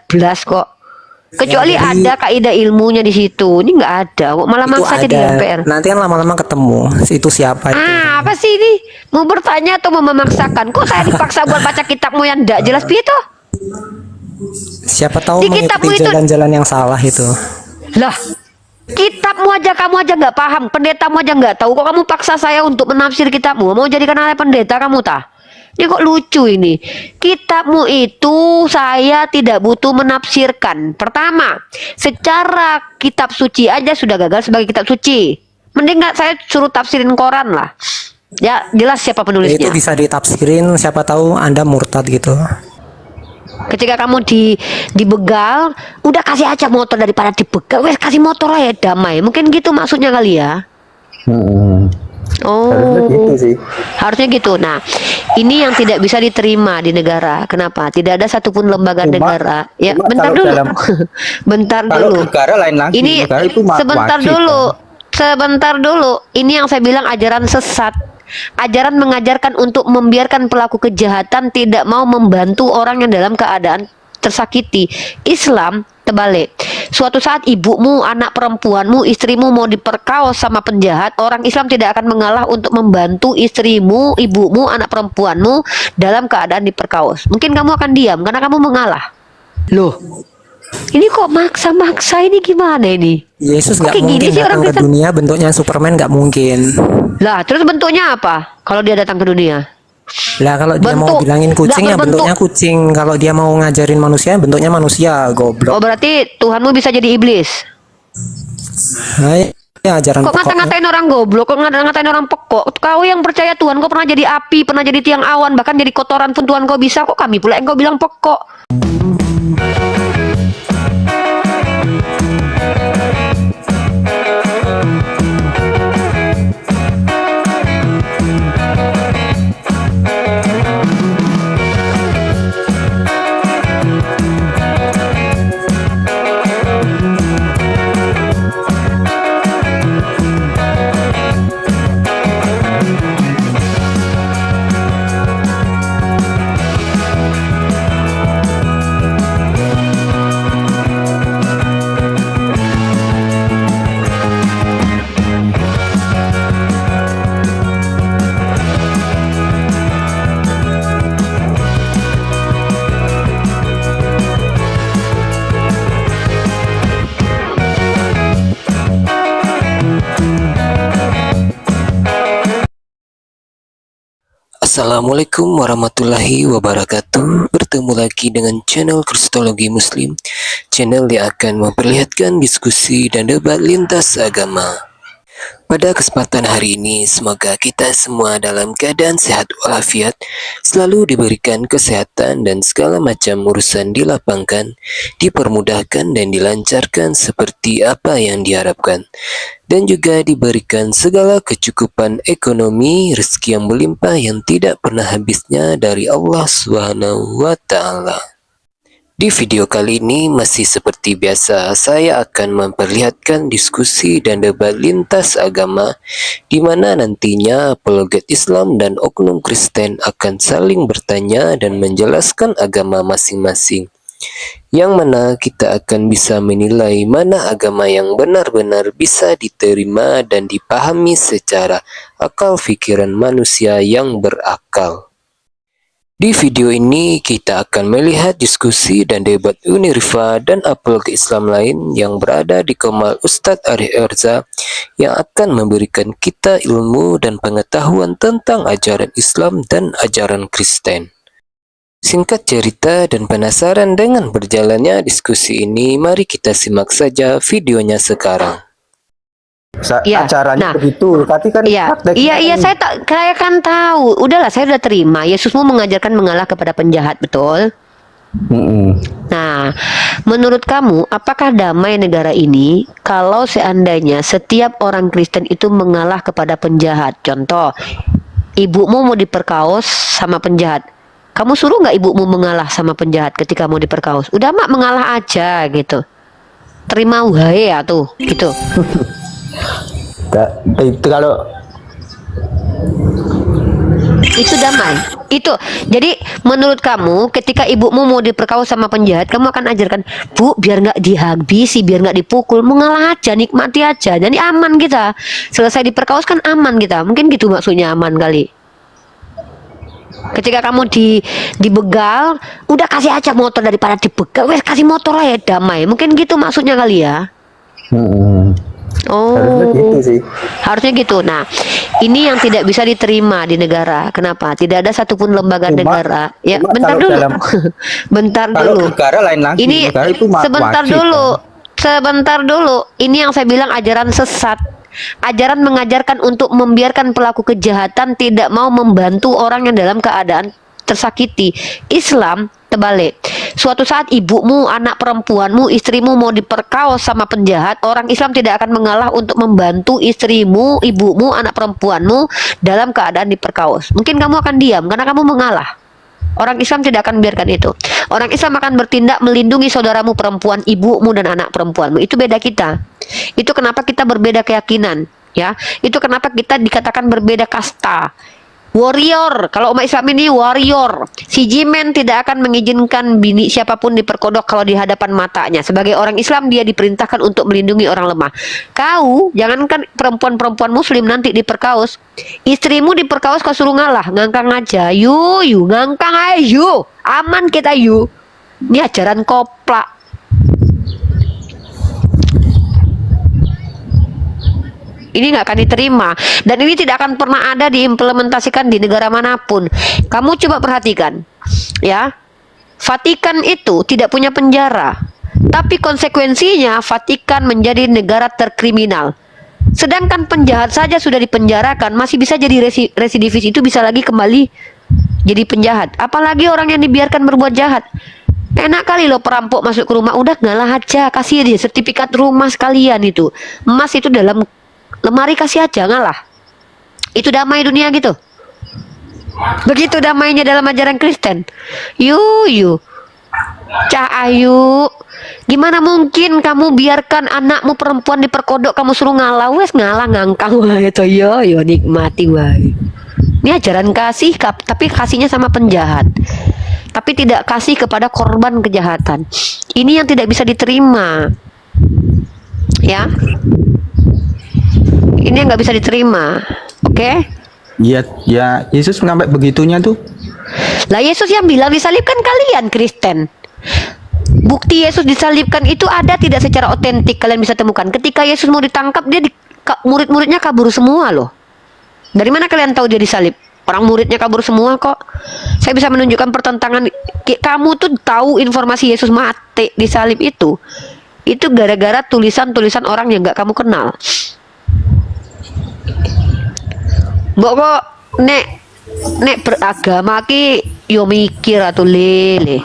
belas kok. Kecuali Ya, ada kaidah ilmunya di situ. Ini nggak ada. Kok malah itu maksa jadi ada. MPR. Nanti kan lama-lama ketemu. Itu siapa itu? Apa sih ini? Mau bertanya atau mau memaksakan? Kok saya dipaksa buat baca kitabmu yang ndak jelas gitu? Siapa tahu Di kitabmu mengikuti itu jalan-jalan yang salah itu. lah. Kitabmu aja kamu aja nggak paham, pendetamu aja nggak tahu. Kok kamu paksa saya untuk menafsir kitabmu? Mau jadikan anak pendeta kamu tah? Ini kok lucu ini. Kitabmu itu saya tidak butuh menafsirkan. Pertama, secara kitab suci aja sudah gagal sebagai kitab suci. Mending nggak saya suruh tafsirin koran lah. Ya jelas siapa Ya, itu penulisnya. bisa ditafsirin, siapa tahu Anda murtad gitu. Ketika kamu dibegal, udah kasih aja motor daripada dibegal. Wes kasih motor aja damai. Mungkin gitu maksudnya kali ya. Oh, Harusnya gitu sih. harusnya gitu. Nah, ini yang tidak bisa diterima di negara. Kenapa? Tidak ada satupun lembaga negara. Ya, cuma bentar kalau dulu. dalam- Bentar Kalau dulu. negara lain lagi. Ini Negara itu sebentar wajib, dulu. kan? Sebentar dulu. Ini yang saya bilang ajaran sesat. Ajaran mengajarkan untuk membiarkan pelaku kejahatan tidak mau membantu orang yang dalam keadaan tersakiti. Islam terbalik. Suatu saat ibumu, anak perempuanmu, istrimu mau diperkaos sama penjahat, orang Islam tidak akan mengalah untuk membantu istrimu, ibumu, anak perempuanmu dalam keadaan diperkaos. Mungkin kamu akan diam karena kamu mengalah. Loh, ini kok maksa-maksa, ini gimana ini? Yesus Kok nggak kayak gini mungkin sih orang datang ke Kristen? dunia bentuknya Superman, nggak mungkin. Lah, terus bentuknya apa kalau dia datang ke dunia? Lah kalau dia mau Bentuk, bilangin kucing nggak ya bentuknya berbentuk. kucing. Kalau dia mau ngajarin manusia bentuknya manusia, goblok. Oh, berarti Tuhanmu bisa jadi iblis. Nah, ya ajaran Kok pokoknya. ngata-ngatain orang goblok, kok ngata-ngatain orang pekok? Kau yang percaya Tuhan, kau pernah jadi api, pernah jadi tiang awan, bahkan jadi kotoran pun Tuhan kau bisa. Kok kami pula yang kau bilang pekok? Assalamualaikum warahmatullahi wabarakatuh. Bertemu lagi dengan channel Kristologi Muslim, channel yang akan memperlihatkan diskusi dan debat lintas agama. Pada kesempatan hari ini, semoga kita semua dalam keadaan sehat walafiat, selalu diberikan kesehatan dan segala macam urusan dilapangkan, dipermudahkan dan dilancarkan seperti apa yang diharapkan, dan juga diberikan segala kecukupan ekonomi, rezeki yang melimpah yang tidak pernah habisnya dari Allah Subhanahu wa Ta'ala. Di video kali ini masih seperti biasa, saya akan memperlihatkan diskusi dan debat lintas agama di mana nantinya apologet Islam dan oknum Kristen akan saling bertanya dan menjelaskan agama masing-masing. Yang mana kita akan bisa menilai mana agama yang benar-benar bisa diterima dan dipahami secara akal pikiran manusia yang berakal. Di video ini kita akan melihat diskusi dan debat Unirfa dan apologet Islam lain yang berada di Kemal Ustadz Arif Erza yang akan memberikan kita ilmu dan pengetahuan tentang ajaran Islam dan ajaran Kristen. Singkat cerita dan penasaran dengan berjalannya diskusi ini, mari kita simak saja videonya sekarang. Ya, Acaranya nah, begitu, tapi kan Iya, prakteknya iya, kan- saya kan tahu. Udahlah, saya udah terima. Yesusmu mengajarkan mengalah kepada penjahat, betul? Nah, menurut kamu, apakah damai negara ini kalau seandainya setiap orang Kristen itu mengalah kepada penjahat? Contoh, ibumu mau diperkaos sama penjahat. Kamu suruh nggak ibumu mengalah sama penjahat ketika mau diperkaos? Udah mak mengalah aja gitu. Terima wae ya tuh, gitu. Itu kalau Itu damai. Itu. Jadi menurut kamu ketika ibumu mau diperkaos sama penjahat, kamu akan ajarkan, "Bu, biar nggak dihabisi, biar nggak dipukul, mengalah aja, nikmati aja. Jadi aman kita. Selesai diperkaos kan aman kita." Mungkin gitu maksudnya aman kali. Ketika kamu dibegal, udah kasih aja motor daripada dibegal, wes kasih motor lah ya, damai. Mungkin gitu maksudnya kali ya. Harusnya gitu Oh, sih. harusnya gitu. Nah, ini yang tidak bisa diterima di negara. Kenapa? Tidak ada satupun lembaga Cuma- negara. Ya, cuma bentar kalau dulu. dalam- Bentar Kalau dulu. negara lain lagi, Ini negara itu sebentar wajib, dulu. kan? Sebentar dulu. Ini yang saya bilang ajaran sesat. Ajaran mengajarkan untuk membiarkan pelaku kejahatan tidak mau membantu orang yang dalam keadaan tersakiti. Islam terbalik. Suatu saat ibumu, anak perempuanmu, istrimu mau diperkaos sama penjahat, orang Islam tidak akan mengalah untuk membantu istrimu, ibumu, anak perempuanmu dalam keadaan diperkaos. Mungkin kamu akan diam karena kamu mengalah. Orang Islam tidak akan biarkan itu. Orang Islam akan bertindak melindungi saudaramu perempuan, ibumu dan anak perempuanmu. Itu beda kita. Itu kenapa kita berbeda keyakinan, ya. Itu kenapa kita dikatakan berbeda kasta. Warrior, kalau umat Islam ini warrior. Si Jimen tidak akan mengizinkan bini siapapun diperkodok kalau di hadapan matanya. Sebagai orang Islam dia diperintahkan untuk melindungi orang lemah. Kau, jangankan perempuan-perempuan muslim nanti diperkaos, istrimu diperkaos kau suruh ngalah, ngangkang aja. Yu, ngangkang aja yu. Aman kita yu. Ini ajaran koplak. Ini nggak akan diterima dan ini tidak akan pernah ada diimplementasikan di negara manapun. Kamu coba perhatikan, ya. Vatikan itu tidak punya penjara, tapi konsekuensinya Vatikan menjadi negara terkriminal. Sedangkan penjahat saja sudah dipenjarakan, masih bisa jadi residivis, itu bisa lagi kembali jadi penjahat. Apalagi orang yang dibiarkan berbuat jahat. Enak kali loh perampok masuk ke rumah, udah ngalah aja, kasih dia sertifikat rumah sekalian itu. Emas itu dalam lemari kasih aja, ngalah. Itu damai dunia gitu. Begitu damainya dalam ajaran Kristen. Yu. Cah Ayu, gimana mungkin kamu biarkan anakmu perempuan diperkodok, kamu suruh ngalah, wes ngalah ngangkang wae to yo nikmati wae. Ini ajaran kasih, tapi kasihnya sama penjahat. Tapi tidak kasih kepada korban kejahatan. Ini yang tidak bisa diterima. Ya. Ini yang nggak bisa diterima, oke? Iya, ya Yesus sampai begitunya tuh. Lah Yesus yang bilang disalibkan kalian Kristen. Bukti Yesus disalibkan itu ada tidak secara otentik kalian bisa temukan. Ketika Yesus mau ditangkap dia murid-muridnya kabur semua loh. Dari mana kalian tahu dia disalib? Orang muridnya kabur semua kok. Saya bisa menunjukkan pertentangan. Kamu tuh tahu informasi Yesus mati disalib itu gara-gara tulisan-tulisan orang yang nggak kamu kenal. Mbok kok nek beragama ki yo mikir atau lele.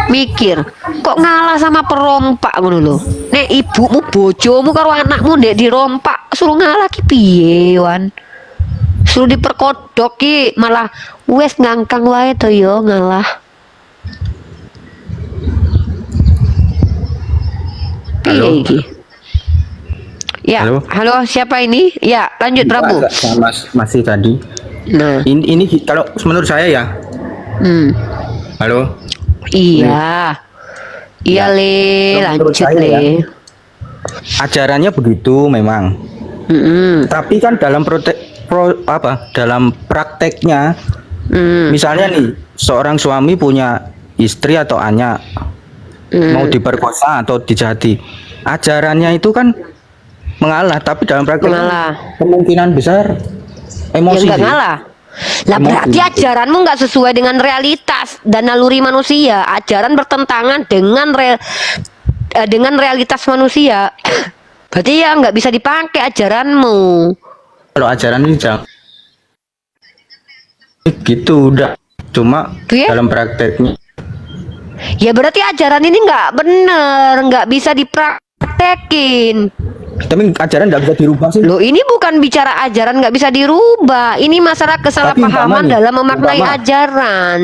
Mikir, kok ngalah sama perompak ngono lho. Nek ibumu, bojomu karo anakmu ndek dirompak, suruh ngalah ki piye, Wan? Suruh diperkodok ki malah wes ngangkang wae to yo ngalah. Piye iki? Ya, halo siapa ini? Ya, lanjut Prabu. Masih tadi. Nah, Ini kalau menurut saya ya. Halo. iya. Iya le, menurut lanjut saya le. ya. Ajarannya begitu memang. Tapi kan dalam dalam prakteknya, misalnya nih seorang suami punya istri atau anak mau diperkosa atau dijahati, ajarannya itu kan mengalah, tapi dalam praktek Mengalah. kemungkinan besar Ya emosi nggak sih. ngalah. Lah berarti ajaranmu nggak sesuai dengan realitas dan naluri manusia. Ajaran bertentangan dengan realitas manusia. Berarti ya nggak bisa dipakai ajaranmu. Kalau ajaran ini jangan gitu, udah cuma Tuh ya? dalam prakteknya. Ya berarti ajaran ini nggak bener, nggak bisa dipraktekin. Tapi ajaran nggak bisa dirubah sih. Loh ini bukan bicara ajaran nggak bisa dirubah. Ini masalah kesalahpahaman nih, dalam memaknai umpama. ajaran.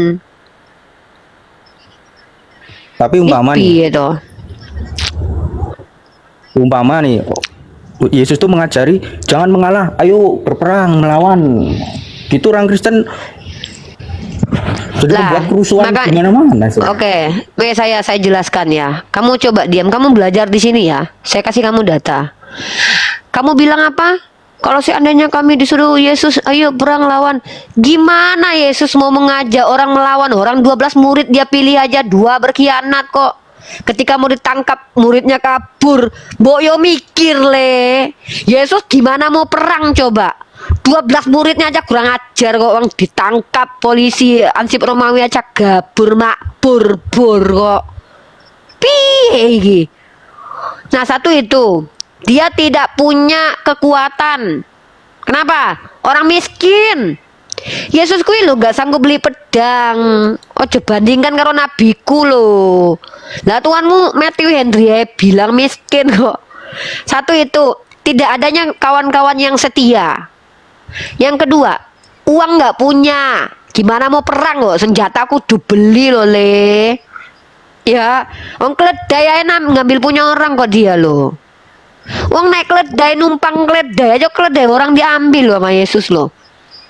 Tapi umpama nih, umpama nih, Yesus tuh mengajari jangan mengalah, ayo berperang melawan gitu orang Kristen jadi Lah, membuat kerusuhan maka- di mana-mana. Oke, saya jelaskan ya. Kamu coba diam, kamu belajar di sini ya. Saya kasih kamu data. Kamu bilang apa? Kalau seandainya kami disuruh Yesus, ayo perang lawan. Gimana Yesus mau mengajak orang melawan? Orang 12 murid dia pilih aja, 2 berkhianat kok. Ketika mau ditangkap, muridnya kabur. Mbok yo mikir le. Yesus gimana mau perang coba? 12 muridnya aja kurang ajar kok, orang ditangkap polisi ansip Romawi aja gabur makbur bur kok. Piye iki? Nah, satu itu, dia tidak punya kekuatan. Kenapa? Orang miskin. Yesus kuwi lho gak sanggup beli pedang. Ojo bandingkan karo nabiku lho. Lah Tuhanmu Matthew Henry bilang miskin kok. Satu itu, tidak adanya kawan-kawan yang setia. Yang kedua, uang nggak punya. Gimana mau perang kok? Senjata kudu beli loh le. Ya, wong keledai aja ngambil punya orang kok dia loh. Wong naik keledai numpang keledai aja keledai orang diambil loh sama Yesus loh.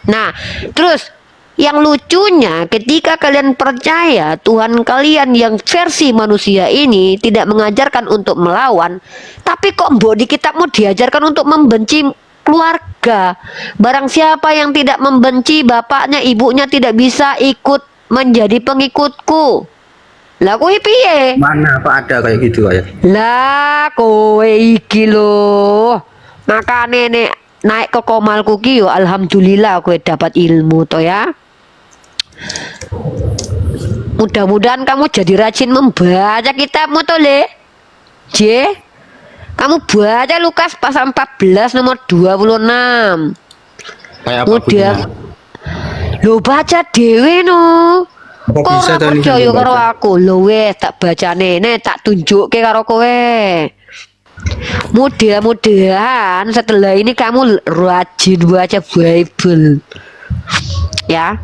Nah, terus yang lucunya ketika kalian percaya Tuhan kalian yang versi manusia ini tidak mengajarkan untuk melawan, tapi kok mbok di kitabmu diajarkan untuk membenci keluarga. Barang siapa yang tidak membenci bapaknya, ibunya tidak bisa ikut menjadi pengikutku. Lah kowe piye? Mana apa ada kayak gitu kayak? Lah kowe iki lho. Makane nek naik ke komalku ki yo alhamdulillah kowe dapat ilmu to ya. Mudah-mudahan kamu jadi rajin membaca kitabmu to le. J. Kamu baca Lukas pasal 14 nomor 26. Kayak apa Mudah. bunyinya? Lo baca dewe no. Apa Kok bisa ora tuh ini percaya sambil karo baca? aku? Lho wes tak bacane nek tak tunjukke karo kowe. Mudah-mudahan setelah ini kamu rajin baca Bible. Ya.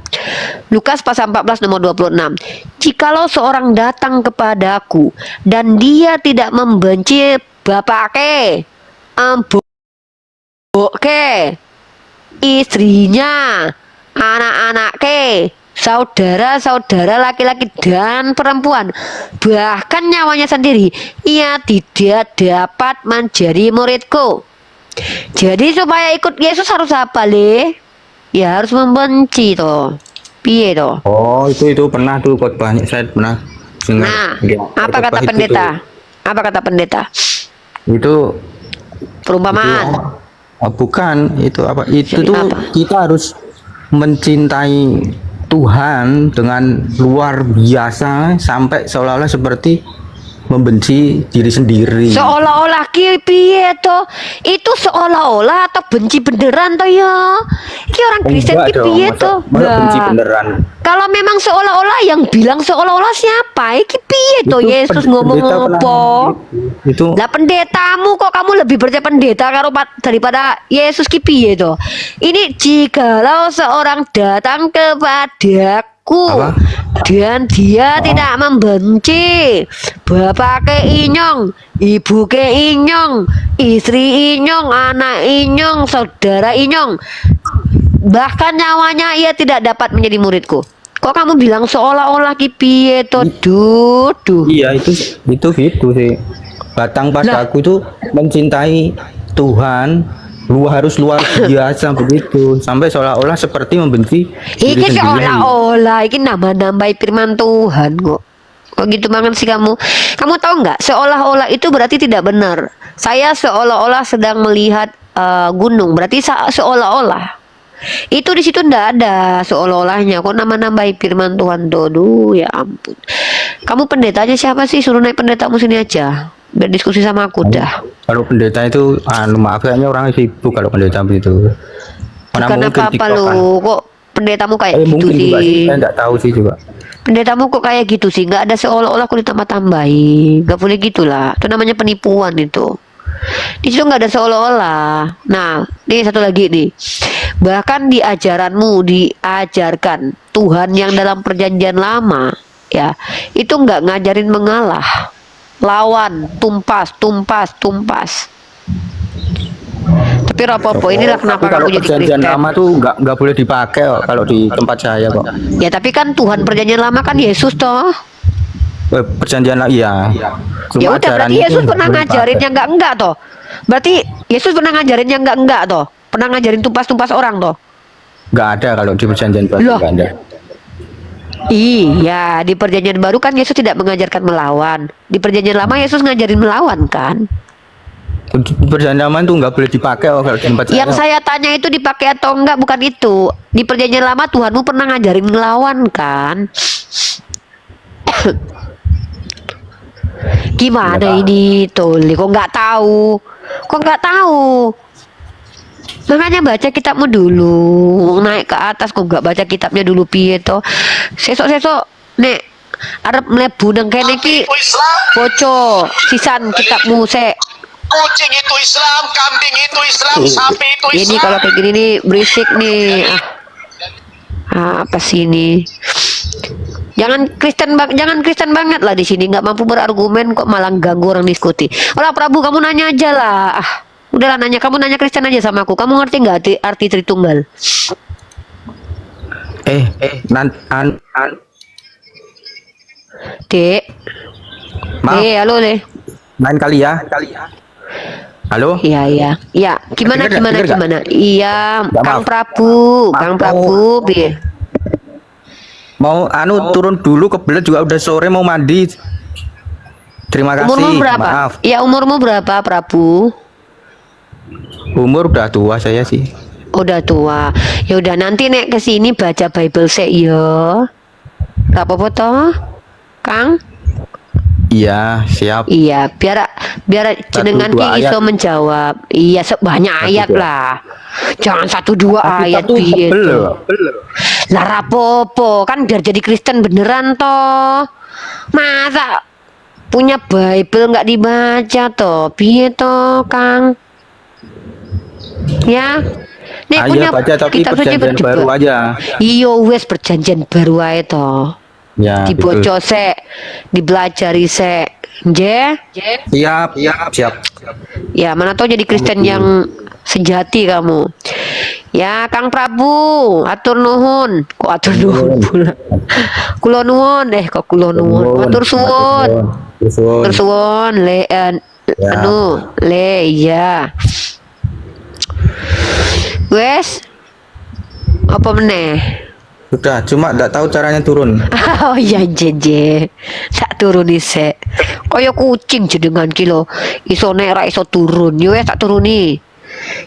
Lukas pasal 14 nomor 26. Jikalau seorang datang kepadaku dan dia tidak membenci bapake, amboke, istrinya, anak-anake, saudara-saudara laki-laki dan perempuan, bahkan nyawanya sendiri, ia tidak dapat menjadi muridku. Jadi supaya ikut Yesus harus apa le? Ya harus membenci toh. Piye toh? Oh, itu pernah tuh khotbahnya saya pernah dengar. Nah, Ya, apa khotbah kata itu pendeta? tuh. Apa kata pendeta? Itu Perumpamaan. bukan itu apa? Itu Jadi tuh apa? kita harus mencintai Tuhan dengan luar biasa sampai seolah-olah seperti membenci diri sendiri. Seolah-olah ki piye to? Itu seolah-olah atau benci beneran to ya? Ki orang Kristen ki piye to? Masa benci Lah, beneran. kalau memang seolah-olah yang bilang seolah-olah siapa? Iki piye to Itu Yesus pendeta ngomong pernah apa? ngomong itu Lah pendetamu kok kamu lebih percaya pendeta daripada Yesus ki piye to? Ini jikalau seorang datang kepadaku Apa? dan dia tidak membenci bapak ke inyong, ibu ke inyong, istri inyong, anak inyong, saudara inyong, bahkan nyawanya ia tidak dapat menjadi muridku. Kok kamu bilang seolah-olah ki piye to? Duh. iya itu gitu sih. Batang padaku itu mencintai Tuhan harus luar biasa begitu sampai seolah-olah seperti membenci diri Iki sendiri. seolah-olah, iki nambah-nambahi firman Tuhan kok. Kok gitu banget sih kamu? Kamu tahu nggak? Seolah-olah itu berarti tidak benar. Saya seolah-olah sedang melihat gunung, berarti seolah-olah. Itu di situ ndak ada seolah-olahnya. Kok nambah-nambahi firman Tuhan dodo? Ya ampun. Kamu pendetanya siapa sih? Suruh naik pendetamu sini aja. Biar diskusi sama aku dah. Kalau pendeta itu maaf kayaknya orang sibuk kalau pendeta itu. Mana Bukan mungkin apa-apa tiktokan. lu. Kok pendetamu kayak gitu Mungkin juga sih, sih? saya nggak tahu sih juga. Pendetamu kok kayak gitu sih? Nggak ada seolah-olah aku ditambah-tambahi. Nggak boleh gitulah. Itu namanya penipuan itu. Di situ nggak ada seolah-olah. Nah, ini satu lagi nih. Bahkan di ajaranmu diajarkan Tuhan yang dalam perjanjian lama, ya, itu nggak ngajarin mengalah, lawan, tumpas. Tapi apa-apa inilah kenapa Tapi kalau kamu jadi perjanjian Kristen. lama tuh nggak boleh dipakai kok kalau di tempat saya kok. Ya tapi kan Tuhan perjanjian lama kan Yesus toh. Perjanjian lama iya. Ya Cuma udah berarti ajarannya Yesus tuh nggak pernah boleh ngajarin dipakai. yang enggak toh. Berarti Yesus pernah ngajarin yang enggak toh. Pernah ngajarin tumpas-tumpas orang toh. Nggak ada kalau di perjanjian baru Loh. nggak ada. Iya, di perjanjian baru kan Yesus tidak mengajarkan melawan. Di perjanjian lama Yesus ngajarin melawan kan. Perjanjian lama tuh nggak boleh dipakai kok kalau di tempat Yang saya. saya tanya itu dipakai atau enggak bukan itu. Di perjanjian lama Tuhanmu pernah ngajarin melawan kan? Gimana ini Toli? Kok nggak tahu? Kok nggak tahu? Makanya baca kitabmu dulu. Naik ke atas kok nggak baca kitabnya dulu piye to? Sesok-sesok nek arep mlebu nang kene iki Itu Islam, boco sisan kitabmu sek. kucing itu Islam, kambing itu Islam, sapi itu Ini Islam. kalau kayak gini nih berisik nih. Apa sih ini? Jangan Kristen banget lah di sini. Nggak mampu berargumen kok malah ganggu orang diskusi. Olah Prabu kamu nanya aja lah. Udahlah nanya, kamu nanya Kristen aja sama aku. Kamu ngerti nggak arti Tritunggal? Nan Dek. maaf, Halo Le. lain kali ya. Halo? Iya iya. Iya, gimana Dengar gimana nggak? gimana? Iya, Nggak, Kang maaf. Prabu, Kang Prabu, piye? Mau turun dulu kebelet juga udah sore mau mandi. Terima kasih. Umurmu berapa? Maaf. Ya umurmu berapa, Prabu? Umur udah tua saya sih. Udah tua. Ya udah nanti nek ke sini baca Bible sek ya. Gak apa-apa toh, Kang? Iya, siap. Iya, biar jenengan dua ki iso ayat. menjawab. Iya, banyak ayat dua. lah. Jangan 1-2 ayat Satu piye tebel toh. loh. Lah rapopo kan biar jadi Kristen beneran toh. Masa punya Bible nggak dibaca toh? Piye toh, Kang? Ya. Nek Ayo punya baca tapi kitab suci perjanjian berjebak. baru aja. Iyo wes perjanjian baru ae toh. Ya, betul. Diboco sek, dibelajari sek. Je? Siap, siap. Ya, mana tahu jadi Kristen yang sejati kamu. Ya, Kang Prabu, atur nuhun. Kok atur nuhun pula? Kulo nuwun, kok kulo nuwun. Matur suwun. Matur suwun, le iya. Wes. Apa meneh? Sudah, cuma enggak tahu caranya turun. Oh iya jeje. Tak turuni sek. Kaya kucing jenengan kilo. Iso nek ra iso turun. Yo wes tak turuni.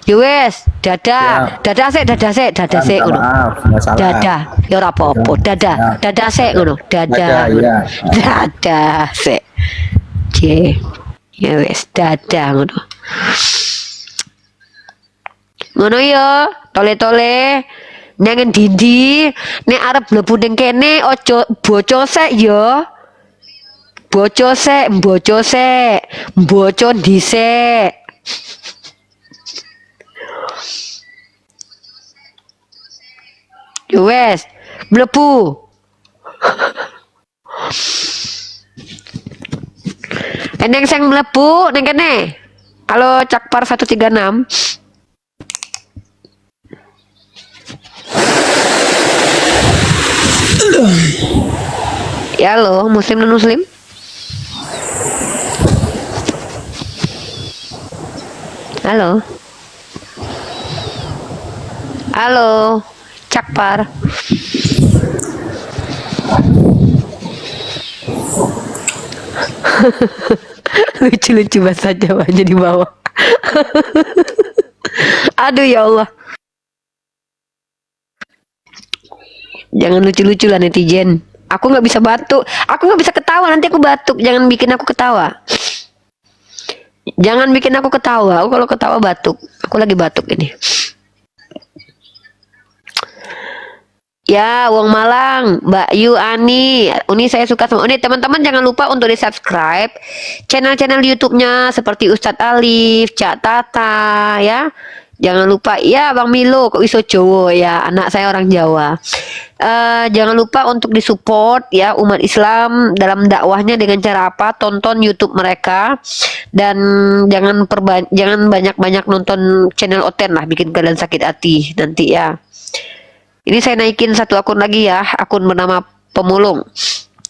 Yo wes, dadah. Dadah sek ngono. Maaf, masalah. Dadah. Ya ora apa-apa. Dadah. Ya. Dadah sek ngono. Dadah. Dadah, iya. Dadah sek. Je. Ya wes, dadah ngono. Ngono yo, tole-tole. Nang ndi nek arep mlebu ning kene aja boco sek ya. Boco sek, mboco dhisik. Yo wes, mlebu. Eneng sing mlebu ning kene. Halo Cakpar 136. Ya halo, muslim non muslim? Halo. Halo, Cakpar. Lucu-lucu bahasa Jawanya di bawah. Aduh ya Allah. Jangan lucu-lucu lah netizen. Aku nggak bisa batuk. Aku nggak bisa ketawa. Nanti aku batuk. Jangan bikin aku ketawa. Jangan bikin aku ketawa. Aku kalau ketawa batuk. Aku lagi batuk ini. Ya, Wong Malang, Mbak Yu Ani, Uni saya suka sama Uni. Teman-teman jangan lupa untuk di subscribe channel-channel YouTube-nya seperti Ustadz Alif, Cak Tata, ya. Jangan lupa ya Bang Milo, kok iso Jawa ya, anak saya orang Jawa. Jangan lupa untuk disupport ya umat Islam dalam dakwahnya dengan cara apa? Tonton YouTube mereka dan jangan banyak-banyak nonton channel Oten lah, bikin kalian sakit hati nanti ya. Ini saya naikin satu akun lagi ya, akun bernama Pemulung.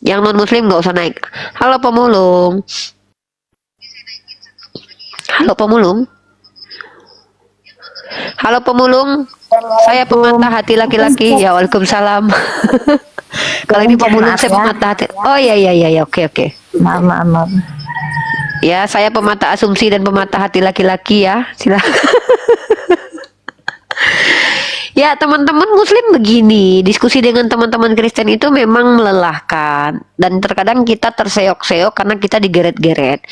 Yang non muslim nggak usah naik. Halo Pemulung. Halo Pemulung. Halo Pemulung, saya pemantah hati laki-laki. Ya, waalaikumsalam. Kalau ini Pemulung, saya pemantah hati. Oh ya, oke. Maaf. Ya, saya pemantah asumsi dan pemantah hati laki-laki ya. Silakan. Ya, teman-teman muslim begini, diskusi dengan teman-teman Kristen itu memang melelahkan dan terkadang kita terseok-seok karena kita digeret-geret.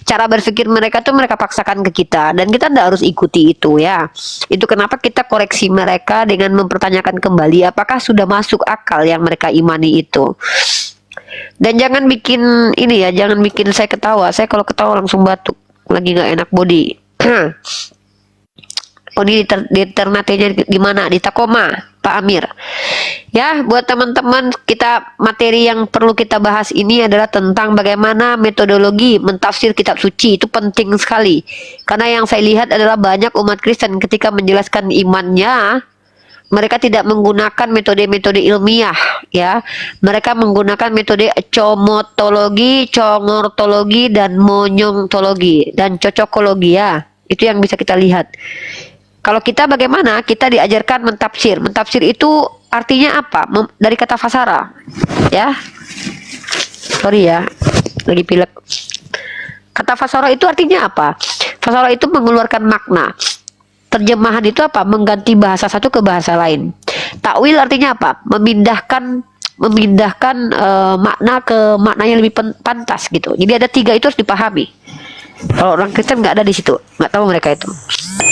Cara berpikir mereka tuh mereka paksakan ke kita dan kita tidak harus ikuti itu ya. Itu kenapa kita koreksi mereka dengan mempertanyakan kembali apakah sudah masuk akal yang mereka imani itu. Dan jangan bikin ini ya, jangan bikin saya ketawa. Saya kalau ketawa langsung batuk, lagi nggak enak body. Oh, ini di Ternate-nya gimana? Di Takoma, Pak Amir. Ya, buat teman-teman, kita materi yang perlu kita bahas ini adalah tentang bagaimana metodologi mentafsir kitab suci. Itu penting sekali. Karena yang saya lihat adalah banyak umat Kristen ketika menjelaskan imannya, mereka tidak menggunakan metode-metode ilmiah, ya. Mereka menggunakan metode comotologi, congortologi, dan monyontologi, dan cocokologi ya. Itu yang bisa kita lihat. Kalau kita bagaimana? Kita diajarkan mentafsir. Mentafsir itu artinya apa? Dari kata fasara. Ya. Sorry ya. Lagi pilek. Kata fasara itu artinya apa? Fasara itu mengeluarkan makna. Terjemahan itu apa? Mengganti bahasa satu ke bahasa lain. Takwil artinya apa? Memindahkan makna ke makna yang lebih pantas gitu. Jadi ada 3 itu harus dipahami. Kalau orang Kristen nggak ada di situ, nggak tahu mereka itu.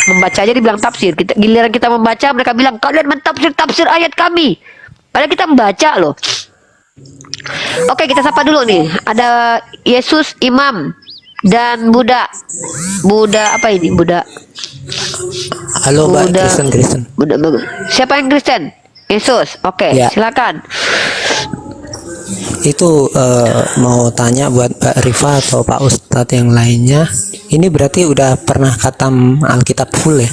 Membaca aja dibilang tafsir. Giliran kita membaca, mereka bilang kalian mentafsir ayat kami. Padahal kita membaca loh. Oke, kita sapa dulu nih. Ada Yesus, Imam, dan Buddha. Buddha apa ini? Buddha. Halo Mbak, Kristen. Buddha bagus. Siapa yang Kristen? Yesus. Oke, Ya. silakan. Itu mau tanya buat Mbak Rifa atau Pak Ustadz yang lainnya. Ini berarti udah pernah khatam Alkitab full ya?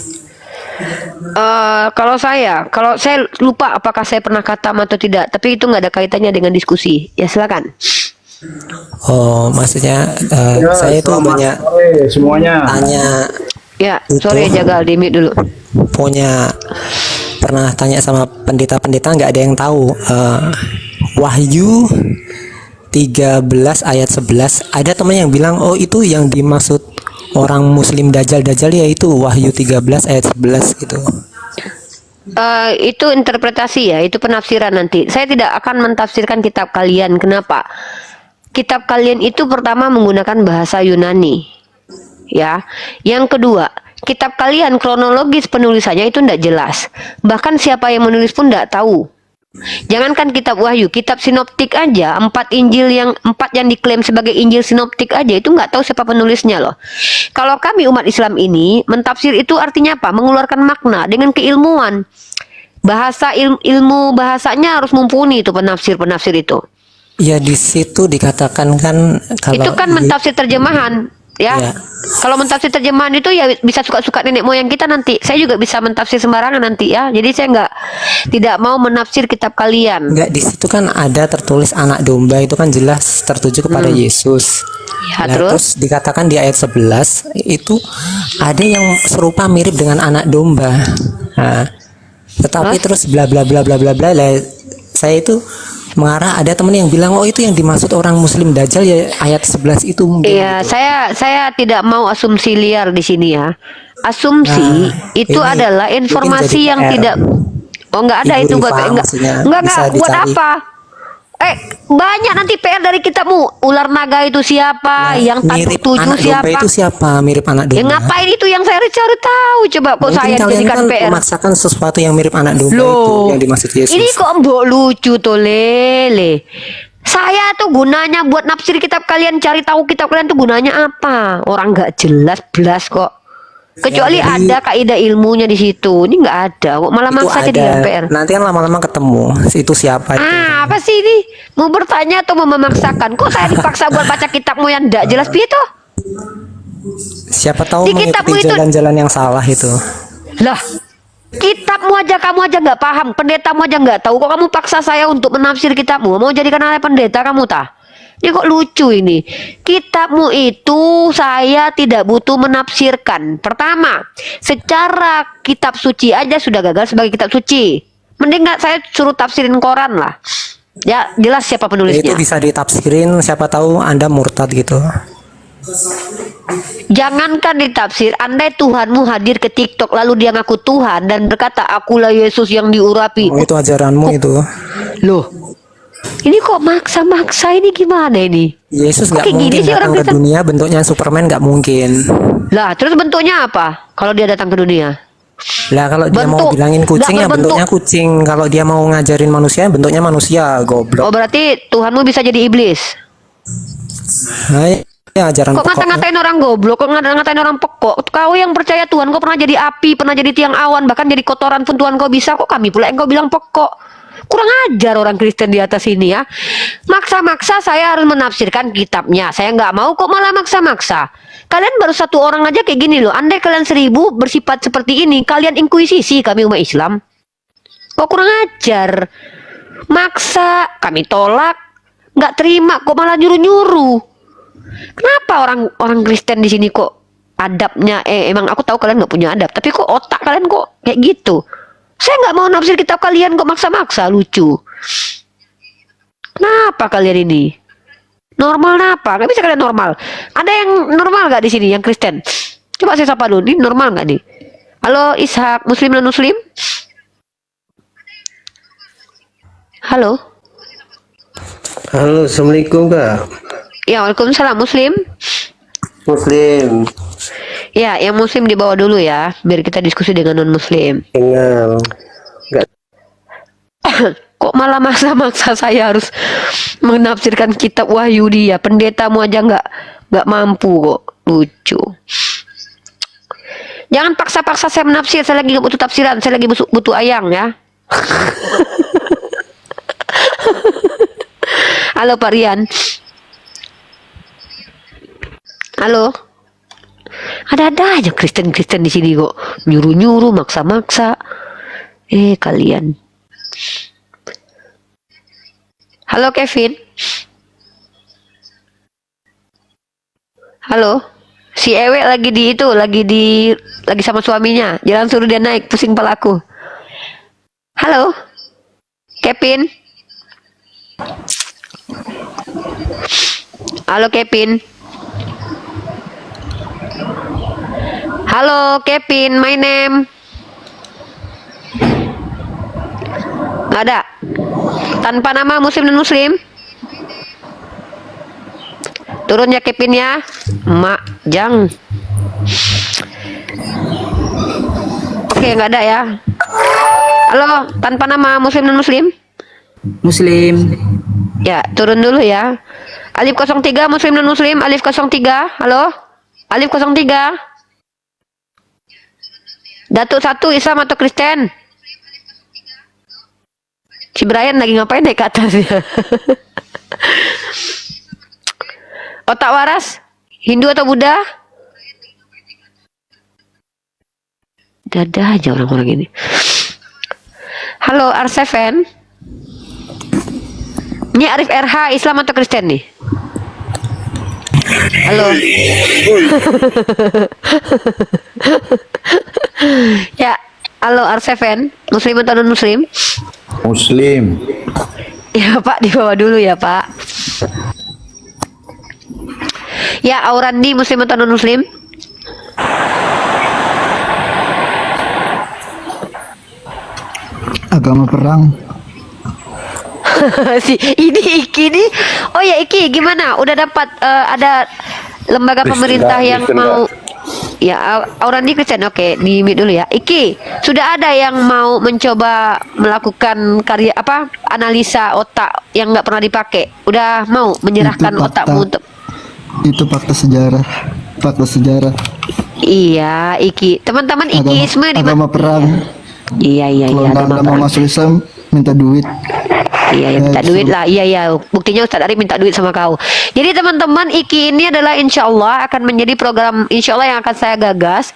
Kalau saya lupa apakah saya pernah khatam atau tidak. Tapi itu nggak ada kaitannya dengan diskusi. Ya silakan. Oh, maksudnya saya itu banyak semuanya. tanya. Ya, Itu. sorry jagal di mute dulu. Pernah tanya sama pendeta-pendeta, nggak ada yang tahu. Wahyu 13 ayat 11, ada teman yang bilang oh itu yang dimaksud orang muslim dajjal yaitu Wahyu 13 ayat 11 gitu. Itu interpretasi ya, itu penafsiran nanti. Saya tidak akan mentafsirkan kitab kalian. Kenapa? Kitab kalian itu pertama menggunakan bahasa Yunani. Ya. Yang kedua, kitab kalian kronologis penulisannya itu tidak jelas. Bahkan siapa yang menulis pun tidak tahu. Jangankan kitab Wahyu, kitab sinoptik aja, 4 yang diklaim sebagai Injil sinoptik aja itu nggak tahu siapa penulisnya loh. Kalau kami umat Islam ini mentafsir itu artinya apa? Mengeluarkan makna dengan keilmuan. Ilmu bahasanya harus mumpuni itu penafsir itu. Ya di situ dikatakan kan kalau Itu kan mentafsir terjemahan. Ya, Ya. kalau mentafsir terjemahan itu ya bisa suka-suka nenek moyang kita nanti. Saya juga bisa mentafsir sembarangan nanti ya. Jadi saya tidak mau menafsir kitab kalian. Enggak, di situ kan ada tertulis anak domba, itu kan jelas tertuju kepada Yesus. Ya, Nah, terus? dikatakan di ayat 11 itu ada yang serupa mirip dengan anak domba. Nah, tetapi terus bla bla bla bla bla bla. Saya itu mengarah, ada teman yang bilang oh itu yang dimaksud orang muslim dajjal ya ayat 11 itu mungkin. Iya, gitu. saya tidak mau asumsi liar di sini ya. Asumsi Nah, itu ini adalah mungkin informasi jadi yang PR. tidak. Oh, nggak ada Ibu itu buat Rifa maksudnya enggak bisa buat dicari. apa? Banyak nanti PR dari kitabmu. Ular naga itu siapa? Yang tanduk Mirip 7 anak domba siapa? itu siapa? Mirip anak domba. Ya ngapain itu yang saya cari tahu? Coba kok Mungkin saya kalian jadikan kan PR. memaksakan sesuatu yang mirip anak domba itu Loh, yang dimaksud Yesus. ini kok mbok lucu tuh lele. Saya tuh gunanya buat nafsir kitab kalian, cari tahu kitab kalian tuh gunanya apa? Orang nggak jelas belas kok. Kecuali Ya, jadi- ada kaidah ilmunya di situ. Ini nggak ada. Kok malah Itu maksa jadi ada. MPR? Nanti kan lama-lama ketemu. Itu siapa itu? Apa sih ini? Mau bertanya atau mau memaksakan? Kok saya dipaksa buat baca kitabmu yang ndak jelas piye toh? Siapa tahu Di kitabmu mengikuti itu- jalan-jalan yang salah itu. Lah, kitabmu aja kamu aja nggak paham, pendetamu aja nggak tahu. Kok kamu paksa saya untuk menafsir kitabmu? Mau jadikan anak pendeta kamu tah? Ini kok lucu ini. Kitabmu itu saya tidak butuh menafsirkan. Pertama, secara kitab suci aja sudah gagal sebagai kitab suci. Mending nggak saya suruh tafsirin koran lah. Ya jelas siapa Ya, itu penulisnya. bisa ditafsirin, siapa tahu Anda murtad gitu. Jangankan ditafsir, andai Tuhanmu hadir ke TikTok lalu dia ngaku Tuhan dan berkata akulah Yesus yang diurapi. Oh, itu ajaranmu itu. Loh, ini kok maksa-maksa, ini gimana ini? Yesus Kok nggak kayak gini mungkin sih orang datang ke Kristen? dunia bentuknya Superman, nggak mungkin. Lah, terus bentuknya apa kalau dia datang ke dunia? Lah kalau dia mau Bentuk, bilangin kucing nggak ya berbentuk. bentuknya kucing. Kalau dia mau ngajarin manusia bentuknya manusia, goblok. Oh, berarti Tuhanmu bisa jadi iblis. Nah, ya ajaran Kok pokok. ngata-ngatain orang goblok, kok ngata-ngatain orang pekok? Kau yang percaya Tuhan, kau pernah jadi api, pernah jadi tiang awan, bahkan jadi kotoran pun Tuhan kau bisa. Kok kami pula yang kau bilang pekok? Kurang ajar orang Kristen di atas ini ya. Maksa-maksa saya harus menafsirkan kitabnya. Saya nggak mau kok malah maksa-maksa. Kalian baru satu orang aja kayak gini loh. Andai kalian 1000 bersifat seperti ini, kalian inkuisisi kami umat Islam. Kok kurang ajar. Maksa, kami tolak. Nggak terima, kok malah nyuruh-nyuruh. Kenapa orang Kristen di sini kok adabnya? Emang aku tahu kalian nggak punya adab, tapi kok otak kalian kok kayak gitu? Saya nggak mau nafsir kitab kalian kok maksa-maksa, lucu. Kenapa kalian ini? Normal apa? Nggak bisa kalian normal. Ada yang normal nggak di sini yang Kristen? Coba saya sapa dulu. Ini normal nggak nih? Halo Ishak, Muslim non Muslim? Halo. Halo, assalamualaikum kak. Ya, waalaikumsalam Muslim. Muslim, Ya, yang Muslim di bawah dulu ya, biar kita diskusi dengan non Muslim. tinggal. Enggak, Kok malah maksa-maksa saya harus menafsirkan kitab Wahyu dia? Pendetamu aja nggak mampu kok. Lucu. Jangan paksa-paksa saya menafsir. Saya lagi nggak butuh tafsiran. Saya lagi butuh ayang ya. Halo Pak Rian. Halo. Ada-ada aja Kristen-Kristen di sini kok. Nyuruh-nyuruh, maksa-maksa. Kalian. Halo Kevin. Halo. Si Ewe lagi di itu, lagi sama suaminya. Jangan suruh dia naik, pusing pelaku. Halo. Kevin. Halo Kevin. Halo Kevin, my name. Nggak ada. Tanpa nama Muslim dan Muslim. Turun ya Kevin ya. Mak Jang. Oke, nggak ada ya. Halo, tanpa nama Muslim dan Muslim. Muslim. Ya, turun dulu ya. Alif 03 Muslim dan Muslim. Alif 03. Halo. Alif 03. Datuk 1 Islam atau Kristen? Si Brian lagi ngapain naik ke atas ya? Otak waras? Hindu atau Buddha? Dada aja orang-orang ini. Halo R7. Ini Arif RH Islam atau Kristen nih? Halo. Ya, halo R7. Muslim atau non Muslim? Muslim. Ya Pak, di bawah dulu ya Pak. Ya, Aurandi Muslim atau non Muslim? Agama perang. Si ini Iki nih. Oh ya Iki, gimana? Udah dapat ada lembaga pemerintah yang mau ya Aurandi Kristen. Oke, di mute dulu ya. Iki, sudah ada yang mau mencoba melakukan karya apa? Analisa otak yang nggak pernah dipakai. Udah mau menyerahkan Itu fakta. otakmu untuk Itu fakta sejarah. Fakta sejarah. Iya, Iki. Teman-teman Ikiisme di agama perang. Iya, Kalau agama anda mau perang. masuk Islam, minta duit. Iya, ya, minta duit lah. Iya. Buktinya Ustadz Ari minta duit sama kau. Jadi teman-teman, Iki ini adalah insya Allah akan menjadi program insya Allah yang akan saya gagas.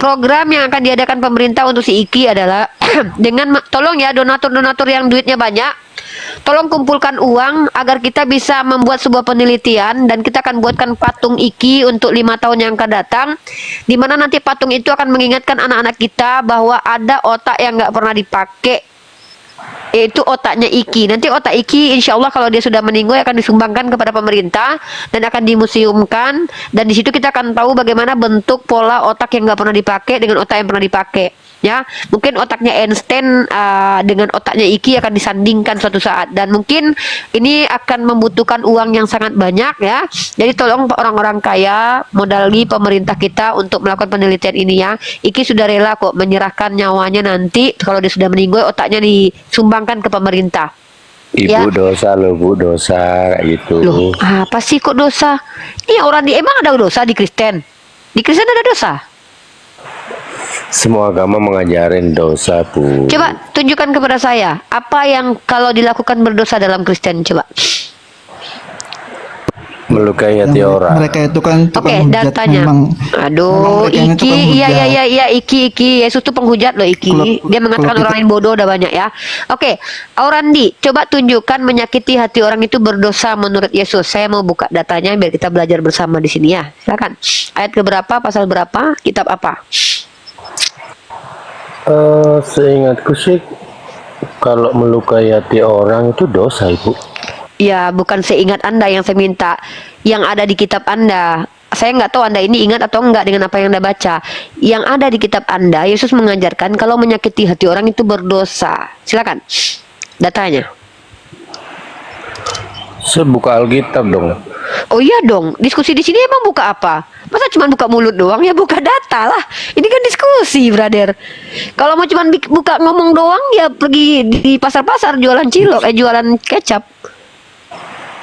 Program yang akan diadakan pemerintah untuk si Iki adalah dengan tolong ya donatur-donatur yang duitnya banyak. Tolong kumpulkan uang agar kita bisa membuat sebuah penelitian dan kita akan buatkan patung Iki untuk 5 tahun yang akan datang, di mana nanti patung itu akan mengingatkan anak-anak kita bahwa ada otak yang nggak pernah dipakai, yaitu otaknya Iki. Nanti otak Iki insya Allah kalau dia sudah meninggal akan disumbangkan kepada pemerintah dan akan dimuseumkan, dan di situ kita akan tahu bagaimana bentuk pola otak yang nggak pernah dipakai dengan otak yang pernah dipakai. Ya, mungkin otaknya Einstein dengan otaknya Iki akan disandingkan suatu saat, dan mungkin ini akan membutuhkan uang yang sangat banyak ya. Jadi tolong orang-orang kaya modali pemerintah kita untuk melakukan penelitian ini ya. Iki sudah rela kok menyerahkan nyawanya nanti kalau dia sudah meninggal, otaknya disumbangkan ke pemerintah. Ibu Ya. dosa loh Bu, dosa kayak gitu. Loh, apa sih kok dosa? Iya, orang di emang ada dosa di Kristen? Di Kristen ada dosa? Semua agama mengajarin dosa Bu. Coba tunjukkan kepada saya apa yang kalau dilakukan berdosa dalam Kristen, coba. Melukai hati orang. Mereka itu kan Oke, tukang hujat. datanya. Memang Aduh, mereka ini tukang Iki, hujat. iya, Iki. Yesus tuh penghujat loh, Iki. Kalau- Dia mengatakan kalau orang kita- lain bodoh udah banyak ya. Oke, Aurandi, coba tunjukkan menyakiti hati orang itu berdosa menurut Yesus. Saya mau buka datanya biar kita belajar bersama di sini ya. Silakan. Ayat keberapa, pasal berapa, kitab apa? Seingatku sih kalau melukai hati orang itu dosa Ibu. Ya, bukan seingat Anda yang saya minta, yang ada di kitab Anda. Saya nggak tahu Anda ini ingat atau enggak dengan apa yang Anda baca. Yang ada di kitab Anda, Yesus mengajarkan kalau menyakiti hati orang itu berdosa. Silakan. Datanya. Saya buka Alkitab dong. Oh iya dong, diskusi di sini emang buka apa? Masa cuma buka mulut doang? Ya buka data lah. Ini kan diskusi, brother. Kalau mau cuma buka ngomong doang, ya pergi di pasar-pasar jualan cilok, jualan kecap.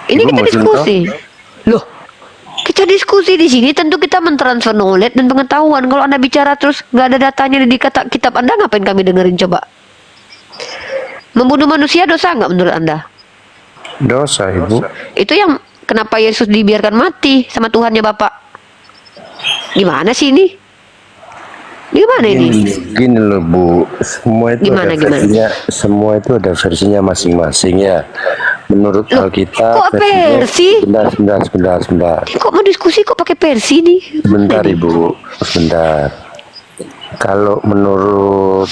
Ini Ibu kita mau diskusi. Loh, kita diskusi di sini tentu kita mentransfer knowledge dan pengetahuan. Kalau Anda bicara terus nggak ada datanya di kata kitab Anda, ngapain kami dengerin coba? Membunuh manusia dosa nggak menurut Anda? Dosa Ibu. Itu yang kenapa Yesus dibiarkan mati sama Tuhannya Bapak. Gimana sih ini? Gimana ini? Gini loh Bu, semua itu Gimana, ada gimana? versinya, semua itu ada versinya masing-masing ya. Menurut Loh, Alkitab kok versinya- versi? Sebentar. Kok mau diskusi kok pakai versi nih? Sebentar Ibu, sebentar. Kalau menurut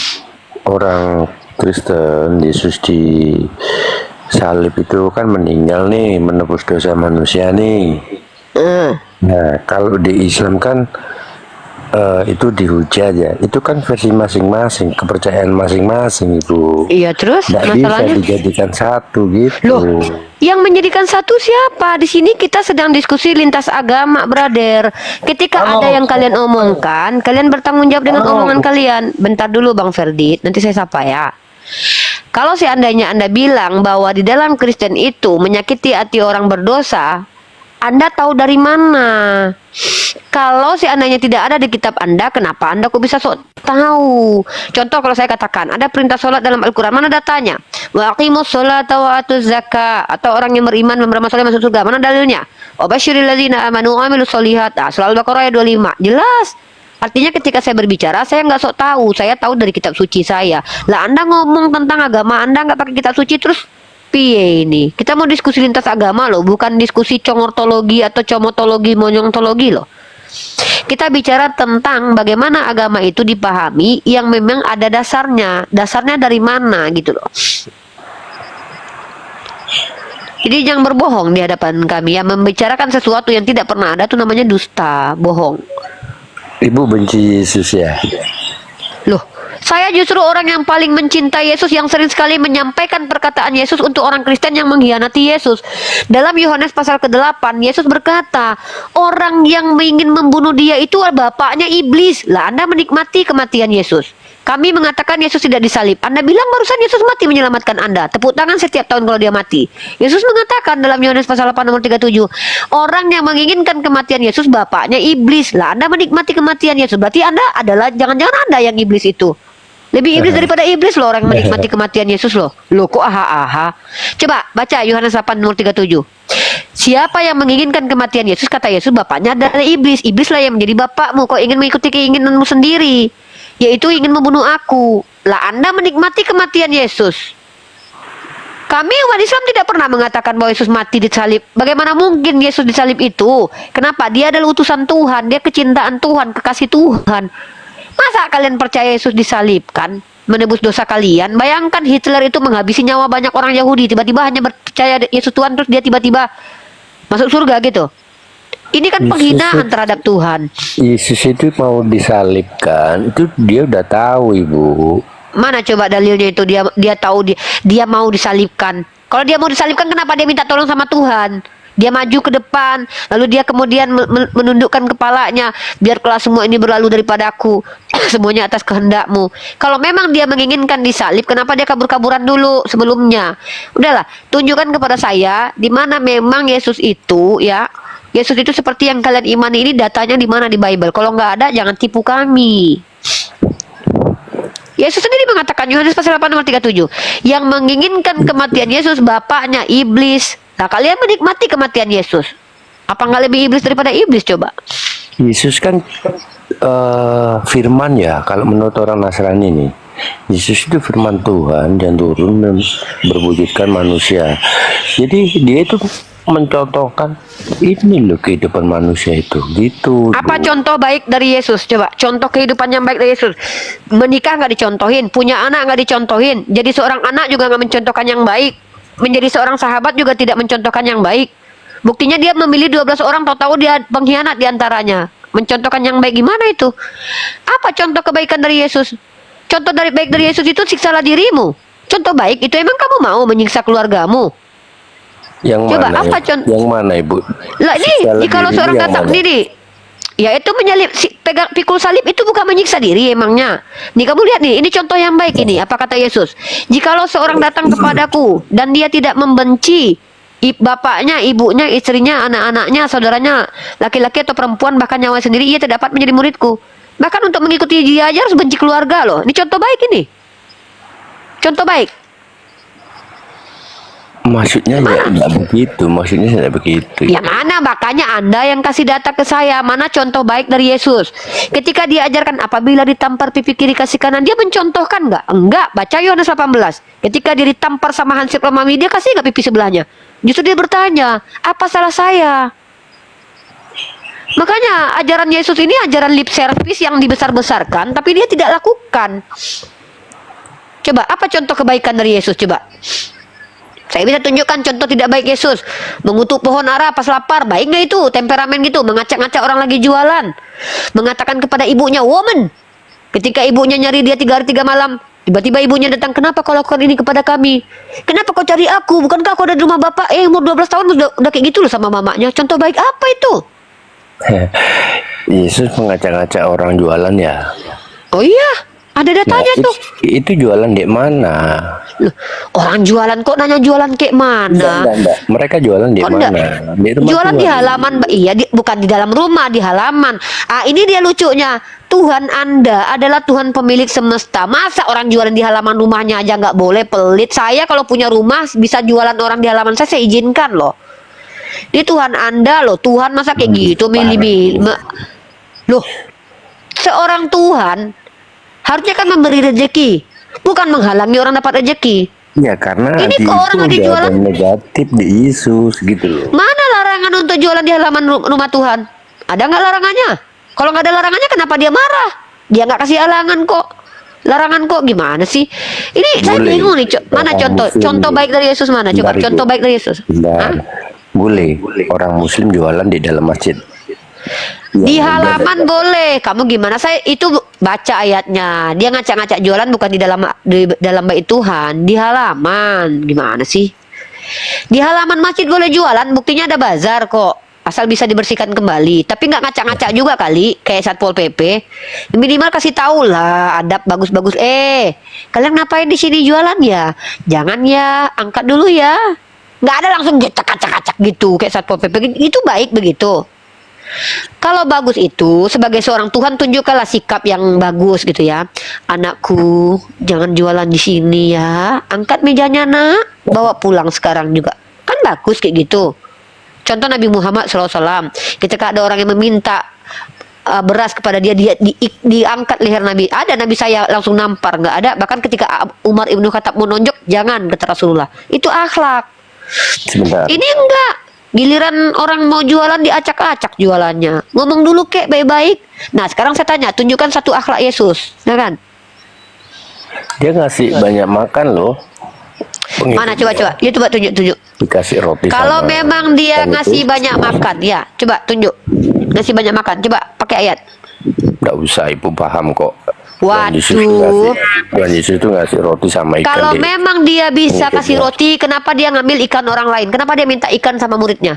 orang Kristen, Yesus di salib itu kan meninggal nih, menebus dosa manusia nih. Nah, kalau di Islam kan itu dihujat ya. Itu kan versi masing-masing, kepercayaan masing-masing Ibu. Iya, terus Nggak bisa masalahnya? dijadikan satu gitu. Loh, yang menjadikan satu siapa? Di sini kita sedang diskusi lintas agama, brother. Ketika ada yang kalian omongkan, kalian bertanggung jawab dengan omongan kalian. Bentar dulu Bang Ferdit, nanti saya sapa ya. Kalau seandainya Anda bilang bahwa di dalam Kristen itu menyakiti hati orang berdosa, Anda tahu dari mana? Kalau seandainya tidak ada di kitab Anda, kenapa Anda kok bisa sok tahu? Contoh kalau saya katakan, ada perintah sholat dalam Al-Quran, mana datanya? Wa aqimus sholata wa atuz zakah. Atau orang yang beriman beramal soleh masuk surga, mana dalilnya? Wa basyiril ladzina amanu wa amilus sholihat. Surah Al-Baqarah ayat 25. Jelas. Artinya ketika saya berbicara, saya nggak sok tahu. Saya tahu dari kitab suci saya. Lah Anda ngomong tentang agama, Anda nggak pakai kitab suci, terus piye ini? Kita mau diskusi lintas agama loh, bukan diskusi congortologi atau comotologi, monyontologi loh. Kita bicara tentang bagaimana agama itu dipahami yang memang ada dasarnya. Dasarnya dari mana gitu loh. Jadi jangan berbohong di hadapan kami. Yang membicarakan sesuatu yang tidak pernah ada itu namanya dusta, bohong. Ibu benci Yesus ya? Loh, saya justru orang yang paling mencintai Yesus, yang sering sekali menyampaikan perkataan Yesus untuk orang Kristen yang mengkhianati Yesus. Dalam Yohanes pasal ke-8, Yesus berkata, orang yang ingin membunuh dia itu bapaknya iblis. Lah Anda menikmati kematian Yesus. Kami mengatakan Yesus tidak disalib. Anda bilang barusan Yesus mati menyelamatkan Anda. Tepuk tangan setiap tahun kalau dia mati. Yesus mengatakan dalam Yohanes pasal 8 nomor 37, orang yang menginginkan kematian Yesus bapaknya iblis. Lah Anda menikmati kematian Yesus, berarti Anda adalah, jangan-jangan Anda yang iblis itu. Lebih iblis daripada iblis loh orang yang menikmati kematian Yesus loh. Loh kok aha-aha. Coba baca Yohanes 8 nomor 37. Siapa yang menginginkan kematian Yesus, kata Yesus, bapaknya adalah iblis. Iblislah yang menjadi bapakmu. Kau ingin mengikuti keinginanmu sendiri, yaitu ingin membunuh aku. Lah Anda menikmati kematian Yesus. Kami umat Islam tidak pernah mengatakan bahwa Yesus mati disalib. Bagaimana mungkin Yesus disalib itu? Kenapa? Dia adalah utusan Tuhan, dia kecintaan Tuhan, kekasih Tuhan. Masa kalian percaya Yesus disalibkan menebus dosa kalian? Bayangkan Hitler itu menghabisi nyawa banyak orang Yahudi, tiba-tiba hanya percaya Yesus Tuhan, terus dia tiba-tiba masuk surga gitu. Ini kan penghinaan terhadap Tuhan. Yesus itu mau disalibkan, itu dia udah tahu, Ibu. Mana coba dalilnya itu? Dia tahu dia mau disalibkan. Kalau dia mau disalibkan, kenapa dia minta tolong sama Tuhan? Dia maju ke depan, lalu dia kemudian menundukkan kepalanya, biarlah semua ini berlalu daripadaku, semuanya atas kehendakmu. Kalau memang dia menginginkan disalib, kenapa dia kabur-kaburan dulu sebelumnya? Udahlah, tunjukkan kepada saya di mana memang Yesus itu, ya. Yesus itu seperti yang kalian imani ini, datanya di mana di Bible. Kalau nggak ada, jangan tipu kami. Yesus sendiri mengatakan, Yohanes pasal 8 nomor 37, yang menginginkan kematian Yesus bapaknya iblis. Nah, kalian menikmati kematian Yesus. Apa nggak lebih iblis daripada iblis coba? Yesus kan firman ya, kalau menurut orang Nasrani nih. Yesus itu firman Tuhan yang turun dan berwujudkan manusia. Jadi dia itu mencontohkan ini loh kehidupan manusia itu gitu. Apa contoh baik dari Yesus? Coba contoh kehidupan yang baik dari Yesus. Menikah nggak dicontohin, punya anak nggak dicontohin, jadi seorang anak juga nggak mencontohkan yang baik, menjadi seorang sahabat juga tidak mencontohkan yang baik. Buktinya dia memilih 12 orang, tahu-tahu dia pengkhianat diantaranya. Mencontohkan yang baik gimana itu? Apa contoh kebaikan dari Yesus? Contoh dari baik dari Yesus itu siksalah dirimu. Contoh baik itu emang kamu mau menyiksa keluargamu? Yang Coba mana? apa contoh? Yang mana, Ibu? Lah ini kalau seorang datang diri, ya itu menyalip, pegang pikul salib itu bukan menyiksa diri emangnya. Nih kamu lihat nih, ini contoh yang baik ini. Apa kata Yesus? Jikalau seorang datang kepadaku dan dia tidak membenci bapaknya, ibunya, istrinya, anak-anaknya, saudaranya, laki-laki atau perempuan, bahkan nyawa sendiri, ia tidak dapat menjadi muridku. Bahkan untuk mengikuti dia aja harus benci keluarga loh. Ini contoh baik ini. Contoh baik. Maksudnya ya tidak begitu, maksudnya tidak begitu. Ya mana, makanya Anda yang kasih data ke saya, mana contoh baik dari Yesus? Ketika dia ajarkan apabila ditampar pipi kiri kasih kanan, dia mencontohkan nggak? Enggak, baca Yohanes 18. Ketika dia ditampar sama Hansip Romawi, dia kasih nggak pipi sebelahnya? Justru dia bertanya, apa salah saya? Makanya ajaran Yesus ini ajaran lip service yang dibesar-besarkan, tapi dia tidak lakukan. Coba, apa contoh kebaikan dari Yesus? Coba. Saya bisa tunjukkan contoh tidak baik Yesus. Mengutuk pohon ara pas lapar. Baik nggak itu? Temperamen gitu. Mengacak-ngacak orang lagi jualan. Mengatakan kepada ibunya, woman. Ketika ibunya nyari dia 3 hari 3 malam. Tiba-tiba ibunya datang. Kenapa kau lakukan ini kepada kami? Kenapa kau cari aku? Bukankah aku ada di rumah bapak? Umur 12 tahun udah kayak gitu loh sama mamanya. Contoh baik apa itu? Yesus mengacak-ngacak orang jualan ya. Oh iya. Ada datanya tuh. Itu jualan di mana? Loh, orang jualan kok nanya jualan kayak mana? Enggak. Mereka jualan di mana? Di rumah Jualan Tuhan. di halaman, iya, bukan di dalam rumah, di halaman. Ah, ini dia lucunya. Tuhan Anda adalah Tuhan pemilik semesta. Masa orang jualan di halaman rumahnya aja nggak boleh? Pelit. Saya kalau punya rumah bisa jualan orang di halaman saya izinkan loh. Ini Tuhan Anda loh. Tuhan masa kayak gitu milih-milih. Loh, seorang Tuhan harusnya kan memberi rezeki, bukan menghalangi orang dapat rezeki. Ya karena ini di kok orang itu lagi udah jualan ada negatif di Yesus gitu loh. Mana larangan untuk jualan di halaman rumah Tuhan? Ada nggak larangannya? Kalau nggak ada larangannya, kenapa dia marah? Dia nggak kasih halangan kok. Larangan kok gimana sih? Ini saya bingung nih. Mana contoh baik dari Yesus mana? Coba contoh baik dari Yesus. Boleh orang Muslim jualan di dalam masjid. Di halaman boleh. Kamu gimana? Saya itu baca ayatnya. Dia ngacak-ngacak jualan bukan di dalam bait Tuhan, di halaman. Gimana sih? Di halaman masjid boleh jualan, buktinya ada bazar kok. asal bisa dibersihkan kembali. Tapi nggak ngacak-ngacak juga kali kayak Satpol PP. Minimal kasih tahu lah adab bagus-bagus. Kalian ngapain di sini jualan ya? Jangan ya, angkat dulu ya. Nggak ada langsung acak-acak gitu kayak Satpol PP. Itu baik begitu. Kalau bagus itu sebagai seorang Tuhan tunjukkanlah sikap yang bagus gitu ya. Anakku, jangan jualan di sini ya. Angkat mejanya nak, bawa pulang sekarang juga. Kan bagus kayak gitu. Contoh Nabi Muhammad SAW, ketika ada orang yang meminta beras kepada dia, diangkat leher Nabi. Ada Nabi saya langsung nampar, nggak ada. Bahkan ketika Umar ibnu Khattab menonjok, jangan, kata Rasulullah. Itu akhlak. Sebentar. Ini enggak. Giliran orang mau jualan diacak-acak jualannya. Ngomong dulu kek baik-baik. Nah sekarang saya tanya, tunjukkan satu akhlak Yesus, ya kan? Dia ngasih banyak makan loh. Mana coba? Ya coba tunjuk. Dikasih roti. Kalau sama memang dia ikan ngasih itu, banyak makan, ya coba tunjuk. Ngasih banyak makan, coba pakai ayat. nggak usah, ibu paham kok. Waduh. Tuhan Yesus itu ngasih roti sama ikan. Kalau memang dia bisa Mungkin kasih ya. roti, kenapa dia ngambil ikan orang lain? Kenapa dia minta ikan sama muridnya?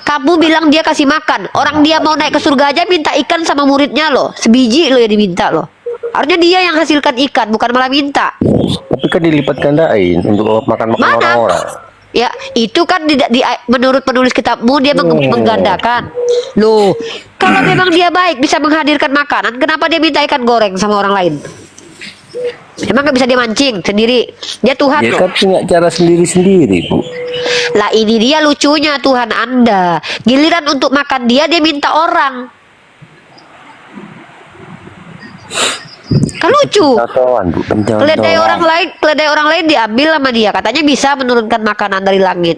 Kamu bilang dia kasih makan. Orang dia mau naik ke surga aja minta ikan sama muridnya loh. Sebiji loh yang diminta loh. Harusnya dia yang hasilkan ikan, bukan malah minta. Tapi kan dilipat gandain untuk makan Mana? orang-orang. Ya, itu kan menurut penulis kitabmu dia menggandakan. Loh, kalau memang dia baik bisa menghadirkan makanan, kenapa dia minta ikan goreng sama orang lain? Emang nggak bisa dia mancing sendiri? Dia Tuhan Dia loh. kan punya cara sendiri-sendiri, Bu. Lah ini dia lucunya Tuhan Anda. Giliran untuk makan dia minta orang. Kan lucu. Contohan, Bu. Keledai orang lain diambil sama dia. Katanya bisa menurunkan makanan dari langit.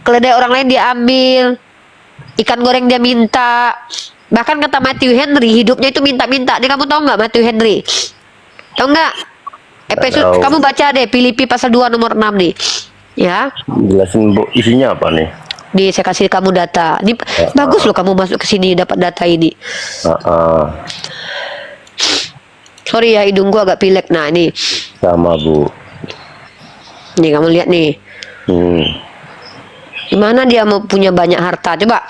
Keledai orang lain diambil. Ikan goreng dia minta. Bahkan kata Matthew Henry, hidupnya itu minta-minta. Nih kamu tahu nggak Matthew Henry? Tahu nggak? Efesus, Tahu. kamu baca deh Filipi pasal 2 nomor 6 nih. Ya. Jelasin, Bu, isinya apa nih? Saya kasih kamu data. Ini bagus loh kamu masuk ke sini dapat data ini. Sorry ya, hidung gua agak pilek. Nah, ini. Sama, Bu. Nih kamu lihat nih. Gimana dia mau punya banyak harta? Coba.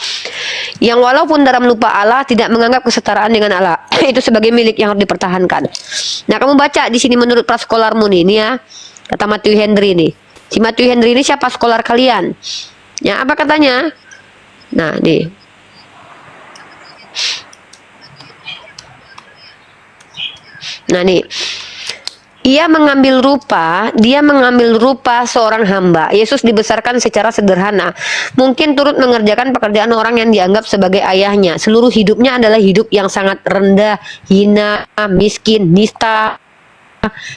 Yang walaupun dalam lupa Allah tidak menganggap kesetaraan dengan Allah. Itu sebagai milik yang harus dipertahankan. Nah, kamu baca di sini menurut praskolarmu nih, ini ya. Kata Matthew Henry nih. Si Matthew Henry ini siapa skolar kalian? Ya, apa katanya? Nah, nih. Nah, nih. Dia mengambil rupa seorang hamba. Yesus dibesarkan secara sederhana. Mungkin turut mengerjakan pekerjaan orang yang dianggap sebagai ayahnya. Seluruh hidupnya adalah hidup yang sangat rendah, hina, miskin, nista.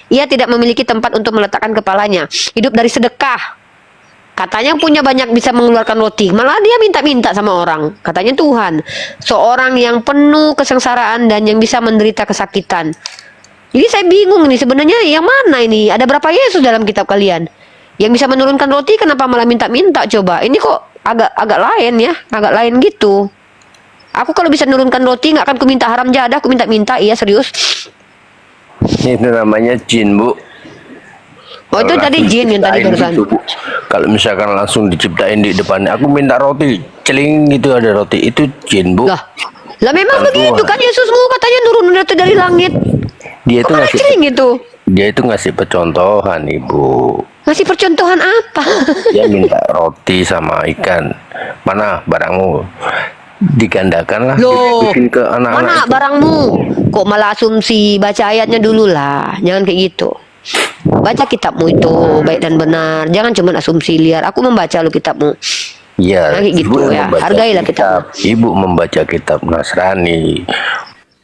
Ia tidak memiliki tempat untuk meletakkan kepalanya. Hidup dari sedekah. Katanya punya banyak bisa mengeluarkan roti. Malah dia minta-minta sama orang. Katanya Tuhan. Seorang yang penuh kesengsaraan dan yang bisa menderita kesakitan. Jadi saya bingung nih sebenarnya yang mana ini? Ada berapa Yesus dalam kitab kalian? Yang bisa menurunkan roti kenapa malah minta-minta coba? Ini kok agak lain ya, agak lain gitu. Aku kalau bisa menurunkan roti nggak akan ku minta haram jadah, aku minta-minta, iya serius. Itu namanya jin, Bu. Oh itu Kalau tadi langsung jin yang tadi diciptain barusan. gitu, Bu. Kalau misalkan langsung diciptain di depannya, aku minta roti, celing gitu ada roti, itu jin, Bu. Lah memang Bukan begitu Tuhan. kan Yesusmu katanya nurun roti dari langit. Dia itu Kok malah ngasih celing gitu? Dia itu ngasih percontohan, Ibu. Ngasih percontohan apa? Dia minta roti sama ikan. Mana barangmu? Digandakan lah. Loh, Bikin ke anak-anak mana itu. barangmu? Kok malah asumsi? Baca ayatnya dulu lah. Jangan kayak gitu. Baca kitabmu itu baik dan benar. Jangan cuma asumsi liar. Aku membaca lo kitabmu. Iya, Nah, kayak gitu Ibu ya. membaca Hargailah kitab. Ibu membaca kitab Nasrani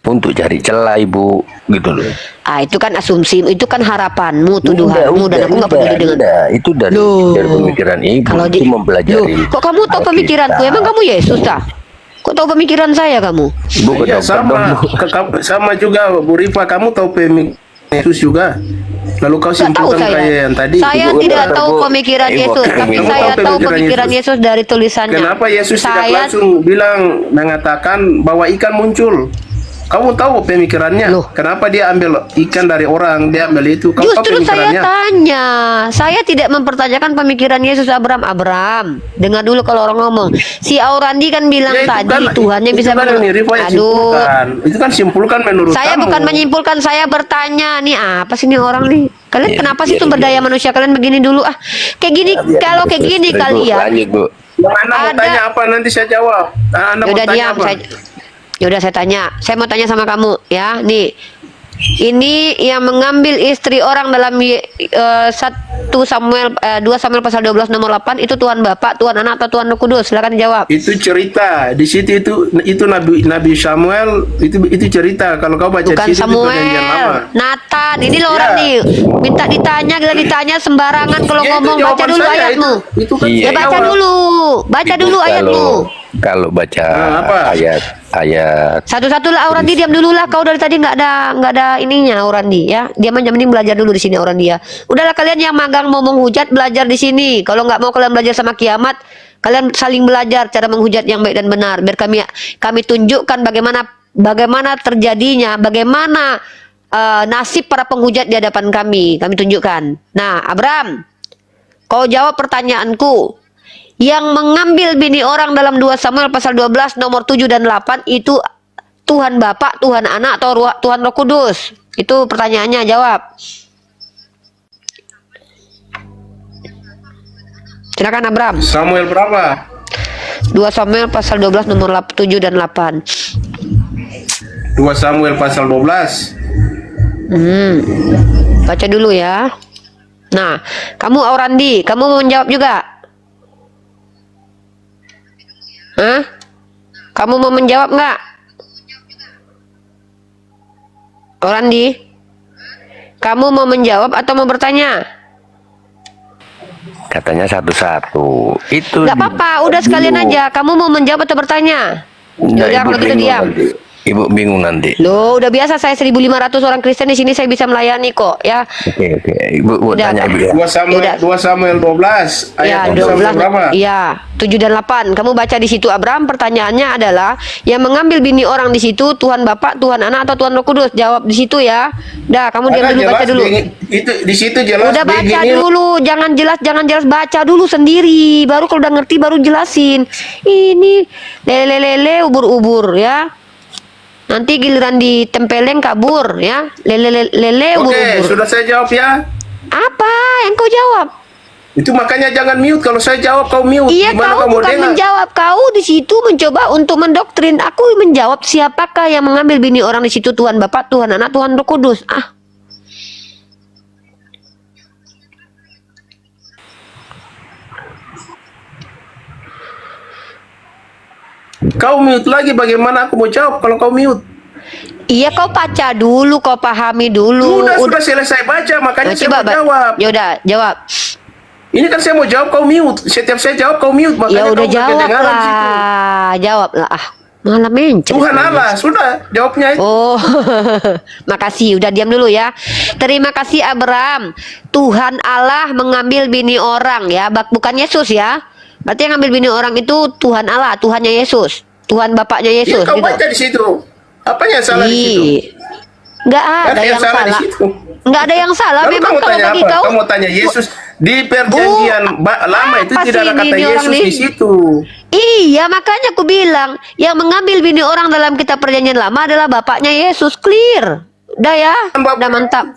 untuk cari celah, Ibu, gitu loh. Ah itu kan asumsi, itu kan harapanmu, tuduhanmu, dan aku nggak peduli dengan. Itu dari Loh. pemikiran Ibu. Kalau Itu mempelajari. Loh, kok kamu tahu pemikiranku? Emang kamu Yesus dah? Kok tahu pemikiran saya kamu? Ibu ke Ya, dokter dong, Bu. sama juga Bu Rifa, kamu tahu pemikiran Yesus juga. Lalu kau Nggak tahu simpulkan saya. kayak yang tadi. Saya Ibu tidak dokter, tahu Bu. pemikiran Ibu Yesus, kamu tapi tahu saya tahu pemikiran pemikiran Yesus dari tulisannya. Kenapa Yesus tidak Saya langsung bilang mengatakan bahwa ikan muncul? Kamu tahu pemikirannya? Loh. Kenapa dia ambil ikan dari orang? Dia ambil itu. Kamu tahu Justru saya pemikirannya? tanya, saya tidak mempertanyakan pemikiran Yesus. Abram, dengar dulu kalau orang ngomong. Si Aurandi kan bilang Ya, itu tadi kan, Tuhannya itu bisa kan yang Rifa yang simpulkan. Itu kan simpulkan menurut Saya kamu. bukan menyimpulkan, saya bertanya. Nih apa sih nih orang nih? Kalian Iya, kenapa sih iya, sumber iya. daya manusia kalian begini dulu? Kayak gini, kalau kayak gini kalian. Lanjut, Bu. Yang Anda mau Ada. tanya apa nanti saya jawab. Anda mau Yaudah tanya diam, apa? yaudah saya tanya. Saya mau tanya sama kamu ya. Nih, ini yang mengambil istri orang dalam 2 Samuel pasal 12 nomor 8 itu Tuhan Bapa, Tuhan Anak atau Tuhan Roh Kudus? Silakan jawab. Itu cerita di situ itu Nabi Samuel itu cerita. Kalau kau baca Bukan di situ itu perjanjian lama. Samuel, Nathan. Ini loh orang Ya. nih minta ditanya sembarangan kalau Ya, itu ngomong. Baca jawaban dulu saya, ayatmu. Itu kan Iya. Ya baca jawab. dulu, baca dulu ayatmu. Kalau baca apa? ayat Satu-satu lah Aurandi, diam dulu lah. Kau dari tadi nggak ada ininya Aurandi ya. Dia mending belajar dulu di sini Aurandi ya. Udahlah kalian yang magang mau menghujat belajar di sini. Kalau nggak mau kalian belajar sama kiamat, kalian saling belajar cara menghujat yang baik dan benar. Biar kami tunjukkan bagaimana terjadinya, bagaimana nasib para penghujat di hadapan kami. Kami tunjukkan. Nah, Abram, kau jawab pertanyaanku. Yang mengambil bini orang dalam 2 Samuel pasal 12 nomor 7 dan 8 itu Tuhan Bapa, Tuhan Anak atau Tuhan Roh Kudus? Itu pertanyaannya, jawab. Silakan Abram. Samuel berapa? 2 Samuel pasal 12 nomor 7 dan 8. 2 Samuel pasal 12. Baca dulu ya. Nah, kamu Aurandi, kamu mau menjawab juga? Hah? Kamu mau menjawab nggak? Aurandi, kamu mau menjawab atau mau bertanya? katanya satu-satu. Itu Nggak apa-apa, udah sekalian aja. Kamu mau menjawab atau bertanya? Nah, Yaudah, Ibu kalau gitu bingung diam. nanti. Ibu bingung nanti. Loh, udah biasa saya 1.500 orang Kristen di sini, saya bisa melayani kok ya. Oke. Ibu Udah, tanya Pak. Ibu ya. 2 Samuel 12 Ya, ayat 12. berapa? Iya, 7 dan 8. Kamu baca di situ Abram, pertanyaannya adalah yang mengambil bini orang di situ Tuhan Bapa, Tuhan Anak atau Tuhan Roh Kudus? Jawab di situ ya. Dah, kamu diam Ada dulu, baca jelas dulu. Itu di situ jelas Udah baca begini. dulu, jangan jelas, baca dulu sendiri. Baru kalau udah ngerti baru jelasin. Ini lele ubur-ubur ya. Nanti giliran ditempeleng kabur ya. Lele Oke, ubur-ubur. sudah saya jawab ya. Apa yang kau jawab? Itu makanya jangan mute. Kalau saya jawab kau mute. Iya, Gimana kau kamu bukan dengar? menjawab. Kau di situ mencoba untuk mendoktrin. Aku menjawab siapakah yang mengambil bini orang di situ, Tuhan Bapa, Tuhan Anak, Tuhan Roh Kudus. Kau mute lagi, bagaimana aku mau jawab kalau kau mute? Iya, kau baca dulu, kau pahami dulu. Sudah selesai baca, makanya Nah, saya mau Ba- jawab. Ya udah, jawab. Ini kan saya mau jawab, kau mute. Setiap saya jawab, kau mute. Makanya Ya udah kau jawab kedengaran di situ. lah. Jawab lah. Malah mencet. Tuhan Allah, sudah jawabnya itu. Oh, makasih. Udah diam dulu ya. Terima kasih Abram. Tuhan Allah mengambil bini orang ya, bukan Yesus ya. Berarti yang ngambil bini orang itu Tuhan Allah, Tuhannya Yesus, Tuhan Bapaknya Ya, Yesus. kau Gitu. baca di situ. Apanya yang salah di situ? Nggak ada yang di salah. situ. Nggak ada yang salah. Lalu Memang kamu kalau tanya bagi apa? kau, Kamu tanya Yesus di perjanjian lama itu apa tidak sih ada kata ini orang Yesus nih? di situ. Iya, makanya aku bilang yang mengambil bini orang dalam kitab perjanjian lama adalah bapaknya Yesus. Clear. Udah ya, udah mantap.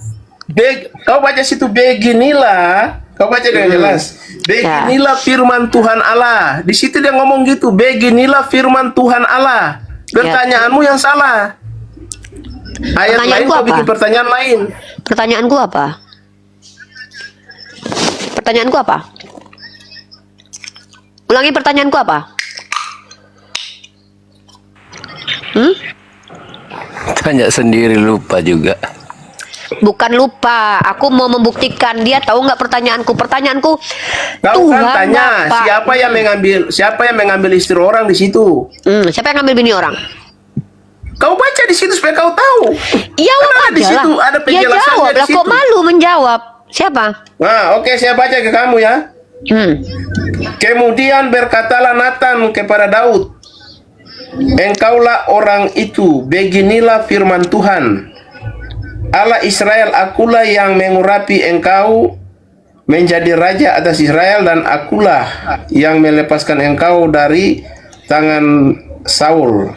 Kau baca situ beginilah. Kau baca dengan jelas. Beginilah firman Tuhan Allah. Di situ dia ngomong gitu. Beginilah firman Tuhan Allah. Pertanyaanmu yang salah. Ayat lain Pertanyaanku kau apa? bikin pertanyaan lain. Pertanyaanku apa? Pertanyaanku apa? Ulangi pertanyaanku apa? Tanya sendiri lupa juga. Bukan lupa, aku mau membuktikan. Dia tahu nggak pertanyaanku? Pertanyaanku, Kau Tuhan kan tanya Bapa. siapa yang mengambil istri orang di situ. Siapa yang ngambil bini orang? Kau baca di situ supaya kau tahu. Jawab Karena di aja situ lah. ada Ya penjelasannya jawab di lah, situ. kok malu menjawab? Siapa? Nah, oke, saya baca ke kamu ya. Hmm. Kemudian berkatalah Nathan kepada Daud, engkaulah orang itu, beginilah firman Tuhan Allah Israel, akulah yang mengurapi engkau menjadi raja atas Israel, dan akulah yang melepaskan engkau dari tangan Saul.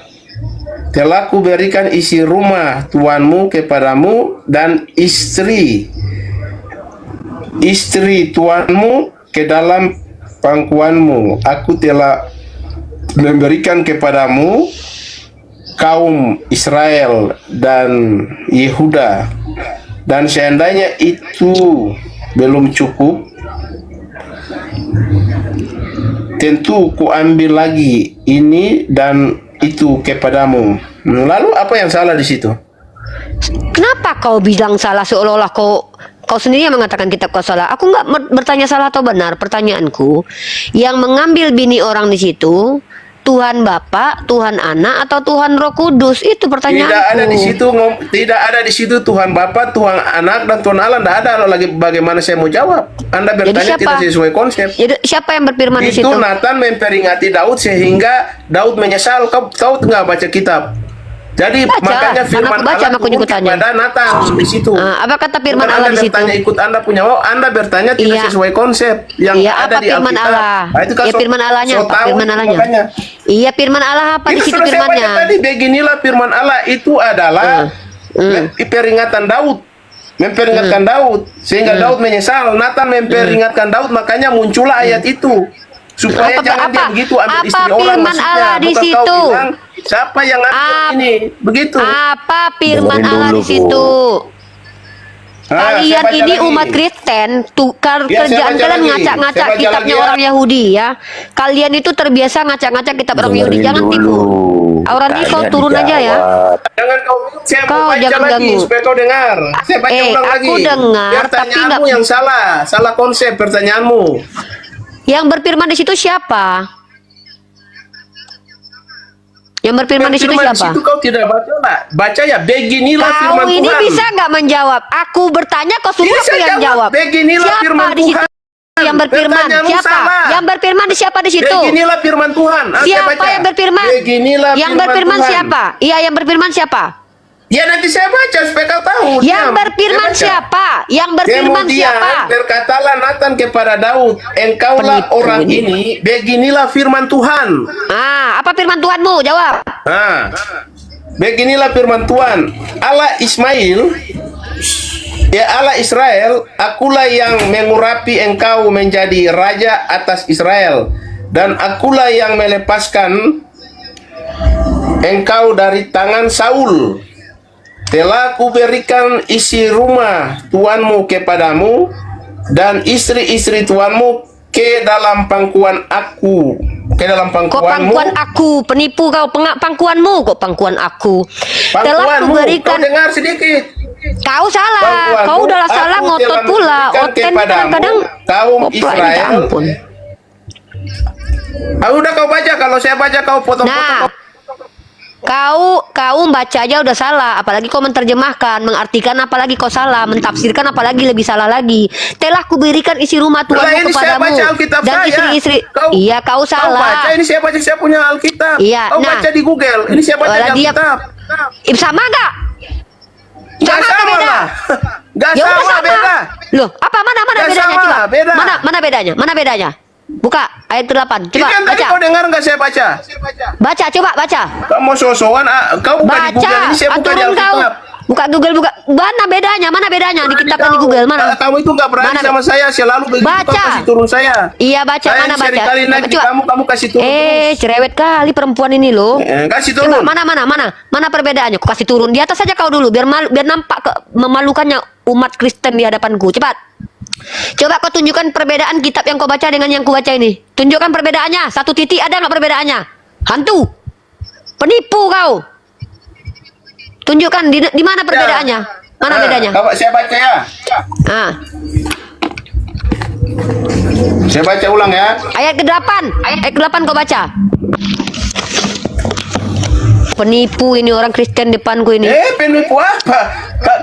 Telah kuberikan isi rumah tuanmu kepadamu, dan istri tuanmu ke dalam pangkuanmu. Aku telah memberikan kepadamu kaum Israel dan Yehuda. Dan seandainya itu belum cukup, tentu ku ambil lagi ini dan itu kepadamu. Lalu apa yang salah di situ? Kenapa kau bilang salah, seolah-olah kau sendiri yang mengatakan kitab kau salah? Aku nggak bertanya salah atau benar. Pertanyaanku, yang mengambil bini orang di situ Tuhan Bapa, Tuhan Anak, atau Tuhan Roh Kudus? Itu pertanyaanku. Tidak ada di situ Tuhan Bapa, Tuhan Anak, dan Tuhan Allah. Tidak ada. Lagi bagaimana saya mau jawab? Anda bertanya tidak sesuai konsep. Jadi siapa yang berfirman di situ? Itu Nathan memperingati Daud sehingga Daud menyesal. Kau tahu nggak baca kitab? Jadi makanya firman Allah turun kepada Nathan di situ. Apa kata firman Allah di situ? Bertanya ikut Anda punya. Anda bertanya tidak sesuai konsep yang ada di firman Alkitab. Allah? Itu Firman Allahnya apa? Firman Allahnya. Iya, firman Allah apa di situ firmannya? Tadi beginilah firman Allah itu adalah peringatan Daud. Memperingatkan Daud sehingga Daud menyesal. Nathan memperingatkan Daud, makanya muncullah ayat itu. Supaya jangan dia begitu ambil istri orang, firman Allah di situ? Siapa yang ambil ini? Begitu. Apa firman Allah di situ? Kalian ini umat Kristen, kerjaan kalian ngacak-ngacak kitabnya orang Yahudi ya. Kalian itu terbiasa ngacak-ngacak kitab orang Yahudi. Jangan tipu. Orang ini kau turun aja ya. Jangan kau jangan lagi ganggu. supaya kau dengar. Saya baca ulang lagi. Aku dengar, tapi pertanyaanmu yang salah konsep pertanyaanmu. Yang berfirman di situ siapa? Yang berfirman di situ siapa? Situ kau tidak baca lah. Baca ya, beginilah firman Tuhan. Kau ini bisa nggak menjawab? Aku bertanya, kau suruh aku yang jawab. Beginilah siapa firman di situ? Tuhan. Yang berfirman siapa? Salah. Yang berfirman siapa di situ? Beginilah firman Tuhan. Siapa yang berfirman? Beginilah yang firman berfirman Tuhan. siapa? Iya, yang berfirman siapa? Ya nanti saya baca supaya kau tahu. Yang berfirman siapa? Yang berfirman siapa? Berkatalah Nathan kepada Daud, engkaulah orang ini, beginilah firman Tuhan. Apa firman Tuhanmu? Jawab. Beginilah firman Tuhan, Allah Ismail, ya Allah Israel, akulah yang mengurapi engkau menjadi raja atas Israel, dan akulah yang melepaskan engkau dari tangan Saul. Telah kuberikan isi rumah tuanmu kepadamu, dan istri-istri tuanmu ke dalam pangkuan aku. Ke dalam pangkuanmu. Kok pangkuan aku? Penipu kau, pangkuanmu. Kok pangkuan aku? Telah kuberikan. Kau dengar sedikit. Kau salah. Kau udah salah, ngotot pula. Oten kadang-kadang kaum Israel. Ampun. Udah kau baca, kalau saya baca kau potong-potong. Kau baca aja udah salah, apalagi kau menerjemahkan, mengartikan, apalagi kau salah, mentafsirkan, apalagi lebih salah lagi. Telah kuberikan isi rumah Tuhanmu kepadamu dan istri-istri. Iya, kau salah. Kau baca, ini saya baca, saya punya Alkitab. Iya, kau baca di Google, ini saya baca di Alkitab. Sama gak? Gak sama lah. Gak sama, beda. Loh, apa mana bedanya? Coba. Mana bedanya? Mana bedanya? Buka ayat 8. Coba kan baca. Kau dengar nggak saya baca? Baca, coba baca. Kamu sosokan, kau buka di Google, ini saya buka di Alkitab. Buka Google, buka. Mana bedanya? Mana bedanya di kitab dan di Google? Mana? Kamu itu nggak berani sama saya, selalu begitu baca. Kau kasih turun saya. Iya, baca. Saya mana baca? Kamu kasih turun. Cerewet kali perempuan ini loh. Kasih turun. Coba, mana perbedaannya? Kau kasih turun di atas saja kau dulu, biar nampak memalukannya umat Kristen di hadapanku. Cepat. Coba kau tunjukkan perbedaan kitab yang kau baca dengan yang ku baca ini. Tunjukkan perbedaannya. Satu titik ada nggak perbedaannya? Hantu, penipu kau. Tunjukkan di mana perbedaannya? Mana bedanya? Saya baca ya. Saya baca ulang ya. Ayat ke-8. Ayat ke-8 kau baca. Penipu ini orang Kristen depanku ini. Penipu apa?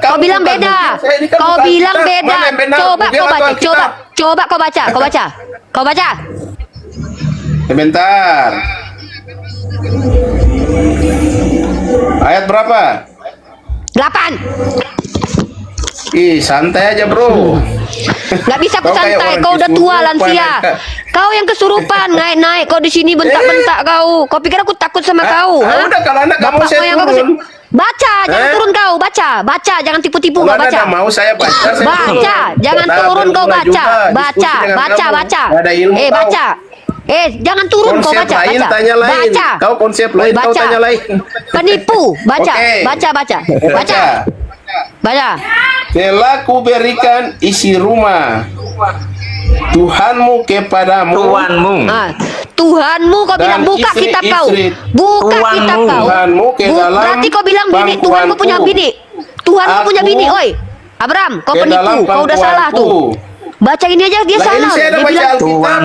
Kau bilang beda. Kau bilang beda. Coba kau baca. Coba kau baca. Kau baca. Sebentar. Ayat berapa? 8. Ih, santai aja, Bro. Nggak bisa aku Kau kayak santai, orang kau udah tua kesurupan, lansia. Kak. Kau yang kesurupan, naik-naik kau di sini bentak-bentak kau. Kau pikir aku takut sama kau? Ha? Udah, kalau Anda nggak mau Bapak saya kau yang turun. baca, jangan turun kau, baca, jangan tipu-tipu Kalau kau Anda baca. nggak mau saya baca, saya Baca, turun. jangan Nah, turun kau berguna baca, juga diskusi baca, dengan baca, kamu. baca. Nggak ada ilmu kau. Baca. Jangan turun kau Konsep baca, lain baca. tanya lain. Baca. Kau konsep lain, kau Baca. tanya lain. Penipu, baca, Oke. baca. Baca. Telah kuberikan isi rumah Tuhanmu kepadamu. Tuhanmu kau Dan bilang buka istri- kitab kau. istri Buka kitab kau. Tuhanmu ke dalam Berarti kau bilang bini Tuhanmu pangkuanku. punya bini. Tuhanmu Aku punya bini, oi. Abraham, kau ke dalam penipu, kau udah salah pangkuanku. tuh. Baca ini aja dia Lah, ini salah. saya ada Dia baca bilang, Alkitab.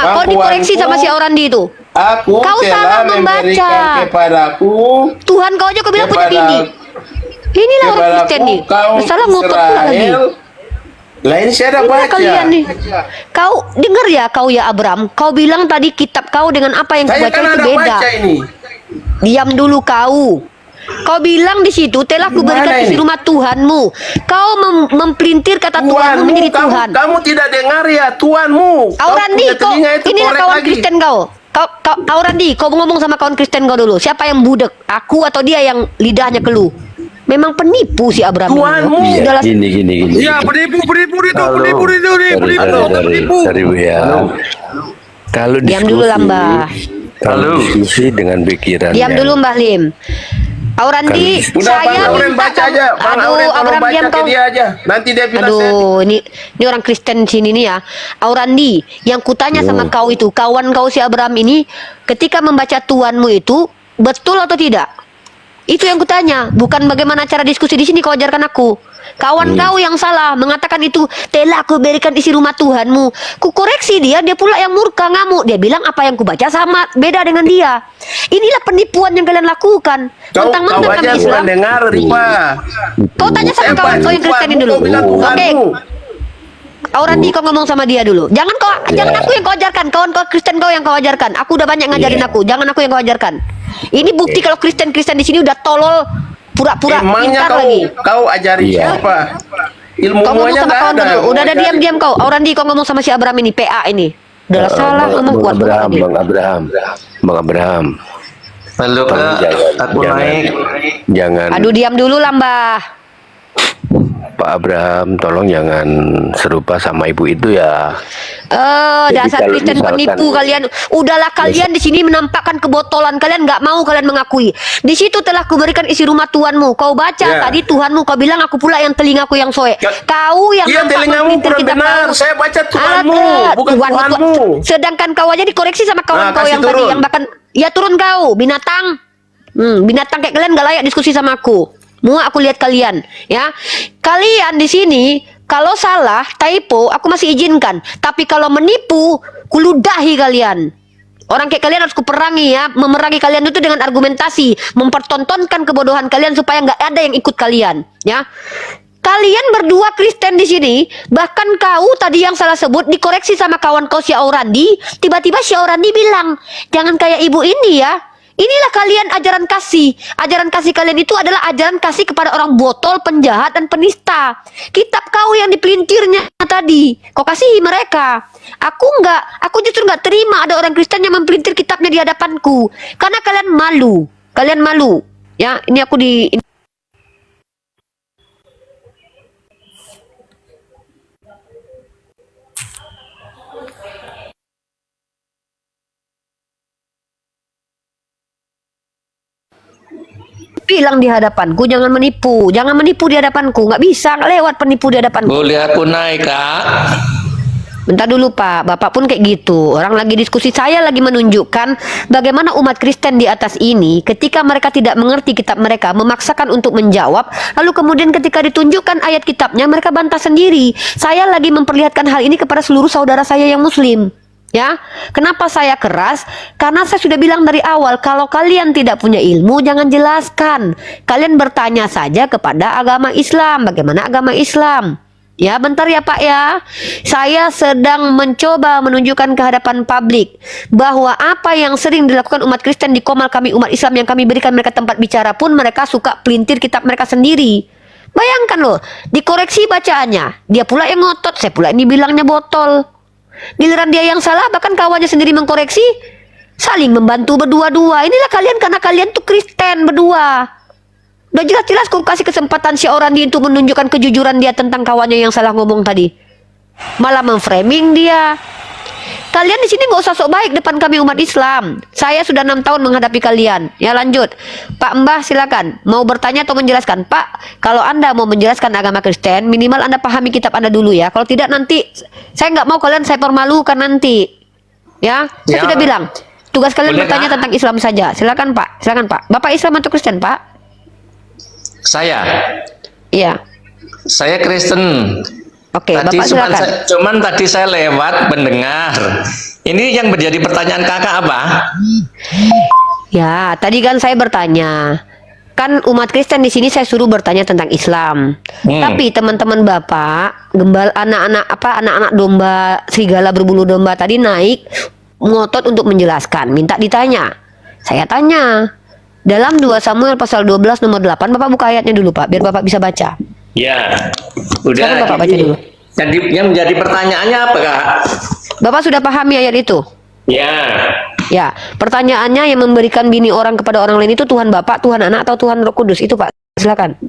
kau dikoreksi sama si orang di itu. Aku Kau salah telah membaca. memberikan kepadaku Tuhan kau aja kau bilang punya bini. Inilah orang Kristen nih. kaum Salah ngotot pula lagi. Israel. Lah ini saya ada Inilah baca. kalian nih. Kau dengar ya kau ya Abraham. Kau bilang tadi kitab kau dengan apa yang kau Saya baca kan itu ada beda. baca ini. Diam dulu kau. Kau bilang di situ telah kuberikan Gimana isi ini? rumah Tuhanmu. Kau mempelintir kata Tuhanmu menjadi kamu, Tuhan. kamu tidak dengar ya Tuhanmu. Aurandi, punya kau telinga itu inilah korek kawan lagi. Kristen kau. Kau Aurandi, kau ngomong sama kawan Kristen kau dulu. Siapa yang budek? Aku atau dia yang lidahnya keluh? Memang penipu si Abraham. Tuhanmu. Ini. Udahlah. Gini. Ya, penipu itu, Halo. Sorry ya. Kalau Diam dulu lah, Mbah. Kalau diskusi dengan pikiran. Diam dulu Mbah Lim. Aurandi, Udah Bang saya Auren minta baca kamu- aja. Bang Auren tolong Abraham baca diam ke kau. dia aja. Nanti dia bilang saya. Aduh, ini orang Kristen sini nih ya. Aurandi, yang kutanya sama kau itu, kawan kau si Abraham ini, ketika membaca Tuhanmu itu betul atau tidak? Itu yang kutanya, bukan bagaimana cara diskusi di sini kau ajarkan aku. Kawan kau yang salah mengatakan itu telah aku berikan isi rumah Tuhanmu. Ku koreksi dia pula yang murka ngamuk. Dia bilang apa yang kubaca sama beda dengan dia. Inilah penipuan yang kalian lakukan. Kau Mentang-mentang aja kami kurang Islam. dengar Rifa. Kau tanya sama kawan kau yang Kristen ini dulu. Kau bilang Oke. Tuhanmu. Aurandi kau ngomong sama dia dulu. Jangan aku yang kau ajarkan. Kawan kau Kristen kau yang kau ajarkan. Aku udah banyak ngajarin aku. Jangan aku yang kau ajarkan. Ini bukti kalau Kristen di sini udah tolol, pura-pura Emangnya pintar lagi. kau ajari siapa? Ilmu Kau ngomong muanya sama nggak kawan ada. dulu. Udah ada Mau ajarin. diam-diam kau. Aurandi kau ngomong sama si Abraham ini, PA ini. Udah salah ngomong kuat. Bang Abraham. Halo, Bang, jangan Aduh diam dulu lah Mbah. Pak Abraham, tolong jangan serupa sama ibu itu ya. Jadi Dasar kalau Kristen misalkan- penipu kalian. Udahlah kalian di sini menampakkan kebotolan kalian, nggak mau kalian mengakui. Di situ telah kuberikan isi rumah Tuhanmu. Kau baca Ya. tadi Tuhanmu, kau bilang aku pula yang telingaku yang soek. Kau yang Iya, nampak telingamu memelintir kurang kitab benar. kau. Saya baca Tuhanmu, Alat, bukan Tuhanmu. Sedangkan kau aja dikoreksi sama kawan Nah, kau kasih yang tadi turun. yang bahkan ya turun kau binatang. Binatang kayak kalian gak layak diskusi sama aku. Muak aku lihat kalian, ya. Kalian di sini kalau salah, typo, aku masih izinkan. Tapi kalau menipu, kuludahi kalian. Orang kayak kalian harus kuperangi ya. Memerangi kalian itu dengan argumentasi, mempertontonkan kebodohan kalian supaya nggak ada yang ikut kalian, ya. Kalian berdua Kristen di sini, bahkan kau tadi yang salah sebut dikoreksi sama kawan kau si Aurandi. Tiba-tiba si Aurandi bilang, jangan kayak ibu ini ya. Inilah kalian ajaran kasih. Ajaran kasih kalian itu adalah ajaran kasih kepada orang botol, penjahat, dan penista. Kitab kau yang dipelintirnya tadi, kau kasihi mereka. Aku justru nggak terima ada orang Kristen yang mempelintir kitabnya di hadapanku. Karena kalian malu. Kalian malu. Ya, ini aku di... bilang di hadapanku jangan menipu di hadapanku, nggak bisa, nggak lewat penipu di hadapanku. Boleh aku naik, Kak? Bentar dulu Pak, Bapak pun kayak gitu. Orang lagi diskusi, saya lagi menunjukkan bagaimana umat Kristen di atas ini ketika mereka tidak mengerti kitab mereka, memaksakan untuk menjawab, lalu kemudian ketika ditunjukkan ayat kitabnya mereka bantah sendiri. Saya lagi memperlihatkan hal ini kepada seluruh saudara saya yang muslim. Ya, kenapa saya keras? Karena saya sudah bilang dari awal, kalau kalian tidak punya ilmu, jangan jelaskan. Kalian bertanya saja kepada agama Islam, bagaimana agama Islam. Ya, bentar ya Pak ya. Saya sedang mencoba menunjukkan ke hadapan publik bahwa apa yang sering dilakukan umat Kristen di Komal kami umat Islam yang kami berikan mereka tempat bicara pun mereka suka pelintir kitab mereka sendiri. Bayangkan loh, dikoreksi bacaannya. Dia pula yang ngotot, saya pula ini bilangnya botol. Giliran dia yang salah, bahkan kawannya sendiri mengkoreksi. Saling membantu berdua-dua. Inilah kalian karena kalian tuh Kristen berdua. Udah jelas-jelas kau kasih kesempatan si orang dia untuk menunjukkan kejujuran dia tentang kawannya yang salah ngomong tadi. Malah memframing dia. Kalian di sini nggak usah sok baik depan kami umat Islam. Saya sudah 6 tahun menghadapi kalian. Ya lanjut. Pak Mbah silakan. Mau bertanya atau menjelaskan? Pak, kalau Anda mau menjelaskan agama Kristen, minimal Anda pahami kitab Anda dulu ya. Kalau tidak nanti, saya nggak mau kalian saya permalukan nanti. Ya, saya sudah bilang. Tugas kalian bertanya tentang Islam saja. Silakan Pak. Silakan Pak. Bapak Islam atau Kristen Pak? Saya. Iya. Saya Kristen. Oke, Tadi Bapak silakan. cuman tadi saya lewat mendengar. Ini yang menjadi pertanyaan kakak apa? Ya, tadi kan saya bertanya. Kan umat Kristen di sini saya suruh bertanya tentang Islam. Tapi teman-teman Bapak, anak-anak domba, serigala berbulu domba tadi naik ngotot untuk menjelaskan, minta ditanya. Saya tanya. Dalam 2 Samuel pasal 12 nomor 8, Bapak buka ayatnya dulu, Pak, biar Bapak bisa baca. Ya. Udah. Silakan Bapak baca dulu. Jadi yang menjadi pertanyaannya apa, Kak? Bapak sudah pahami ayat itu? Ya. Ya, pertanyaannya yang memberikan bini orang kepada orang lain itu Tuhan Bapak, Tuhan Anak, atau Tuhan Roh Kudus? Itu Pak, silakan.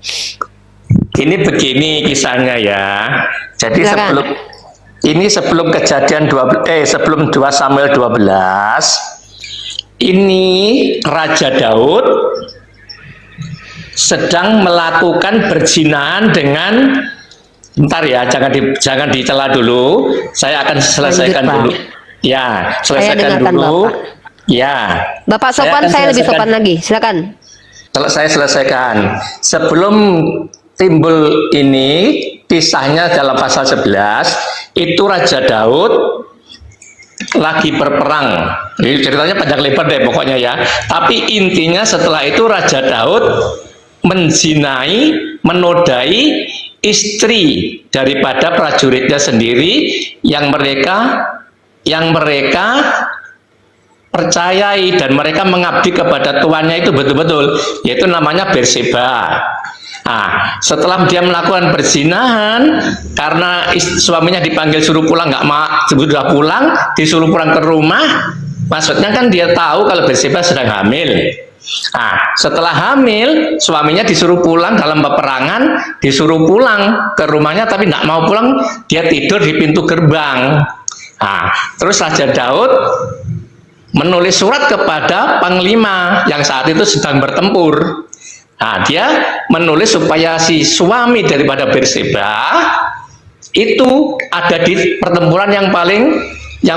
Ini begini kisahnya ya. Jadi Silakan. sebelum kejadian sebelum 2 Samuel 12, ini Raja Daud sedang melakukan berzinahan dengan, bentar ya, jangan dicela dulu. Saya akan selesaikan Lanjut, dulu. Ya, selesaikan dengarkan dulu. Bapak. Ya. Bapak sopan, akan saya lebih selesaikan. sopan lagi. Silakan. Saya selesaikan. Sebelum timbul ini, kisahnya dalam pasal 11, itu Raja Daud lagi berperang. Ini ceritanya panjang lebar deh pokoknya ya. Tapi intinya setelah itu Raja Daud menzinai, menodai istri daripada prajuritnya sendiri yang mereka percayai dan mereka mengabdi kepada tuannya itu betul-betul, yaitu namanya Berseba. Nah, setelah dia melakukan perzinahan, karena suaminya dipanggil suruh pulang, nggak mau, sudah pulang, disuruh pulang ke rumah, maksudnya kan dia tahu kalau Berseba sedang hamil. Nah, setelah hamil, suaminya disuruh pulang dalam peperangan, disuruh pulang ke rumahnya, tapi nggak mau pulang, dia tidur di pintu gerbang. Nah, terus Raja Daud menulis surat kepada panglima yang saat itu sedang bertempur. Nah, dia menulis supaya si suami daripada Berseba itu ada di pertempuran yang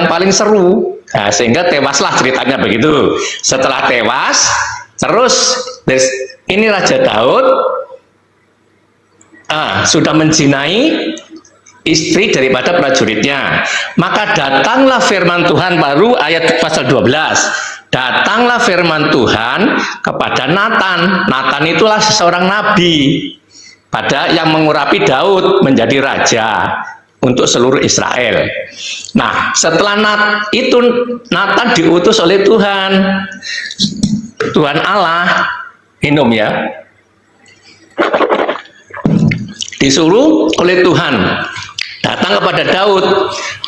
paling seru. Nah, sehingga tewaslah ceritanya begitu. Setelah tewas, terus ini Raja Daud sudah menzinai istri daripada prajuritnya. Maka datanglah firman Tuhan, baru ayat pasal 12. Datanglah firman Tuhan kepada Nathan. Nathan itulah seseorang nabi yang mengurapi Daud menjadi raja untuk seluruh Israel. Nah, setelah Nathan diutus oleh Tuhan Allah, minum ya. Disuruh oleh Tuhan datang kepada Daud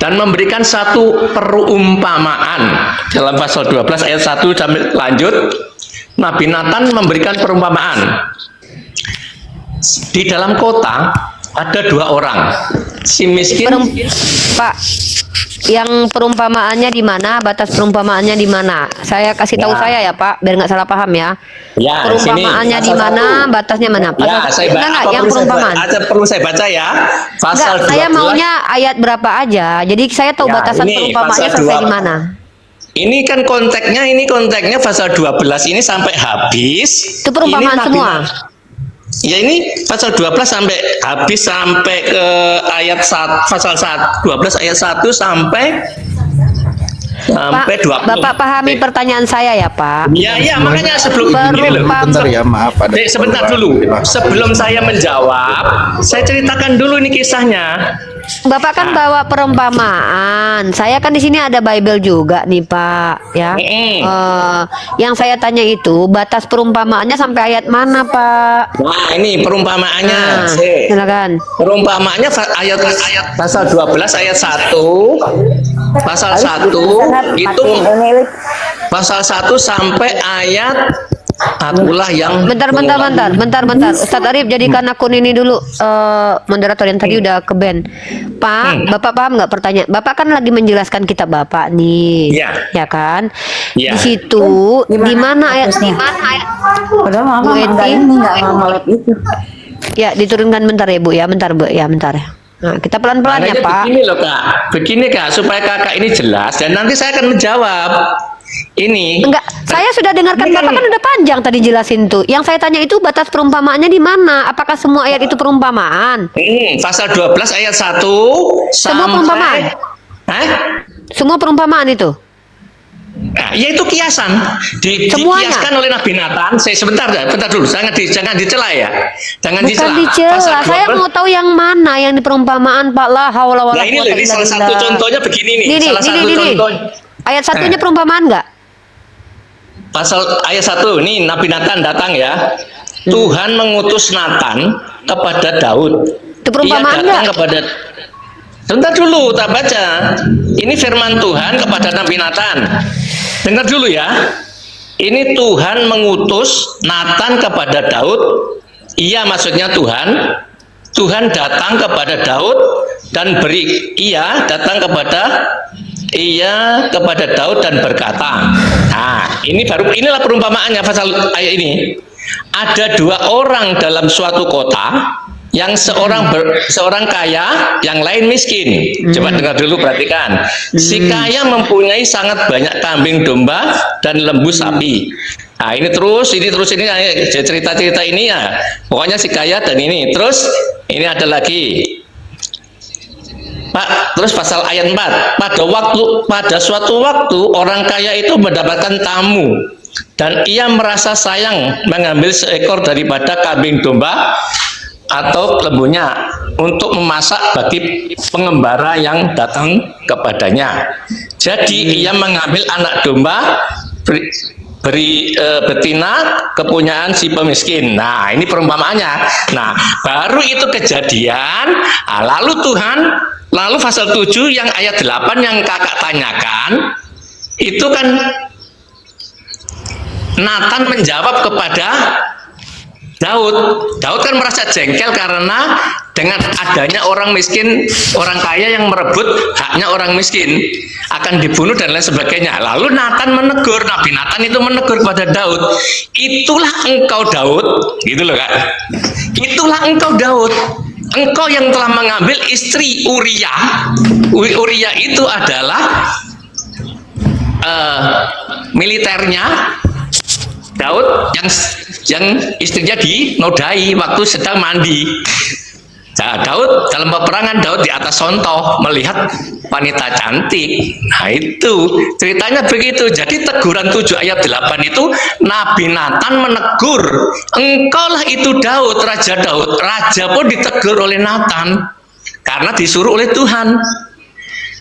dan memberikan satu perumpamaan dalam pasal 12 ayat 1 sampai lanjut. Nabi Nathan memberikan perumpamaan. Di dalam kota ada 2 orang, si miskin. Pak, yang perumpamaannya di mana? Batas perumpamaannya di mana? Saya kasih tahu saya ya Pak, biar nggak salah paham ya. Ya, perumpamaannya di mana? Batasnya mana? Ya, saya baca. Yang perumpamaan. Perlu saya baca ya. Pasal Enggak, saya 12. maunya ayat berapa aja. Jadi saya tahu Ya, batasan ini perumpamaannya pasal selesai 2. di mana. Ini kan konteksnya pasal 12 ini sampai habis. Itu perumpamaan Ini semua. Ya, ini pasal 12 sampai habis, sampai ke ayat 1, pasal 12 ayat 1 sampai sampai 20. Bapak pahami pertanyaan saya ya, Pak. Iya, makanya sebelum gini loh. Bentar ya, maaf ada. Sebentar dulu. Sebelum saya menjawab, saya ceritakan dulu ini kisahnya. Bapak kan bawa perumpamaan. Saya kan di sini ada Bible juga nih, Pak, ya. Yang saya tanya itu batas perumpamaannya sampai ayat mana, Pak? Nah, ini perumpamaannya. Silakan. Perumpamaannya ayat pasal 12 ayat 1. Pasal 1 itu pasal 1 sampai ayat akulah yang Bentar. Ustadz Arif, jadikan akun ini dulu moderator yang tadi udah ke ban. Pak, Bapak paham nggak pertanyaan? Bapak kan lagi menjelaskan kitab Bapak nih, Iya. ya kan? Iya. Di situ, di mana ayat? Padahal mama Bu enggak Eti? ini enggak nge-lab itu. Ya, diturunkan bentar ya, Bu ya, bentar Bu ya, bentar. Nah, kita pelan-pelan ya, Makanya Pak. begini loh Kak, begini Kak, supaya Kakak ini jelas dan nanti saya akan menjawab. Ini Enggak, saya sudah dengarkan Bapak kan udah panjang tadi jelasin tuh. Yang saya tanya itu batas perumpamaannya di mana? Apakah semua ayat itu perumpamaan? pasal 12 ayat 1 Semua sampai perumpamaan? Hah? Semua perumpamaan itu? Nah, yaitu kiasan Semuanya? dikiaskan oleh Nabi Nathan. Saya sebentar dulu, jangan dicela ya. Jangan Bukan dicela, Pasal saya 12. mau tahu yang mana yang di perumpamaan, Pak. La haula wala Nah, ini loh, quwata ini illa salah satu billah. contohnya begini nih. Ini, Salah satu ini. contoh. Ayat satunya perumpamaan nggak? Pasal ayat 1 ini Nabi Nathan datang ya. Tuhan mengutus Nathan kepada Daud. Itu perumpamaan Ia datang nggak? kepada Sebentar dulu, tak baca. Ini firman Tuhan kepada Nabi Nathan. Dengar dulu ya. Ini Tuhan mengutus Nathan kepada Daud. Ia maksudnya Tuhan. Tuhan datang kepada Daud dan ia datang kepada Daud dan berkata. Nah, inilah perumpamaannya pasal ayat ini. Ada 2 orang dalam suatu kota, yang seorang kaya, yang lain miskin. Coba dengar dulu, perhatikan. Si kaya mempunyai sangat banyak kambing domba dan lembu sapi. Nah, ini terus ini cerita-cerita ini ya. Pokoknya si kaya dan ini. Terus ini ada lagi. Pak, terus pasal ayat 4. Pada suatu waktu orang kaya itu mendapatkan tamu dan ia merasa sayang mengambil seekor daripada kambing domba atau lembunya untuk memasak bagi pengembara yang datang kepadanya. Jadi ia mengambil anak domba betina kepunyaan si pemiskin. Nah, ini perumpamaannya. Nah, baru itu kejadian. Lalu pasal 7 yang ayat 8 yang kakak tanyakan, itu kan Nathan menjawab kepada Daud. Daud kan merasa jengkel karena dengan adanya orang miskin, orang kaya yang merebut haknya orang miskin, akan dibunuh dan lain sebagainya. Lalu Nathan menegur, Nabi Nathan itu menegur pada Daud, itulah engkau Daud, gitu loh Kak. Itulah engkau Daud, engkau yang telah mengambil istri Uria. Uria itu adalah militernya Daud yang istrinya dinodai waktu sedang mandi. Nah, Daud dalam peperangan, Daud di atas sontoh melihat wanita cantik. Nah, itu ceritanya begitu. Jadi teguran 7 ayat 8 itu Nabi Nathan menegur, engkaulah itu Daud, Raja Daud. Raja pun ditegur oleh Nathan karena disuruh oleh Tuhan.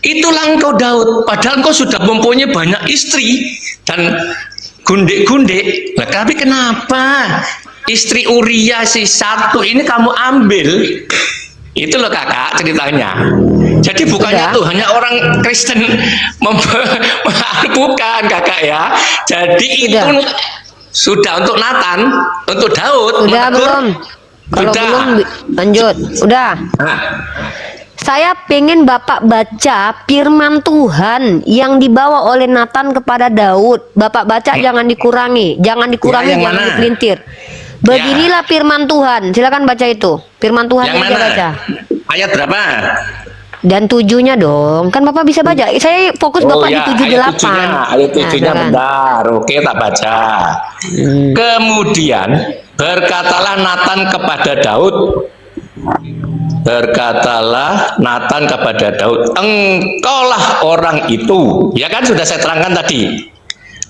Itulah engkau Daud, padahal engkau sudah mempunyai banyak istri dan gundik-gundik. Nah, tapi kenapa istri Uria si satu ini kamu ambil? Itu loh kakak ceritanya. Jadi bukannya tuh hanya orang Kristen bukan kakak ya. Jadi itu sudah untuk Nathan, untuk Daud. Udah belum? Kalau belum lanjut. Udah. Nah. Saya pengen Bapak baca firman Tuhan yang dibawa oleh Nathan kepada Daud. Bapak baca jangan dikurangi, jangan dipelintir. Beginilah firman Tuhan. Silakan baca itu. Firman Tuhan yang dia baca. Ayat berapa? Dan 7-nya dong. Kan Bapak bisa baca. Saya fokus Bapak di 7-8. Ayat 7-nya bentar. Oke, tak baca. Kemudian berkatalah Nathan kepada Daud, berkatalah Nathan kepada Daud, engkaulah orang itu. Ya kan sudah saya terangkan tadi.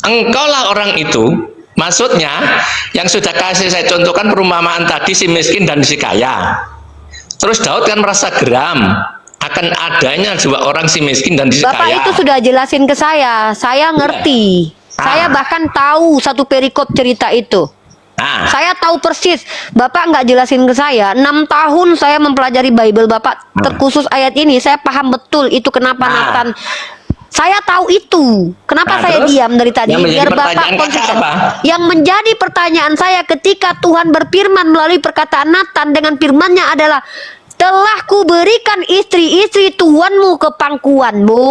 Engkaulah orang itu. Maksudnya yang sudah kasih saya contohkan perumpamaan tadi, si miskin dan si kaya. Terus Daud kan merasa geram akan adanya dua orang, si miskin dan si Bapak kaya. itu sudah jelasin ke saya ngerti. Saya bahkan tahu satu perikop cerita itu. Saya tahu persis. Bapak nggak jelasin ke saya. 6 tahun saya mempelajari Bible Bapak, terkhusus ayat ini. Saya paham betul itu kenapa Nathan. Saya tahu itu. Kenapa saya terus, diam dari tadi? yang menjadi Biar Bapak pertanyaan konsisten. apa? Yang menjadi pertanyaan saya ketika Tuhan berfirman melalui perkataan Nathan dengan firman-Nya adalah, telah kuberikan istri-istri tuanmu ke pangkuanmu.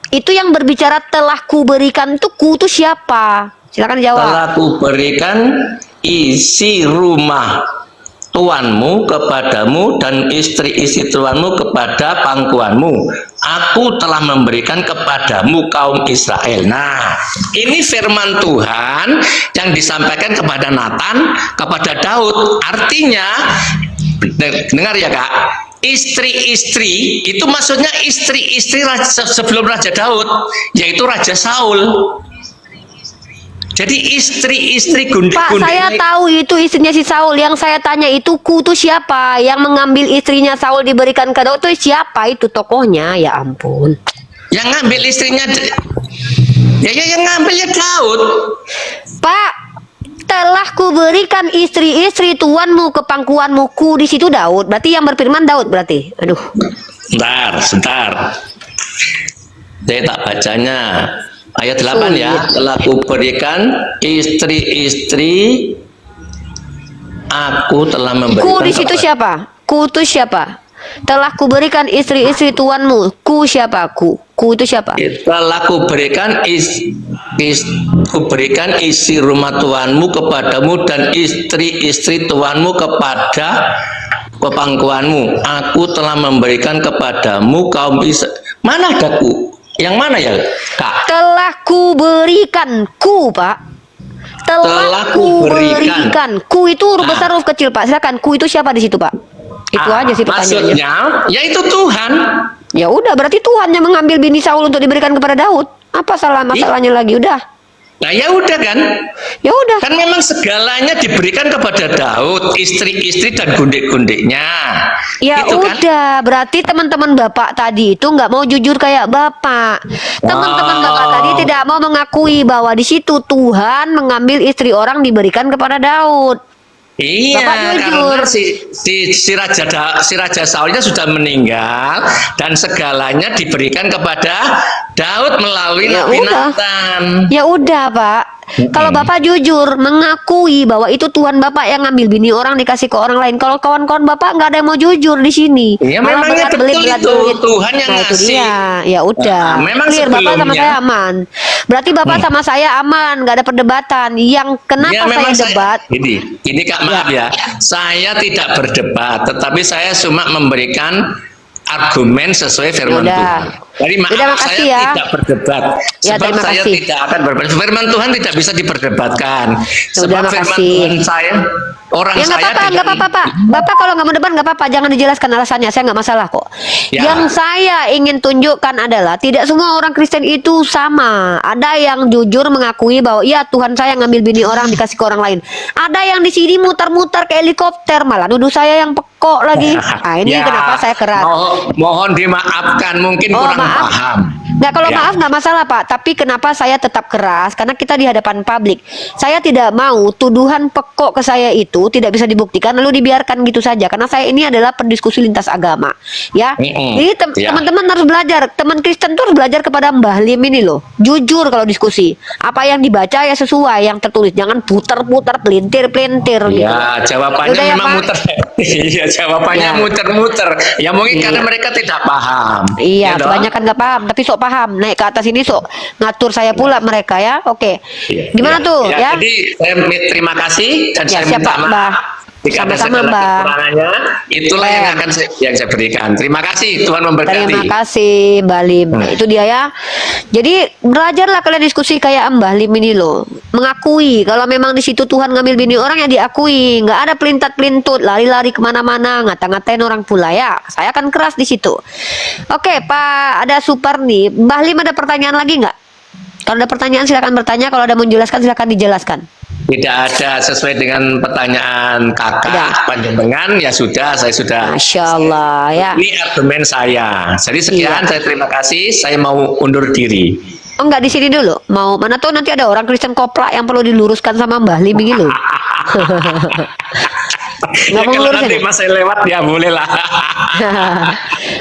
Itu yang berbicara telah kuberikan itu, ku itu siapa? Silakan jawab. Telah kuberikan isi rumah tuanmu kepadamu dan istri-istri tuanmu kepada pangkuanmu. Aku telah memberikan kepadamu kaum Israel. Nah, ini firman Tuhan yang disampaikan kepada Nathan, kepada Daud. Artinya, dengar ya Kak, istri-istri itu maksudnya istri-istri sebelum Raja Daud, yaitu Raja Saul. Jadi istri-istri Pak, saya ini, tahu itu istrinya si Saul. Yang saya tanya itu, ku itu siapa? Yang mengambil istrinya Saul diberikan ke Daud itu siapa? Itu tokohnya, ya ampun. yang ngambil istrinya, yang ngambilnya Daud. Pak, telah kuberikan istri-istri tuanmu ke pangkuanmu. Ku di situ Daud. Berarti yang berfirman Daud berarti. Aduh. Sebentar. Saya tak bacanya. Ayat 8 ya. Telah kuberikan istri-istri, aku telah memberikan. Ku di situ siapa? Ku itu siapa? Telah kuberikan istri-istri tuanmu. Ku siapa? Ku itu siapa? Telah kuberikan kuberikan isi rumah tuanmu kepadamu dan istri-istri tuanmu kepada pangkuanmu. Aku telah memberikan kepadamu kaum Israel. Mana ada ku? Yang mana ya, Kak? Telah kuberikan, ku Pak. Telah kuberikan. Ku itu huruf besar huruf kecil Pak. Silakan. Ku itu siapa di situ Pak? Itu aja sih pertanyaannya. Maksudnya, yaitu Tuhan. Ya udah, berarti Tuhan yang mengambil bini Saul untuk diberikan kepada Daud. Apa masalahnya lagi? Udah. Nah ya udah kan. Ya udah. Kan memang segalanya diberikan kepada Daud, istri-istri dan gundik-gundiknya. Ya gitu udah, kan? berarti teman-teman Bapak tadi itu nggak mau jujur kayak Bapak. Teman-teman Bapak tadi tidak mau mengakui bahwa di situ Tuhan mengambil istri orang diberikan kepada Daud. Iya, Bapak jujur. karena si Raja Saulnya sudah meninggal dan segalanya diberikan kepada Daud melalui Ya Nabi udah. Nathan. Ya udah Pak. Kalau Bapak jujur mengakui bahwa itu Tuhan Bapak yang ngambil bini orang dikasih ke orang lain. Kalau kawan-kawan Bapak nggak ada yang mau jujur di sini. Iya, Malah memangnya betul belit-belit. itu Tuhan yang Nah, itu ngasih. dia. Ya udah. Nah, memang Clear, Bapak sama sebelumnya- saya aman. Berarti Bapak sama saya aman, nggak ada perdebatan. Yang kenapa Ya, saya memang debat? Ini Kak, maaf ya. Saya tidak berdebat, tetapi saya cuma memberikan argumen sesuai firman Yaudah. Tuhan. Jadi maaf, Yaudah, makasih saya ya. tidak berdebat. Ya, Sebab terima saya kasih. tidak akan berdebat. Firman Tuhan tidak bisa diperdebatkan. Sebab firman makasih. Tuhan saya, orang Ya nggak saya apa-apa, nggak apa-apa Pak. Bapak kalau nggak mau debat nggak apa-apa, jangan dijelaskan alasannya, saya nggak masalah kok. Ya. Yang saya ingin tunjukkan adalah tidak semua orang Kristen itu sama. Ada yang jujur mengakui bahwa iya Tuhan saya ngambil bini orang dikasih ke orang lain. Ada yang di sini muter-muter ke helikopter malah nuduh saya yang pekok lagi. Ah ini Ya, kenapa saya keras. Mohon dimaafkan, mungkin Oh, kurang maaf. paham. Nggak, kalau Ya. maaf nggak masalah Pak. Tapi kenapa saya tetap keras? Karena kita di hadapan publik. Saya tidak mau tuduhan pekok ke saya itu tidak bisa dibuktikan lalu dibiarkan gitu saja. Karena saya ini adalah pendiskusi lintas agama, ya. Jadi Ya. teman-teman harus belajar. Teman Kristen tuh harus belajar kepada Mbah Lim ini loh. Jujur kalau diskusi. Apa yang dibaca ya sesuai yang tertulis. Jangan putar-putar, pelintir-pelintir. gitu. Ya, jawabannya Yaudah ya, memang Pak. muter. Iya, jawabannya Ya. muter-muter. Ya mungkin Iya. karena mereka tidak paham. Iya, Ya toh? kebanyakan nggak paham, tapi sok paham. Naik ke atas ini sok ngatur saya pula mereka ya. Oke. Iya, Gimana iya. tuh Ya, ya? Jadi saya terima kasih dan Ya, saya siap, minta Pak, maaf. Mbah. Jika ada Sama-sama, segala Mbah. kekurangannya, itulah yang akan saya berikan. Terima kasih, Tuhan memberkati. Terima kasih Mbak Lim. Itu dia ya. Jadi belajarlah kalian diskusi kayak Mbah Lim ini loh. mengakui kalau memang di situ Tuhan ngambil bini orang ya diakui, nggak ada pelintat-pelintut lari-lari kemana-mana ngata-ngatain orang pula ya. Saya akan keras di situ. Oke Pak, ada Suparni. Mbah Lim ada pertanyaan lagi nggak? Kalau ada pertanyaan silakan bertanya, kalau ada menjelaskan silakan dijelaskan. Tidak ada, sesuai dengan pertanyaan kakak panjenengan ya sudah, saya sudah. Masya Allah ya. Ini argumen saya. Jadi sekian, saya terima kasih. Saya mau undur diri. Oh enggak, di sini dulu. Mau mana tahu nanti ada orang Kristen koplak yang perlu diluruskan sama Mbah Lim gitu. Ya, kalau nanti mas saya lewat ya boleh lah.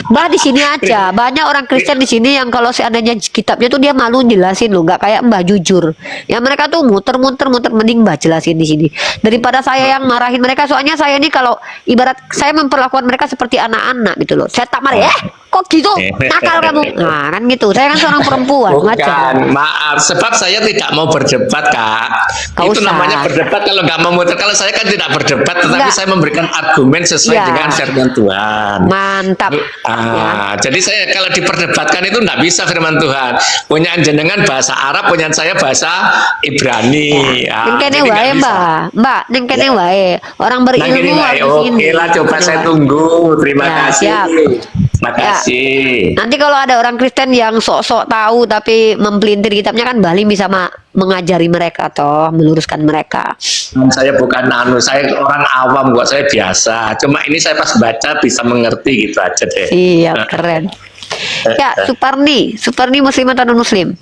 Mbah di sini aja. Banyak orang Kristen di sini yang kalau seandainya kitabnya tuh dia malu jelasin loh, nggak kayak Mbah jujur. Ya mereka tuh muter-muter mending Mbah jelasin di sini. Daripada saya yang marahin mereka, soalnya saya ini kalau ibarat saya memperlakukan mereka seperti anak-anak gitu loh. Saya tak marah, kok gitu? Nakal kamu. Nah, kan gitu. Saya kan seorang perempuan, Bukan, maaf, sebab saya tidak mau berdebat, Kak. Itu namanya berdebat kalau nggak mau muter. Kalau saya kan tidak berdebat, tetapi saya memberikan argumen sesuai dengan firman Tuhan. Mantap. Jadi saya kalau diperdebatkan itu nggak bisa firman Tuhan. Punya jenengan bahasa Arab, punya saya bahasa Ibrani. Neng kene wae, Mbak. Neng kene wae. Orang berilmu harus ini. Oke lah, coba saya tunggu. Terima kasih. Siap. Makasih. Nanti kalau ada orang Kristen yang sok-sok tahu tapi mempelintir kitabnya kan Mbah Lim bisa mengajari mereka atau meluruskan mereka. Saya bukan saya orang awam kok, saya biasa. Cuma ini saya pas baca bisa mengerti gitu aja deh. Iya, keren. Ya, Suparni Muslim atau non Muslim?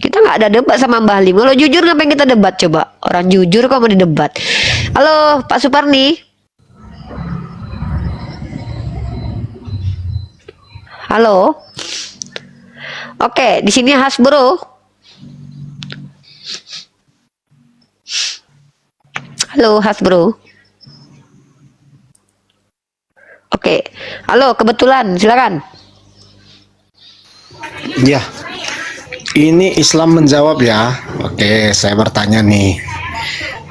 Kita nggak ada debat sama Mbah Lim. Kalau jujur ngapain kita debat coba? Orang jujur kok mau didebat. Halo, Pak Suparni. Halo. Oke, di sini Hasbro. Halo Hasbro. Oke. Halo, kebetulan, silakan. Ya. Ini Islam menjawab ya. Oke, saya bertanya nih.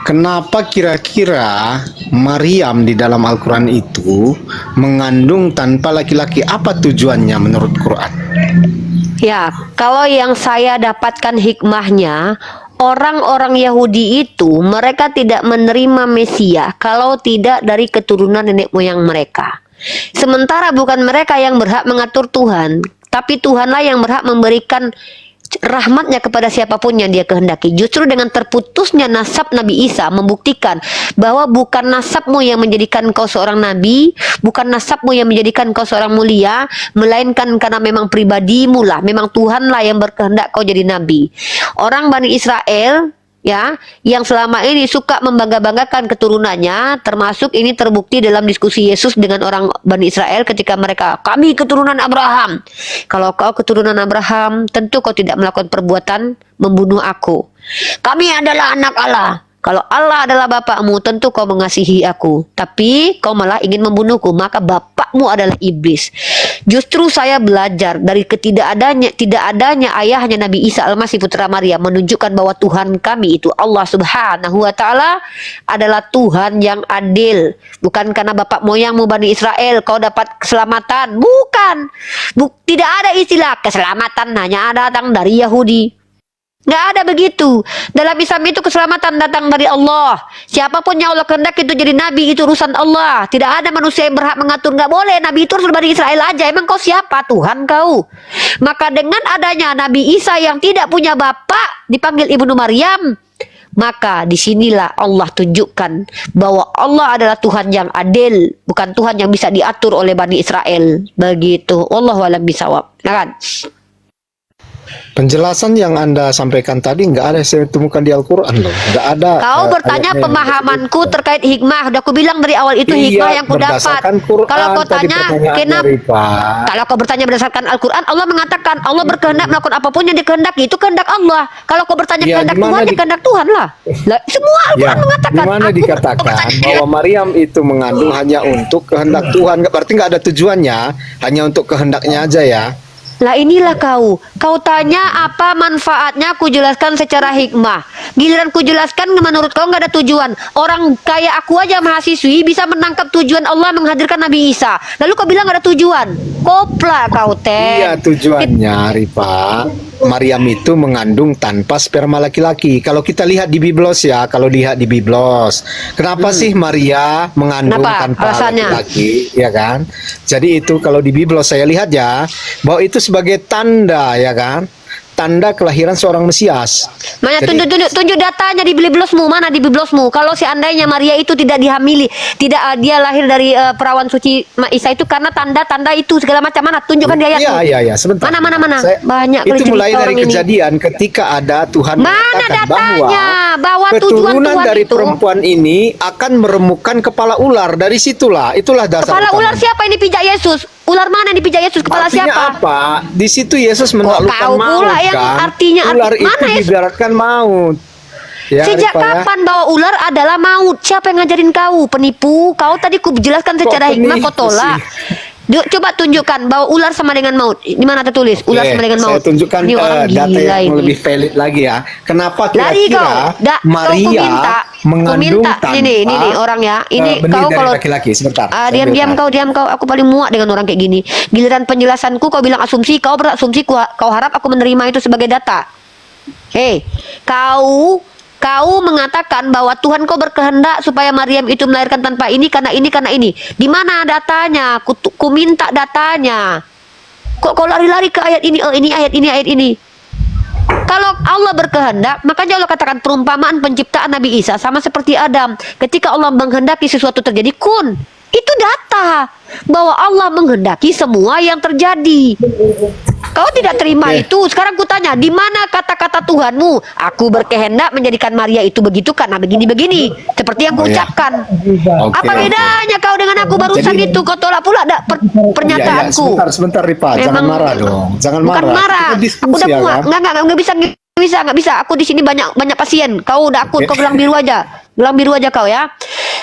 Kenapa kira-kira Maryam di dalam Al-Quran itu mengandung tanpa laki-laki? Apa tujuannya menurut Quran? Ya, kalau yang saya dapatkan hikmahnya, orang-orang Yahudi itu mereka tidak menerima Mesia kalau tidak dari keturunan nenek moyang mereka. Sementara bukan mereka yang berhak mengatur Tuhan, tapi Tuhanlah yang berhak memberikan rahmatnya kepada siapapun yang dia kehendaki. Justru dengan terputusnya nasab Nabi Isa membuktikan bahwa bukan nasabmu yang menjadikan kau seorang nabi, bukan nasabmu yang menjadikan kau seorang mulia, melainkan karena memang pribadimu lah, memang Tuhanlah yang berkehendak kau jadi nabi. Orang Bani Israel ya, yang selama ini suka membangga-banggakan keturunannya, termasuk ini terbukti dalam diskusi Yesus dengan orang Bani Israel ketika mereka, kami keturunan Abraham. Kalau kau keturunan Abraham, tentu kau tidak melakukan perbuatan membunuh aku. Kami adalah anak Allah. Kalau Allah adalah bapakmu, tentu kau mengasihi aku. Tapi kau malah ingin membunuhku, maka bapakmu adalah iblis. Justru saya belajar dari tidak adanya ayahnya Nabi Isa Al-Masih putra Maria menunjukkan bahwa Tuhan kami itu Allah Subhanahu wa taala adalah Tuhan yang adil. Bukan karena bapak moyangmu Bani Israel kau dapat keselamatan. Bukan. Tidak ada istilah keselamatan hanya datang dari Yahudi. Nggak ada begitu. Dalam Islam itu keselamatan datang dari Allah. Siapapun yang Allah kehendak itu jadi nabi, itu urusan Allah. Tidak ada manusia yang berhak mengatur. Nggak boleh. Nabi itu harus dari Israel aja. Emang kau siapa? Tuhan kau. Maka dengan adanya Nabi Isa yang tidak punya bapak dipanggil Ibnu Maryam, maka disinilah Allah tunjukkan bahwa Allah adalah Tuhan yang adil, bukan Tuhan yang bisa diatur oleh Bani Israel. Begitu. Wallahu a'lam bishawab. Nah kan? Penjelasan yang Anda sampaikan tadi nggak ada saya temukan di Al-Quran loh. Nggak ada. Kau bertanya pemahamanku terkait hikmah. Udah aku bilang dari awal itu hikmah yang ku dapat. Kalau kau tanya kenapa? Kalau kau bertanya berdasarkan Al-Quran, Allah mengatakan Allah berkehendak melakukan apapun yang dikehendaki, itu kehendak Allah. Kalau kau bertanya kehendak Tuhan, ya kehendak Tuhan lah. Semua Al-Quran mengatakan. Di mana dikatakan bahwa Maryam itu mengandung hanya untuk kehendak Tuhan? Berarti nggak ada tujuannya, hanya untuk kehendaknya aja ya. Lah inilah kau tanya apa manfaatnya, aku jelaskan secara hikmah. Giliran ku jelaskan menurut kau nggak ada tujuan. Orang kayak aku aja mahasiswi bisa menangkap tujuan Allah menghadirkan Nabi Isa. Lalu kau bilang nggak ada tujuan. Kopla kau teh. Iya tujuannya Rifa. Maryam itu mengandung tanpa sperma laki-laki. Kalau kita lihat di Biblos ya, kalau lihat di Biblos, kenapa sih Maria mengandung Kenapa? tanpa Alasannya? laki-laki, ya kan? Jadi itu kalau di Biblos saya lihat ya, bahwa itu sebagai tanda, ya kan? Tanda kelahiran seorang Mesias. Mana Jadi- tunjuk datanya di Biblosmu, mana di Biblosmu? Kalau seandainya Maria itu tidak dihamili, tidak dia lahir dari perawan suci Isa itu karena tanda-tanda itu segala macam, mana tunjukkan di ayatmu. Iya, sebentar. Mana. Banyak itu cerita mulai dari orang ini. kejadian ketika ada Tuhan Mana mengatakan datanya? Bahwa tujuan keturunan Tuhan dari itu- perempuan ini akan meremukkan kepala ular. Dari situlah, itulah dasar Kepala ular utamanya. siapa yang dipijak Yesus? Ular mana yang dipijak Yesus? Kepala Artinya siapa? apa? Di situ Yesus menaklukkan tahu maut pula yang kan? artinya ular mana itu Yesus? diibaratkan maut. Ya, Sejak Rifa, ya. kapan bahwa ular adalah maut? Siapa yang ngajarin kau? Penipu? Kau tadi ku jelaskan secara hikmah kau penipu tolak. Coba tunjukkan bahwa ular sama dengan maut. Di mana tertulis? Ular Oke, sama dengan maut. saya tunjukkan Ini orang data gila yang ini. lebih valid lagi ya. Kenapa Lari kira-kira kau. Kau Maria ku minta. tanpa Ini orang ya. Ini benih kau dari kalau laki-laki sebentar. saya diam ambilkan. diam kau. Aku paling muak dengan orang kayak gini. Giliran penjelasanku kau bilang asumsi, kau berasumsi, kau harap aku menerima itu sebagai data. Hei, kau mengatakan bahwa Tuhan kau berkehendak supaya Maryam itu melahirkan tanpa ini karena ini karena ini. Di mana datanya? Ku minta datanya. Kok kau lari-lari ke ayat ini? Oh, ini ayat ini, ayat ini. Kalau Allah berkehendak, makanya Allah katakan perumpamaan penciptaan Nabi Isa sama seperti Adam. Ketika Allah menghendaki sesuatu terjadi, kun. Itu data bahwa Allah menghendaki semua yang terjadi. Kau tidak terima itu. Sekarang kutanya, di mana kata-kata Tuhanmu? Aku berkehendak menjadikan Maria itu begitu karena begini-begini. Seperti yang kuucapkan. Apa bedanya kau dengan aku barusan Jadi- itu? Kau tolak pula pernyataanku. Sebentar Rifa, jangan Memang- marah dong. Jangan Bukan marah. marah. Kita Aku diskusi udah ya muak. kan? Nggak bisa. Aku di sini banyak pasien. Kau udah akut, kau gelang biru aja kau ya.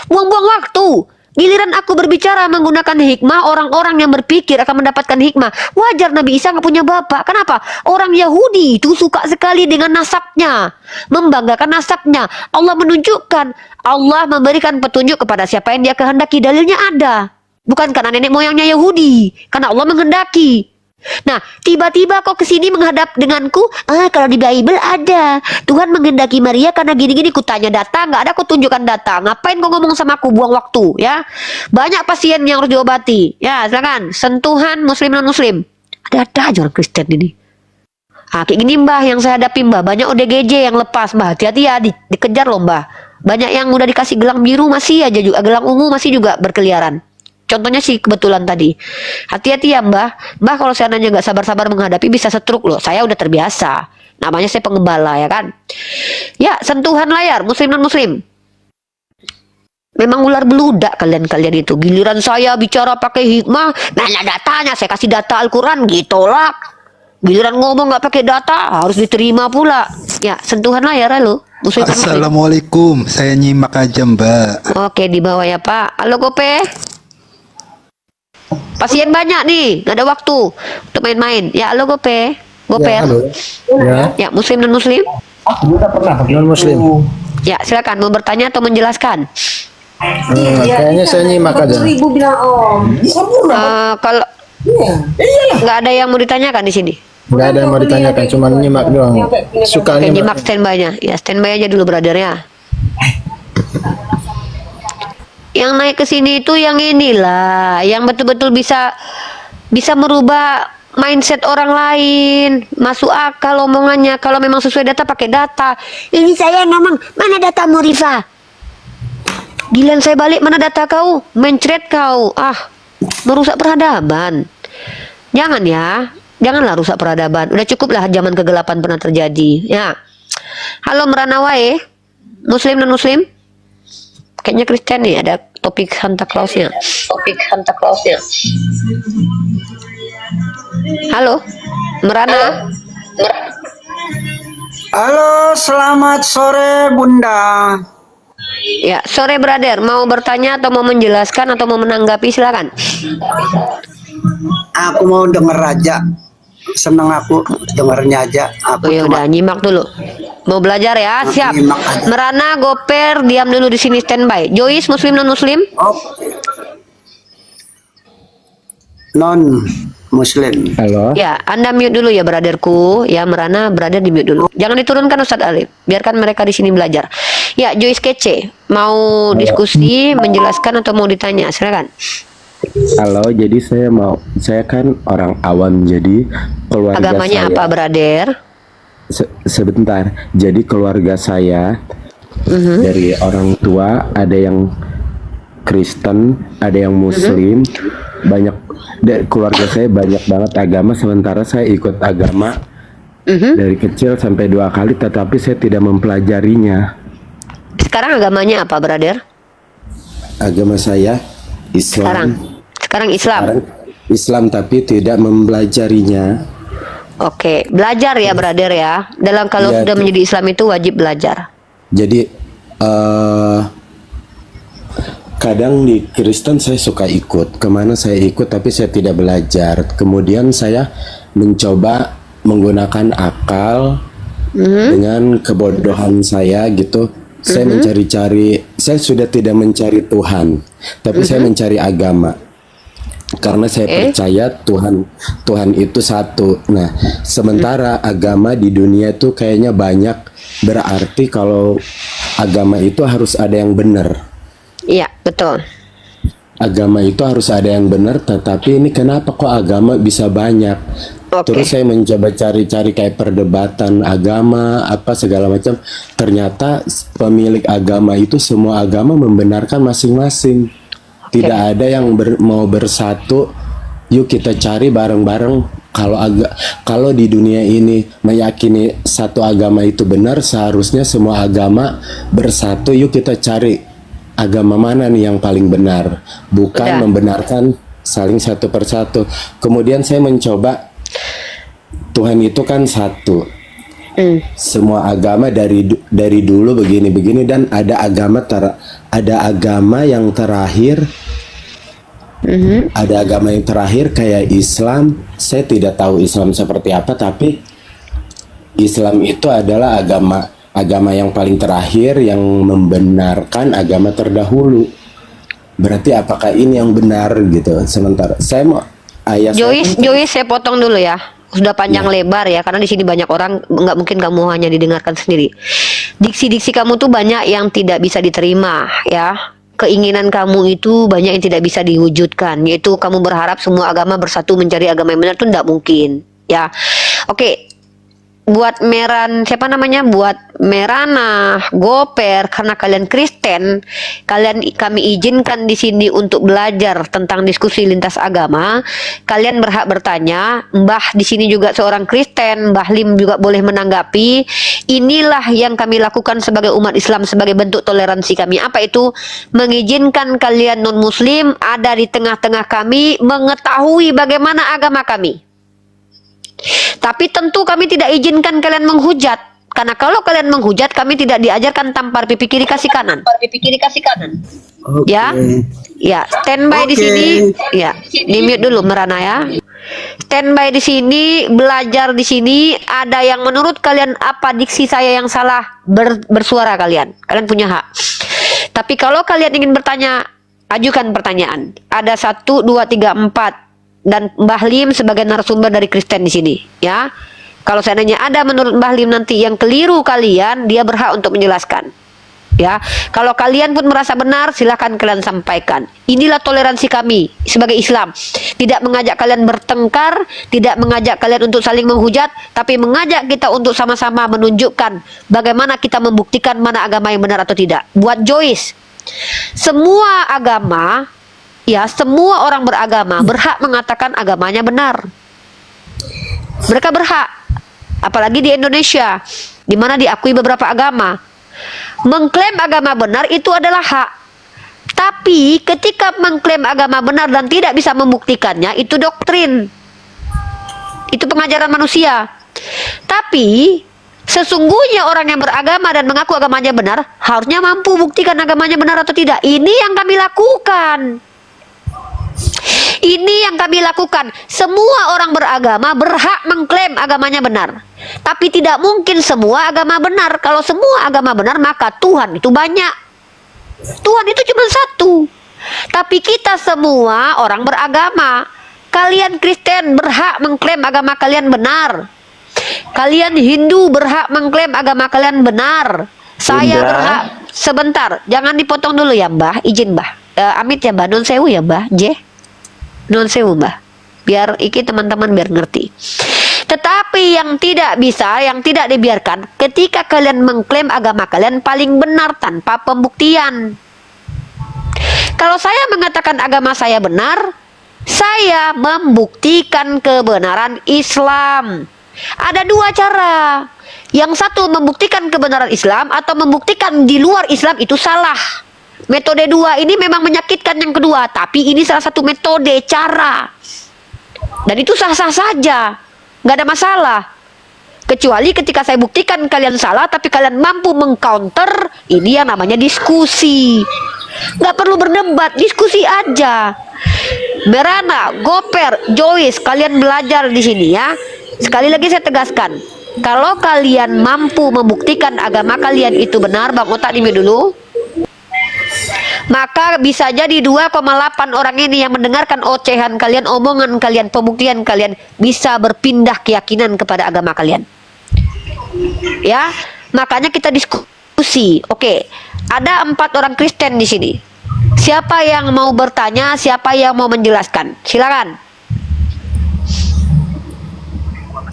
Buang-buang waktu. Giliran aku berbicara menggunakan hikmah, orang-orang yang berpikir akan mendapatkan hikmah. Wajar Nabi Isa nggak punya bapak. Kenapa? Orang Yahudi itu suka sekali dengan nasabnya, membanggakan nasabnya. Allah menunjukkan, Allah memberikan petunjuk kepada siapa yang Dia kehendaki. Dalilnya ada. Bukan karena nenek moyangnya Yahudi, karena Allah menghendaki. Nah, tiba-tiba kok kesini menghadap denganku, kalau di Bible ada Tuhan menghendaki Maria karena gini-gini. Kutanya data, nggak ada, aku tunjukkan data. Ngapain kau ngomong sama aku, buang waktu ya. Banyak pasien yang harus diobati ya. Silakan, sentuhan muslim non muslim. Ada aja orang Kristen ini. Kayak gini mbah yang saya hadapi mbah. Banyak ODGJ yang lepas mbah. Hati-hati ya, dikejar loh mbah. Banyak yang udah dikasih gelang biru masih aja juga, gelang ungu masih juga berkeliaran. Contohnya sih kebetulan tadi. Hati-hati ya mbah. Mbah kalau seandainya nggak sabar-sabar menghadapi bisa setruk loh. Saya udah terbiasa. Namanya saya pengembala ya kan. Ya, sentuhan layar muslim non muslim. Memang ular beludak kalian itu. Giliran saya bicara pakai hikmah, mana datanya? Saya kasih data Al-Quran, ditolak. Giliran ngomong nggak pakai data, harus diterima pula. Ya, sentuhan layar lo. Muslim non muslim. Assalamualaikum, saya nyimak aja Mbak. Oke, di bawah ya Pak. Halo Gope. Pasien banyak nih, nggak ada waktu untuk main-main. Ya, halo Gope. Gope. Ya, muslim non muslim. Non muslim. Ya, silakan mau bertanya atau menjelaskan. Kayaknya saya nyimak aja. Kalau nggak ada yang mau ditanyakan di sini. Nggak ada yang mau ditanyakan, cuma nyimak doang. Suka Oke, nyimak standby-nya. Ya, standby aja dulu brother ya. Yang naik ke sini itu yang inilah, yang betul-betul bisa merubah mindset orang lain, masuk akal omongannya. Kalau memang sesuai data, pakai data. Ini saya ngomong, mana datamu Rifa? Giliran saya balik, mana data kau? Mencret kau. Merusak peradaban. Jangan ya, janganlah rusak peradaban. Udah cukuplah zaman kegelapan pernah terjadi. Ya. Halo Meranawai, muslim non muslim? Kayaknya Kristen nih, ada topik Santa Clausnya. Halo, Merana. Halo, selamat sore Bunda. Ya, sore brother. Mau bertanya atau mau menjelaskan atau mau menanggapi, silakan. Aku mau denger aja. Seneng aku dengernya aja. Aku Ya udah, nyimak dulu. Mau belajar ya? Siap. Merana, Goper, diam dulu di sini standby. Joyce, Muslim non Muslim? Non Muslim. Halo. Ya, Anda mute dulu ya, brotherku. Ya, Merana, brother di mute dulu. Jangan diturunkan Ustadz Alif. Biarkan mereka di sini belajar. Ya, Joyce Kece, mau diskusi, menjelaskan atau mau ditanya? Silakan. Halo, jadi saya kan orang awam, jadi keluarga Agamanya saya. apa, brother? Sebentar, jadi keluarga saya dari orang tua ada yang Kristen, ada yang Muslim, banyak keluarga saya banyak banget agama. Sementara saya ikut agama dari kecil sampai 2 kali, tetapi saya tidak mempelajarinya. Sekarang agamanya apa, brother? Agama saya Islam. Sekarang Islam. Sekarang Islam, tapi tidak mempelajarinya. Oke, belajar ya, brother ya. Dalam kalau Ya, sudah menjadi Islam itu wajib belajar. Jadi kadang di Kristen saya suka ikut, kemana saya ikut, tapi saya tidak belajar. Kemudian saya mencoba menggunakan akal dengan kebodohan saya gitu. Saya mencari-cari, saya sudah tidak mencari Tuhan, tapi saya mencari agama. Karena saya percaya Tuhan itu satu. Nah, sementara agama di dunia itu kayaknya banyak, berarti kalau agama itu harus ada yang benar. Iya, betul. Agama itu harus ada yang benar, tetapi ini kenapa kok agama bisa banyak? Terus saya mencoba cari-cari kayak perdebatan agama, apa segala macam. Ternyata pemilik agama itu semua agama membenarkan masing-masing. Tidak ada yang mau bersatu. Yuk kita cari bareng-bareng. Kalau di dunia ini meyakini satu agama itu benar, seharusnya semua agama bersatu. Yuk kita cari agama mana nih yang paling benar, bukan membenarkan saling satu persatu. Kemudian saya mencoba, Tuhan itu kan satu. Semua agama dari dulu begini-begini, dan ada agama yang terakhir. Ada agama yang terakhir kayak Islam. Saya tidak tahu Islam seperti apa, tapi Islam itu adalah agama yang paling terakhir yang membenarkan agama terdahulu. Berarti apakah ini yang benar gitu? Sementara saya mau ayat. Joyce, saya potong dulu ya. Sudah panjang lebar ya, karena di sini banyak orang, nggak mungkin kamu hanya didengarkan sendiri. Diksi-diksi kamu tuh banyak yang tidak bisa diterima ya. Keinginan kamu itu banyak yang tidak bisa diwujudkan, yaitu kamu berharap semua agama bersatu mencari agama yang benar, itu tidak mungkin ya. Oke. Buat buat Merana, Goper, karena kalian Kristen, kami izinkan di sini untuk belajar tentang diskusi lintas agama. Kalian berhak bertanya. Mbah di sini juga seorang Kristen, Mbah Lim juga boleh menanggapi. Inilah yang kami lakukan sebagai umat Islam, sebagai bentuk toleransi kami. Apa itu? Mengizinkan kalian non-Muslim ada di tengah-tengah kami, mengetahui bagaimana agama kami. Tapi tentu kami tidak izinkan kalian menghujat, karena kalau kalian menghujat, kami tidak diajarkan tampar pipi kiri kasih kanan. Ya, ya, standby di sini. Ya, di mute dulu Merana ya. Standby di sini, belajar di sini. Ada yang menurut kalian apa diksi saya yang salah, bersuara kalian punya hak. Tapi kalau kalian ingin bertanya, ajukan pertanyaan. Ada 1, 2, 3, 4. Dan Mbah Lim sebagai narasumber dari Kristen di sini, ya. Kalau seandainya ada menurut Mbah Lim nanti yang keliru kalian, dia berhak untuk menjelaskan, ya. Kalau kalian pun merasa benar, silahkan kalian sampaikan. Inilah toleransi kami sebagai Islam. Tidak mengajak kalian bertengkar, tidak mengajak kalian untuk saling menghujat, tapi mengajak kita untuk sama-sama menunjukkan bagaimana kita membuktikan mana agama yang benar atau tidak. Buat Joyce, semua agama, ya, semua orang beragama berhak mengatakan agamanya benar. Mereka berhak, apalagi di Indonesia, di mana diakui beberapa agama. Mengklaim agama benar itu adalah hak. Tapi ketika mengklaim agama benar dan tidak bisa membuktikannya, itu doktrin. Itu pengajaran manusia. Tapi sesungguhnya orang yang beragama dan mengaku agamanya benar harusnya mampu buktikan agamanya benar atau tidak. Ini yang kami lakukan. Ini yang kami lakukan. Semua orang beragama berhak mengklaim agamanya benar. Tapi tidak mungkin semua agama benar. Kalau semua agama benar, maka Tuhan itu banyak. Tuhan itu cuma satu. Tapi kita semua orang beragama. Kalian Kristen berhak mengklaim agama kalian benar. Kalian Hindu berhak mengklaim agama kalian benar. Saya berhak. Sebentar, jangan dipotong dulu ya Mbah. Izin Mbah. Amit ya Mbah, non sewu ya Mbah. Non sewu Mbah. Biar iki teman-teman biar ngerti. Tetapi yang tidak bisa, yang tidak dibiarkan, ketika kalian mengklaim agama kalian paling benar tanpa pembuktian. Kalau saya mengatakan agama saya benar, saya membuktikan kebenaran Islam. Ada dua cara. Yang satu membuktikan kebenaran Islam, atau membuktikan di luar Islam itu salah. Metode dua ini memang menyakitkan yang kedua, tapi ini salah satu metode cara. Dan itu sah-sah saja. Nggak ada masalah, kecuali ketika saya buktikan kalian salah tapi kalian mampu mengcounter. Ini yang namanya diskusi. Nggak perlu berdebat, diskusi aja. Berana, Goper, Joyce, kalian belajar di sini ya. Sekali lagi saya tegaskan, kalau kalian mampu membuktikan agama kalian itu benar, Bang Otak dimi dulu, maka bisa jadi 2,8 orang ini yang mendengarkan ocehan kalian, omongan kalian, pembuktian kalian, bisa berpindah keyakinan kepada agama kalian. Ya, makanya kita diskusi. Oke, ada 4 orang Kristen di sini. Siapa yang mau bertanya? Siapa yang mau menjelaskan? Silakan.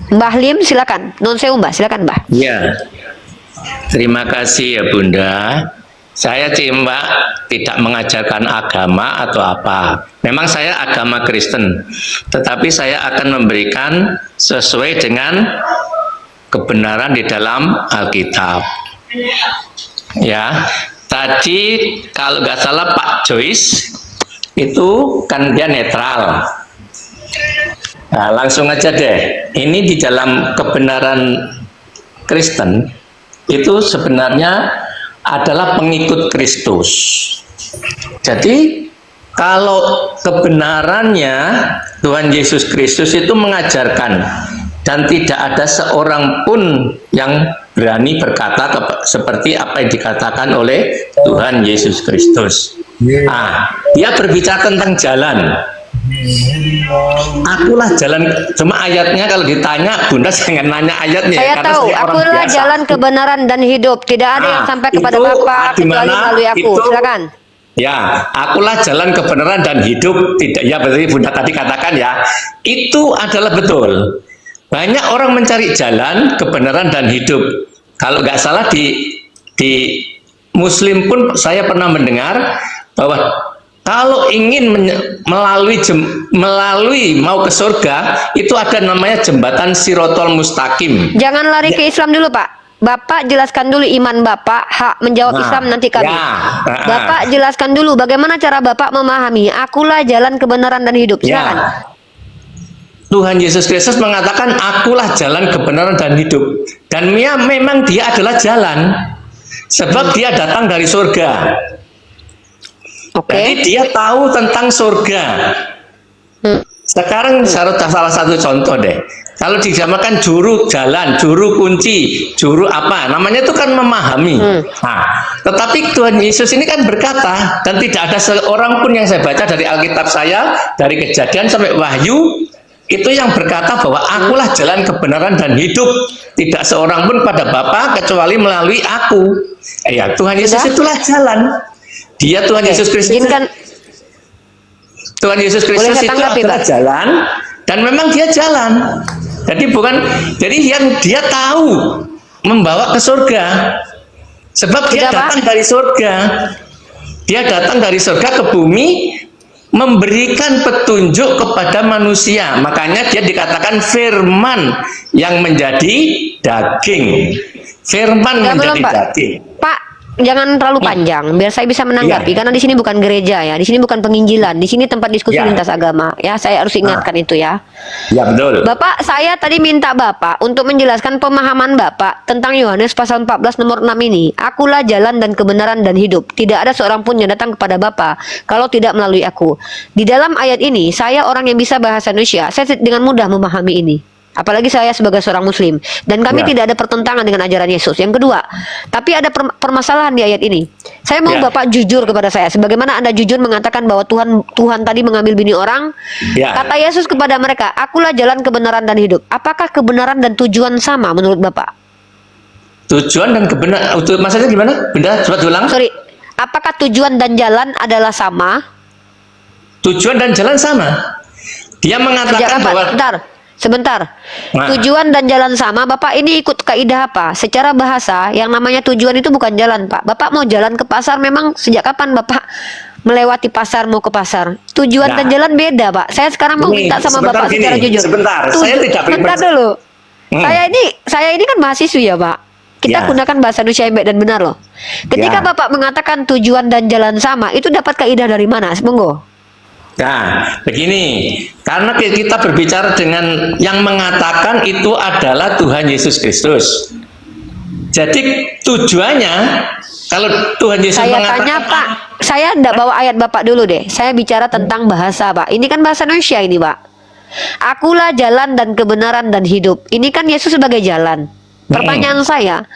Mbah Lim, silakan. Non sewu Mbah, silakan Mbah. Ya, terima kasih ya Bunda. Saya Mbak tidak mengajarkan agama atau apa. Memang saya agama Kristen, tetapi saya akan memberikan sesuai dengan kebenaran di dalam Alkitab. Ya, tadi kalau nggak salah Pak Joyce itu kan dia netral. Nah, langsung aja deh. Ini di dalam kebenaran Kristen itu sebenarnya adalah pengikut Kristus. Jadi kalau kebenarannya Tuhan Yesus Kristus itu mengajarkan, dan tidak ada seorang pun yang berani berkata seperti apa yang dikatakan oleh Tuhan Yesus Kristus. Dia berbicara tentang jalan. Akulah jalan. Cuma ayatnya kalau ditanya, Bunda jangan nanya ayatnya. Saya tahu, akulah jalan kebenaran dan hidup. Tidak ada yang sampai kepada Bapa kecuali melalui aku. Silakan. Ya, akulah jalan kebenaran dan hidup. Tidak, ya berarti Bunda tadi katakan ya. Itu adalah betul. Banyak orang mencari jalan kebenaran dan hidup. Kalau nggak salah di Muslim pun saya pernah mendengar bahwa kalau ingin melalui mau ke surga, itu ada namanya jembatan Sirotol Mustaqim. Jangan lari ke Islam dulu Pak. Bapak jelaskan dulu iman Bapak, hak menjawab Islam nanti kami. Bapak jelaskan dulu bagaimana cara Bapak memahami akulah jalan kebenaran dan hidup. Silakan. Tuhan Yesus Kristus mengatakan akulah jalan kebenaran dan hidup. Dan memang dia adalah jalan. Sebab dia datang dari surga. Jadi dia tahu tentang surga. Sekarang salah satu contoh deh. Kalau dijamakkan juru jalan, juru kunci, juru apa, namanya itu kan memahami. Tetapi Tuhan Yesus ini kan berkata, dan tidak ada seorang pun yang saya baca dari Alkitab saya, dari Kejadian sampai Wahyu, itu yang berkata bahwa akulah jalan kebenaran dan hidup. Tidak seorang pun pada Bapa kecuali melalui aku. Ya, Tuhan Yesus itulah jalan. Dia Tuhan Yesus Kristus. Tuhan Yesus Kristus itu adalah jalan, dan memang dia jalan. Jadi yang dia tahu membawa ke surga. Sebab dia datang dari surga. Dia datang dari surga ke bumi memberikan petunjuk kepada manusia. Makanya dia dikatakan firman yang menjadi daging. Firman menjadi daging. Pak, jangan terlalu panjang biar saya bisa menanggapi, karena di sini bukan gereja ya, di sini bukan penginjilan, di sini tempat diskusi lintas agama ya. Saya harus ingatkan itu ya. Ya betul. Bapak, saya tadi minta Bapak untuk menjelaskan pemahaman Bapak tentang Yohanes pasal 14 nomor 6 ini. Akulah jalan dan kebenaran dan hidup. Tidak ada seorang pun yang datang kepada Bapa kalau tidak melalui aku. Di dalam ayat ini, saya orang yang bisa bahasa Indonesia, saya dengan mudah memahami ini. Apalagi saya sebagai seorang muslim. Dan kami tidak ada pertentangan dengan ajaran Yesus. Yang kedua, tapi ada permasalahan di ayat ini. Saya mau Bapak jujur kepada saya. Sebagaimana Anda jujur mengatakan bahwa Tuhan tadi mengambil bini orang. Kata Yesus kepada mereka, akulah jalan kebenaran dan hidup. Apakah kebenaran dan tujuan sama menurut Bapak? Tujuan dan kebenaran, maksudnya gimana? Benda, coba diulang. Sorry, apakah tujuan dan jalan adalah sama? Tujuan dan jalan sama. Dia mengatakan bahwa Sebentar. Nah. Tujuan dan jalan sama, Bapak ini ikut kaidah apa? Secara bahasa, yang namanya tujuan itu bukan jalan, Pak. Bapak mau jalan ke pasar, memang sejak kapan Bapak melewati pasar mau ke pasar? Tujuan dan jalan beda, Pak. Saya sekarang mau minta sama Bapak secara jujur. Saya tidak Sebentar dulu. Saya ini kan mahasiswi ya, Pak. Kita gunakan bahasa Indonesia yang baik dan benar loh. Ketika Bapak mengatakan tujuan dan jalan sama, itu dapat kaidah dari mana? Monggo. Nah, begini, karena kita berbicara dengan yang mengatakan itu adalah Tuhan Yesus Kristus. Jadi tujuannya, kalau Tuhan Yesus mengatakan, tanya Pak, saya tidak bawa ayat Bapak dulu deh. Saya bicara tentang bahasa, Pak. Ini kan bahasa Indonesia ini, Pak. Akulah jalan dan kebenaran dan hidup. Ini kan Yesus sebagai jalan. Pertanyaan saya,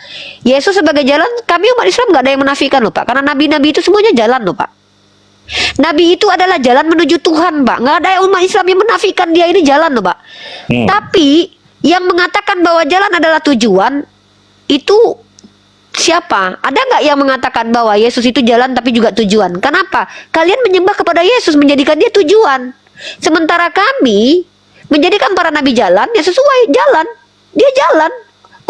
Yesus sebagai jalan, kami umat Islam nggak ada yang menafikan loh, Pak. Karena nabi-nabi itu semuanya jalan loh, Pak. Nabi itu adalah jalan menuju Tuhan, Pak. Nggak ada umat Islam yang menafikan dia ini jalan loh, Pak. Tapi yang mengatakan bahwa jalan adalah tujuan itu siapa? Ada nggak yang mengatakan bahwa Yesus itu jalan tapi juga tujuan? Kenapa? Kalian menyembah kepada Yesus, menjadikan dia tujuan. Sementara kami menjadikan para nabi jalan, ya sesuai jalan. Dia jalan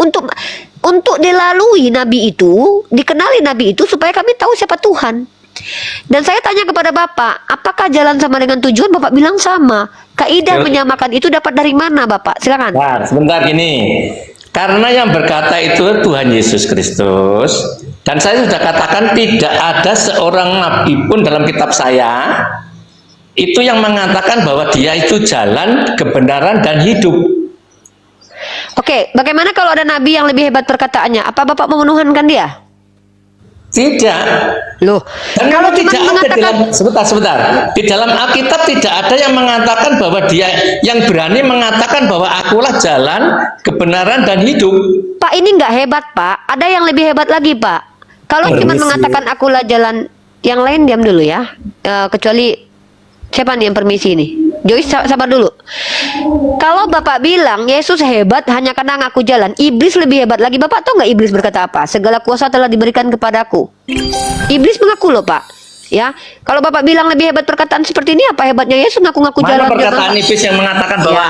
untuk dilalui nabi itu, dikenali nabi itu supaya kami tahu siapa Tuhan. Dan saya tanya kepada Bapak, apakah jalan sama dengan tujuan? Bapak bilang sama. Kaidah menyamakan itu dapat dari mana, Bapak? Silakan. Nah, sebentar gini. Karena yang berkata itu Tuhan Yesus Kristus, dan saya sudah katakan tidak ada seorang nabi pun dalam kitab saya itu yang mengatakan bahwa dia itu jalan, kebenaran, dan hidup. Oke, bagaimana kalau ada nabi yang lebih hebat perkataannya? Apa Bapak memenuhankan dia? Tidak. Loh, dan kalau tidak ada dalam sebentar. Di dalam Alkitab tidak ada yang mengatakan bahwa dia yang berani mengatakan bahwa akulah jalan, kebenaran, dan hidup. Pak, ini nggak hebat, Pak. Ada yang lebih hebat lagi, Pak. Kalau cuma mengatakan akulah jalan, yang lain diam dulu ya. Kecuali siapa nih yang permisi ini? Joyce, sabar dulu. Kalau Bapak bilang Yesus hebat hanya karena ngaku jalan, iblis lebih hebat lagi. Bapak tahu nggak iblis berkata apa? Segala kuasa telah diberikan kepadaku. Iblis mengaku loh, Pak. Ya, kalau Bapak bilang lebih hebat perkataan seperti ini, apa hebatnya Yesus ngaku-ngaku jalan? Mana perkataan iblis yang mengatakan bahwa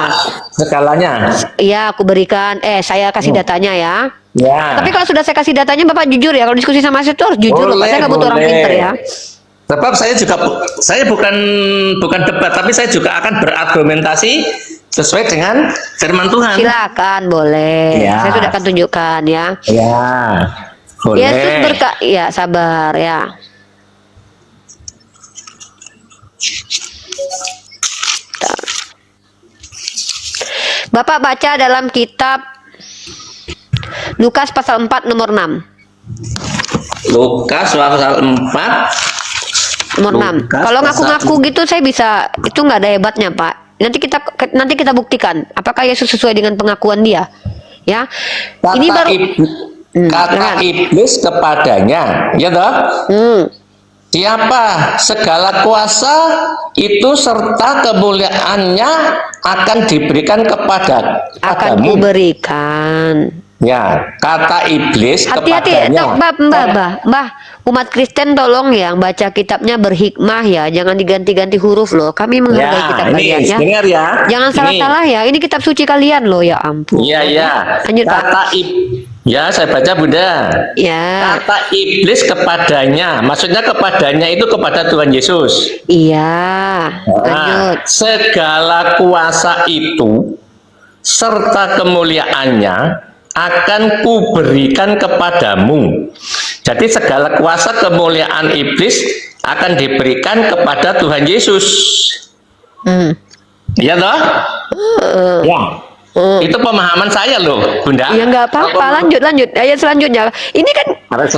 segalanya? Iya, aku berikan. Saya kasih datanya ya. Ya. Tapi kalau sudah saya kasih datanya, Bapak jujur ya. Kalau diskusi sama saya itu harus jujur loh, Pak. Saya nggak butuh orang pinter ya. Sebab saya bukan debat, tapi saya juga akan berargumentasi sesuai dengan firman Tuhan. Silakan, boleh. Ya. Saya sudah akan tunjukkan ya. Ya, boleh. Yesus ya, sabar ya. Bapak baca dalam kitab Lukas pasal 4 nomor 6. Lukas pasal 4 nomor 6. Kalau ngaku-ngaku gitu saya bisa, itu nggak ada hebatnya, Pak. Nanti kita buktikan apakah Yesus sesuai dengan pengakuan dia. Ya. Ini baru kata iblis kepadanya, ya toh? Siapa segala kuasa itu serta kemuliaannya akan diberikan kepadamu. Akan kuberikan. Ya, kata iblis hati-hati, kepadanya. Mbah, umat Kristen tolong ya baca kitabnya berhikmah ya, jangan diganti-ganti huruf loh. Kami menghargai kitab kalian ya. Dengar ya. Jangan salah-salah ya. Ini kitab suci kalian loh, ya ampun. Iya. Lanjut, Pak. Ya, saya baca Bunda. Ya. Kata iblis kepadanya, maksudnya kepadanya itu kepada Tuhan Yesus. Iya. Lanjut. Segala kuasa itu serta kemuliaannya akan kuberikan kepadamu. Jadi segala kuasa kemuliaan iblis akan diberikan kepada Tuhan Yesus. Ya toh? Ya. Itu pemahaman saya loh, Bunda. Ya nggak apa-apa, lanjut ayat selanjutnya. Ini kan Ayat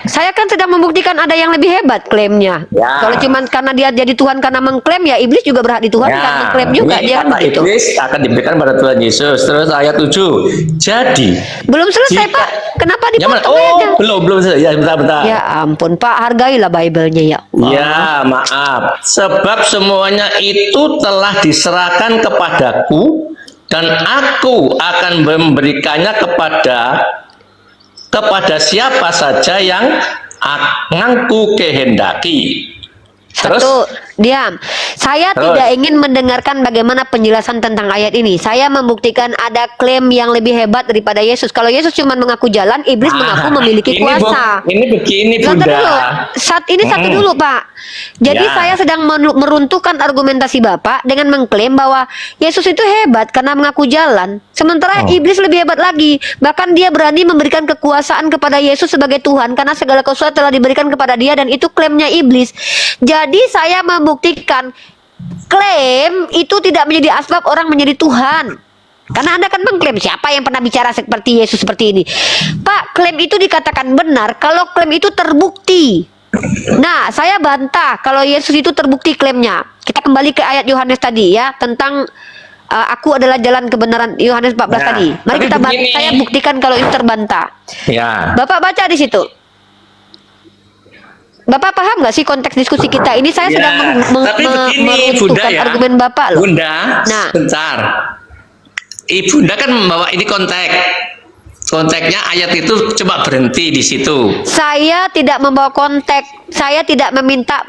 saya sedang membuktikan ada yang lebih hebat klaimnya. Ya. Kalau cuma karena dia jadi Tuhan karena mengklaim, ya iblis juga berhak dituhankan, mengklaim juga ini dia kan kata begitu. iblis akan diberikan pada Tuhan Yesus. Terus ayat 7. Jadi Belum selesai Pak, kenapa dipotong ayatnya? belum selesai. Ya, bentar. Ya ampun Pak, hargailah Bible-nya ya Allah. Ya, maaf. Sebab semuanya itu telah diserahkan kepadaku dan aku akan memberikannya kepada siapa saja yang aku kehendaki. Satu, diam. Saya tidak ingin mendengarkan bagaimana penjelasan tentang ayat ini. Saya membuktikan ada klaim yang lebih hebat daripada Yesus. Kalau Yesus cuma mengaku jalan, iblis mengaku memiliki kuasa. Ini begini, Bentar Bunda. dulu. Satu dulu, Pak. Jadi Ya. saya sedang meruntuhkan argumentasi Bapak dengan mengklaim bahwa Yesus itu hebat karena mengaku jalan. Sementara iblis lebih hebat lagi. Bahkan dia berani memberikan kekuasaan kepada Yesus sebagai Tuhan karena segala kekuasaan telah diberikan kepada dia, dan itu klaimnya iblis. Jadi saya membuktikan klaim itu tidak menjadi asbab orang menjadi Tuhan. Karena Anda kan mengklaim, siapa yang pernah bicara seperti Yesus seperti ini? Pak, klaim itu dikatakan benar kalau klaim itu terbukti. Nah, saya bantah kalau Yesus itu terbukti klaimnya. Kita kembali ke ayat Yohanes tadi ya, tentang aku adalah jalan kebenaran, Yohanes 14 tadi. Mari kita saya buktikan kalau itu terbantah. Ya. Bapak baca di situ. Bapak paham nggak sih konteks diskusi kita ini? Saya sedang tapi begini, Bunda, meruntuhkan ya. argumen Bapak loh. Bunda, Nah. bentar. Ibunda kan membawa ini konteksnya ayat itu coba berhenti di situ. Saya tidak membawa konteks. Saya tidak meminta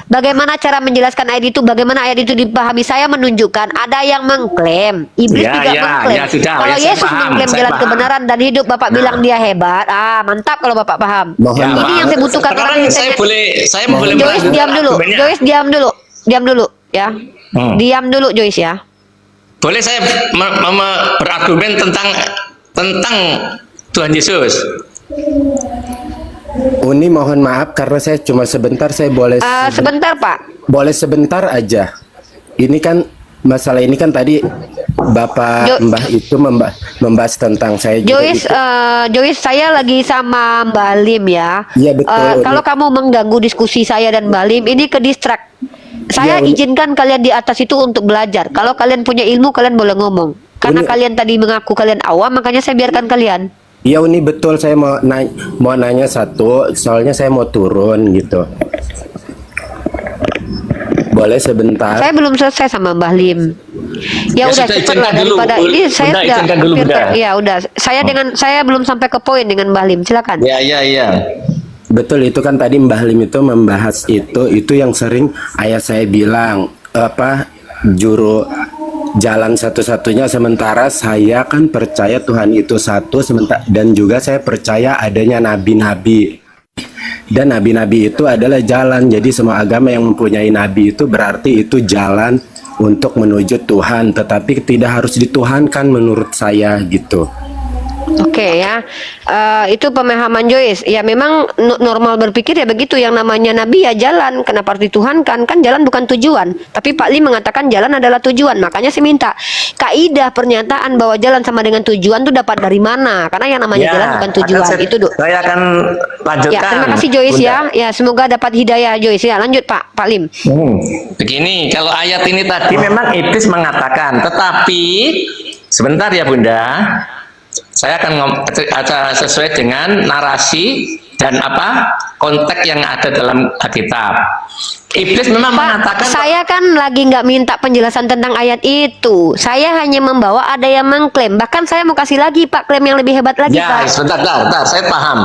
bagaimana cara menjelaskan ayat itu, bagaimana ayat itu dipahami. Saya menunjukkan ada yang mengklaim, iblis juga mengklaim. Sudah, Kalau saya Yesus paham, mengklaim saya jalan paham. kebenaran dan hidup, Bapak bilang dia hebat. Mantap kalau Bapak paham. Mohon Ini yang saya butuhkan. Sekarang saya boleh Joyce diam dulu. argumennya. Joyce diam dulu ya. Diam dulu Joyce ya. Boleh saya berargumen tentang Tuhan Yesus? Uni mohon maaf karena saya cuma sebentar, saya boleh Sebentar Pak. boleh sebentar aja. Ini kan masalah ini kan tadi Bapak Mbah itu membahas tentang saya juga Joyce, gitu. Joyce, saya lagi sama Mbah Lim ya. Iya, betul, Kalau Uni. kamu mengganggu diskusi saya dan Mbah Lim, ini ke distract. Saya Iya, Uni. izinkan kalian di atas itu untuk belajar. Kalau kalian punya ilmu, kalian boleh ngomong. Karena Uni. kalian tadi mengaku kalian awam, makanya saya biarkan kalian. Iya Uni, betul, saya mau nanya satu, soalnya saya mau turun gitu. Boleh sebentar? Saya belum selesai sama Mbah Lim. Ya udah sudah, cepatlah izinkan dulu. daripada ini saya Bunda, sudah izinkan dulu, Bunda. ya udah. Saya belum sampai ke poin dengan Mbah Lim. Silakan. Ya. Betul, itu kan tadi Mbah Lim itu membahas itu yang sering ayah saya bilang juru jalan satu-satunya, sementara saya kan percaya Tuhan itu satu, dan juga saya percaya adanya nabi-nabi, dan nabi-nabi itu adalah jalan. Jadi semua agama yang mempunyai nabi itu berarti itu jalan untuk menuju Tuhan, tetapi tidak harus dituhankan menurut saya gitu. Oke ya, itu pemahaman Joyce. Ya memang normal berpikir ya begitu. Yang namanya nabi ya jalan. Kenapa harus dituhankan? Kan jalan bukan tujuan. Tapi Pak Lim mengatakan jalan adalah tujuan. Makanya saya minta kaidah pernyataan bahwa jalan sama dengan tujuan itu dapat dari mana? Karena yang namanya jalan bukan tujuan. Saya akan lanjutkan. Ya, terima kasih Joyce ya. Ya semoga dapat hidayah Joyce ya. Lanjut Pak Lim. Begini, kalau ayat ini tadi memang iblis mengatakan, tetapi sebentar ya Bunda. Saya akan sesuai dengan narasi dan konteks yang ada dalam Alkitab. Iblis memang mengatakan. Saya kan lagi nggak minta penjelasan tentang ayat itu. Saya hanya membawa ada yang mengklaim. Bahkan saya mau kasih lagi Pak klaim yang lebih hebat lagi Ya, Pak. sebentar, saya paham.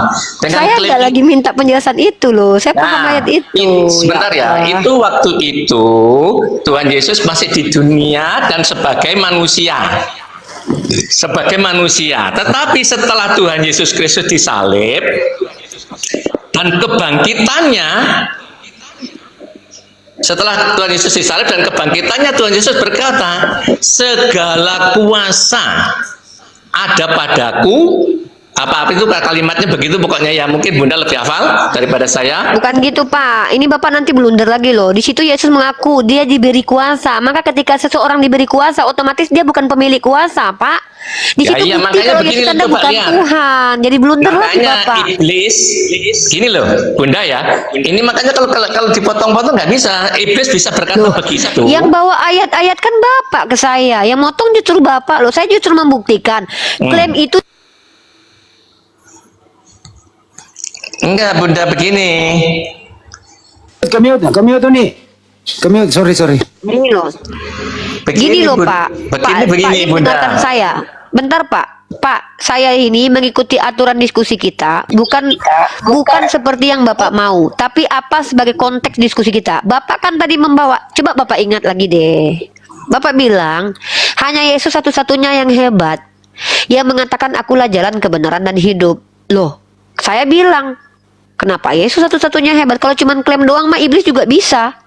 Dengan Saya klaim nggak lagi minta penjelasan itu loh. Saya paham ayat itu. Sebentar ya. Itu waktu itu Tuhan Yesus masih di dunia dan sebagai manusia. Tetapi setelah Tuhan Yesus Kristus disalib dan kebangkitannya, setelah Tuhan Yesus disalib dan kebangkitannya, Tuhan Yesus berkata, segala kuasa ada padaku, Apa itu kalimatnya begitu pokoknya ya, mungkin Bunda lebih hafal daripada saya. Bukan gitu Pak, ini Bapak nanti blunder lagi loh. Di situ Yesus mengaku dia diberi kuasa. Maka ketika seseorang diberi kuasa, otomatis dia bukan pemilik kuasa Pak. Di Ya, situ iya, bukti makanya kalau begini Yesus Anda coba bukan lihat. Tuhan. Jadi blunder lagi Makanya Bapak. iblis gini loh Bunda ya, ini makanya kalau dipotong-potong nggak bisa. Iblis bisa berkata begitu. Yang bawa ayat-ayat kan Bapak ke saya. Yang motong justru Bapak loh. Saya justru membuktikan klaim itu. Enggak Bunda, begini. Kami tuh nih. Sorry. Gini loh. Gini loh Pak. Pak, Begini Pak, Bunda. dengarkan saya. Bentar Pak, saya ini mengikuti aturan diskusi kita, bukan seperti yang Bapak mau, tapi apa sebagai konteks diskusi kita. Bapak kan tadi membawa, coba Bapak ingat lagi deh. Bapak bilang hanya Yesus satu-satunya yang hebat, yang mengatakan akulah jalan kebenaran dan hidup. Loh, saya bilang kenapa Yesus satu-satunya hebat? Kalau cuma klaim doang mah iblis juga bisa.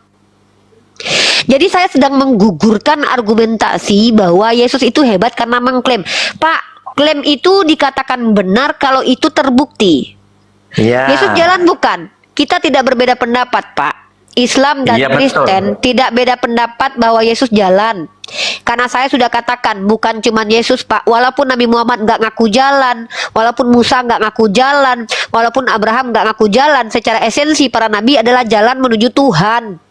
Jadi saya sedang menggugurkan argumentasi bahwa Yesus itu hebat karena mengklaim. Pak, klaim itu dikatakan benar kalau itu terbukti. Ya. Yesus jalan bukan? Kita tidak berbeda pendapat Pak. Islam dan Iya, betul. Kristen tidak beda pendapat bahwa Yesus jalan. Karena saya sudah katakan bukan cuma Yesus Pak. Walaupun Nabi Muhammad nggak ngaku jalan, walaupun Musa nggak ngaku jalan, walaupun Abraham nggak ngaku jalan, secara esensi para nabi adalah jalan menuju Tuhan.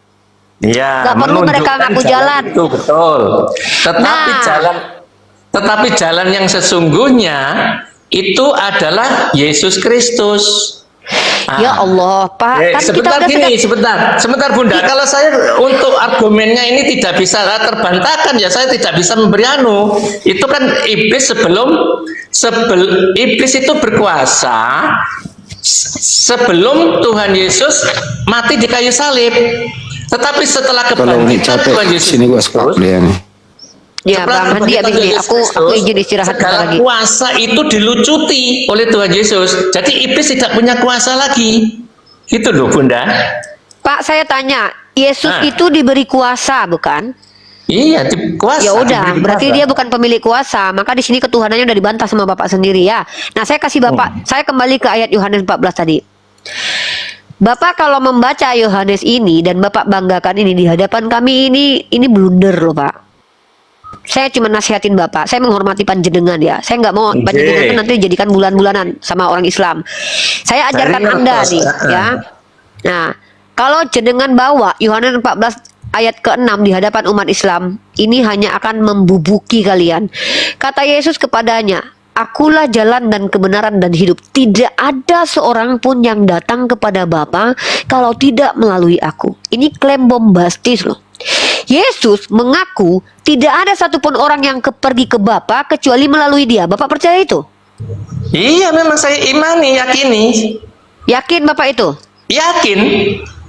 Iya, Nggak perlu mereka menunjukkan ngaku jalan. Itu betul. Tetapi jalan yang sesungguhnya itu adalah Yesus Kristus. Ya Allah Pak, kan sebentar kita gini, sebentar Bunda. Kalau saya untuk argumennya ini tidak bisa terbantahkan ya, saya tidak bisa memberi anu. Itu kan iblis iblis itu berkuasa sebelum Tuhan Yesus mati di kayu salib. Tetapi setelah kebangkitan Tuhan Yesus Kristus, ya Bang Handi begini, aku izin istirahat bentar segala lagi. kuasa itu dilucuti oleh Tuhan Yesus. Jadi iblis tidak punya kuasa lagi. Gitu loh Bunda. Pak, saya tanya, Yesus itu diberi kuasa bukan? Iya, kuasa. Ya udah, diberi berarti kuasa. dia bukan pemilik kuasa. Maka di sini ketuhanannya udah dibantah sama Bapak sendiri ya. Nah, saya kasih Bapak, saya kembali ke ayat Yohanes 14 tadi. Bapak kalau membaca Yohanes ini dan Bapak banggakan ini di hadapan kami ini blunder loh Pak. Saya cuma nasihatin Bapak, saya menghormati panjenengan ya. Saya nggak mau panjenengan itu nanti dijadikan bulan-bulanan sama orang Islam. Saya ajarkan Anda nih ya. Nah, kalau jenengan bawa Yohanes 14 ayat ke-6 di hadapan umat Islam, ini hanya akan membubuki kalian. Kata Yesus kepadanya, Akulah jalan dan kebenaran dan hidup. Tidak ada seorang pun yang datang kepada Bapa kalau tidak melalui aku. Ini klaim bombastis loh. Yesus mengaku tidak ada satupun orang yang pergi ke Bapa kecuali melalui dia. Bapak percaya itu? Iya, memang saya imani, yakini. Yakin Bapak itu? Yakin.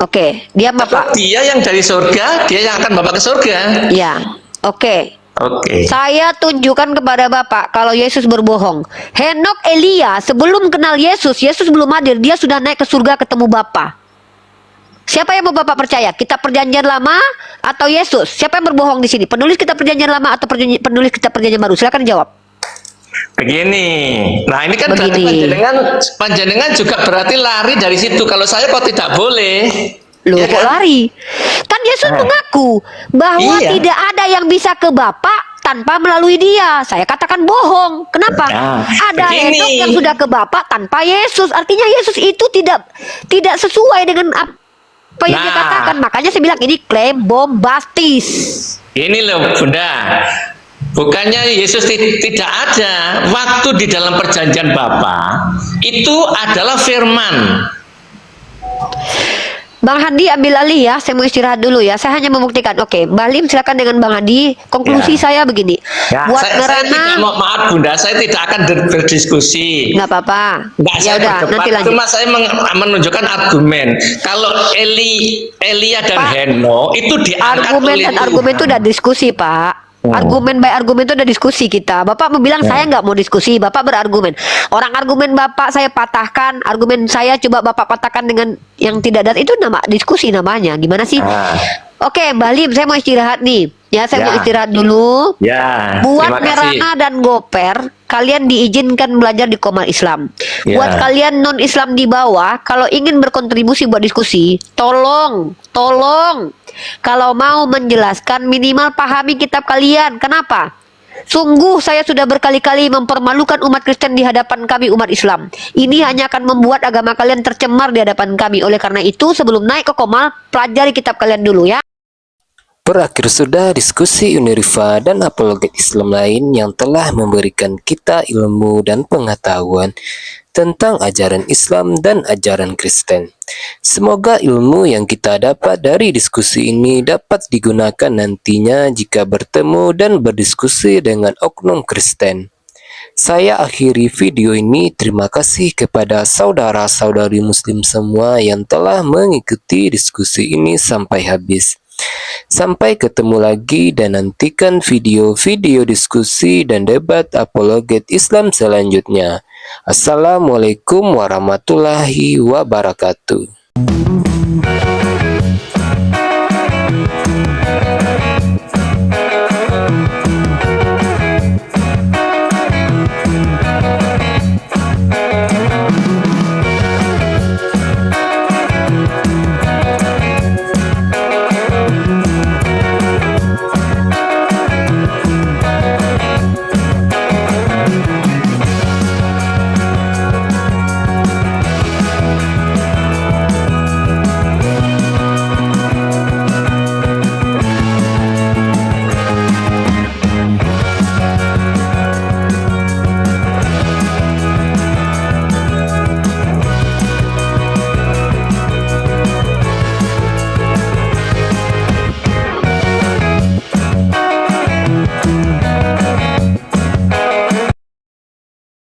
Oke, dia Bapak. Dia yang dari surga, dia yang akan Bapak ke surga. Ya, oke. Oke. Saya tunjukkan kepada Bapak kalau Yesus berbohong. Henok Elia sebelum kenal Yesus, Yesus belum hadir, dia sudah naik ke surga ketemu Bapa. Siapa yang mau Bapak percaya? Kitab Perjanjian Lama atau Yesus? Siapa yang berbohong di sini? Penulis Kitab Perjanjian Lama atau penulis Kitab Perjanjian Baru? Silakan jawab. Begini. Nah, ini kan berarti Begini. panjenengan juga berarti lari dari situ. Kalau saya kok tidak boleh. Loh, Ya kok kan? lari? Kan Yesus mengaku bahwa Iya. tidak ada yang bisa ke Bapa tanpa melalui dia. Saya katakan bohong. Kenapa? Nah, Ada begini. Henok yang sudah ke Bapa tanpa Yesus. Artinya Yesus itu tidak sesuai dengan apa yang dia Nah. katakan. Makanya saya bilang ini klaim bombastis. Ini loh Bunda. Bukannya Yesus tidak ada. Waktu di dalam perjanjian Bapa itu adalah firman. Bang Handi ambil alih ya, saya mau istirahat dulu ya. Saya hanya membuktikan. Oke, Mbak Lim silakan dengan Bang Handi. Konklusi saya begini. Ya, Buat saya tidak Ngerana, mau, maaf Bunda, saya tidak akan berdiskusi. nggak apa-apa. Enggak, Ya saya udah, berdebat. nanti lanjut. Cuma saya menunjukkan argumen. Kalau Elia dan Pak, Henok itu diangkat Argumen oleh dan argumen itu Tuhan. udah diskusi, Pak. Argumen by argumen itu ada diskusi kita. Bapak mau bilang saya nggak mau diskusi, Bapak berargumen. Orang argumen Bapak saya patahkan, argumen saya coba Bapak patahkan dengan yang tidak ada, itu nama diskusi namanya. Gimana sih? Oke, Mbak Lim, saya mau istirahat nih. Ya, saya mau istirahat dulu. Ya, Buat terima kasih. Merana dan Goper, kalian diizinkan belajar di Komal Islam. Ya. Buat kalian non Islam di bawah, kalau ingin berkontribusi buat diskusi, tolong kalau mau menjelaskan minimal pahami kitab kalian. Kenapa? Sungguh saya sudah berkali-kali mempermalukan umat Kristen di hadapan kami umat Islam. Ini hanya akan membuat agama kalian tercemar di hadapan kami. Oleh karena itu, sebelum naik ke Komal, pelajari kitab kalian dulu ya. Berakhir sudah diskusi Unirifa dan apologet Islam lain yang telah memberikan kita ilmu dan pengetahuan tentang ajaran Islam dan ajaran Kristen. Semoga ilmu yang kita dapat dari diskusi ini dapat digunakan nantinya jika bertemu dan berdiskusi dengan oknum Kristen. Saya akhiri video ini. Terima kasih kepada saudara-saudari Muslim semua yang telah mengikuti diskusi ini sampai habis. Sampai ketemu lagi dan nantikan video-video diskusi dan debat apologet Islam selanjutnya. Assalamualaikum warahmatullahi wabarakatuh.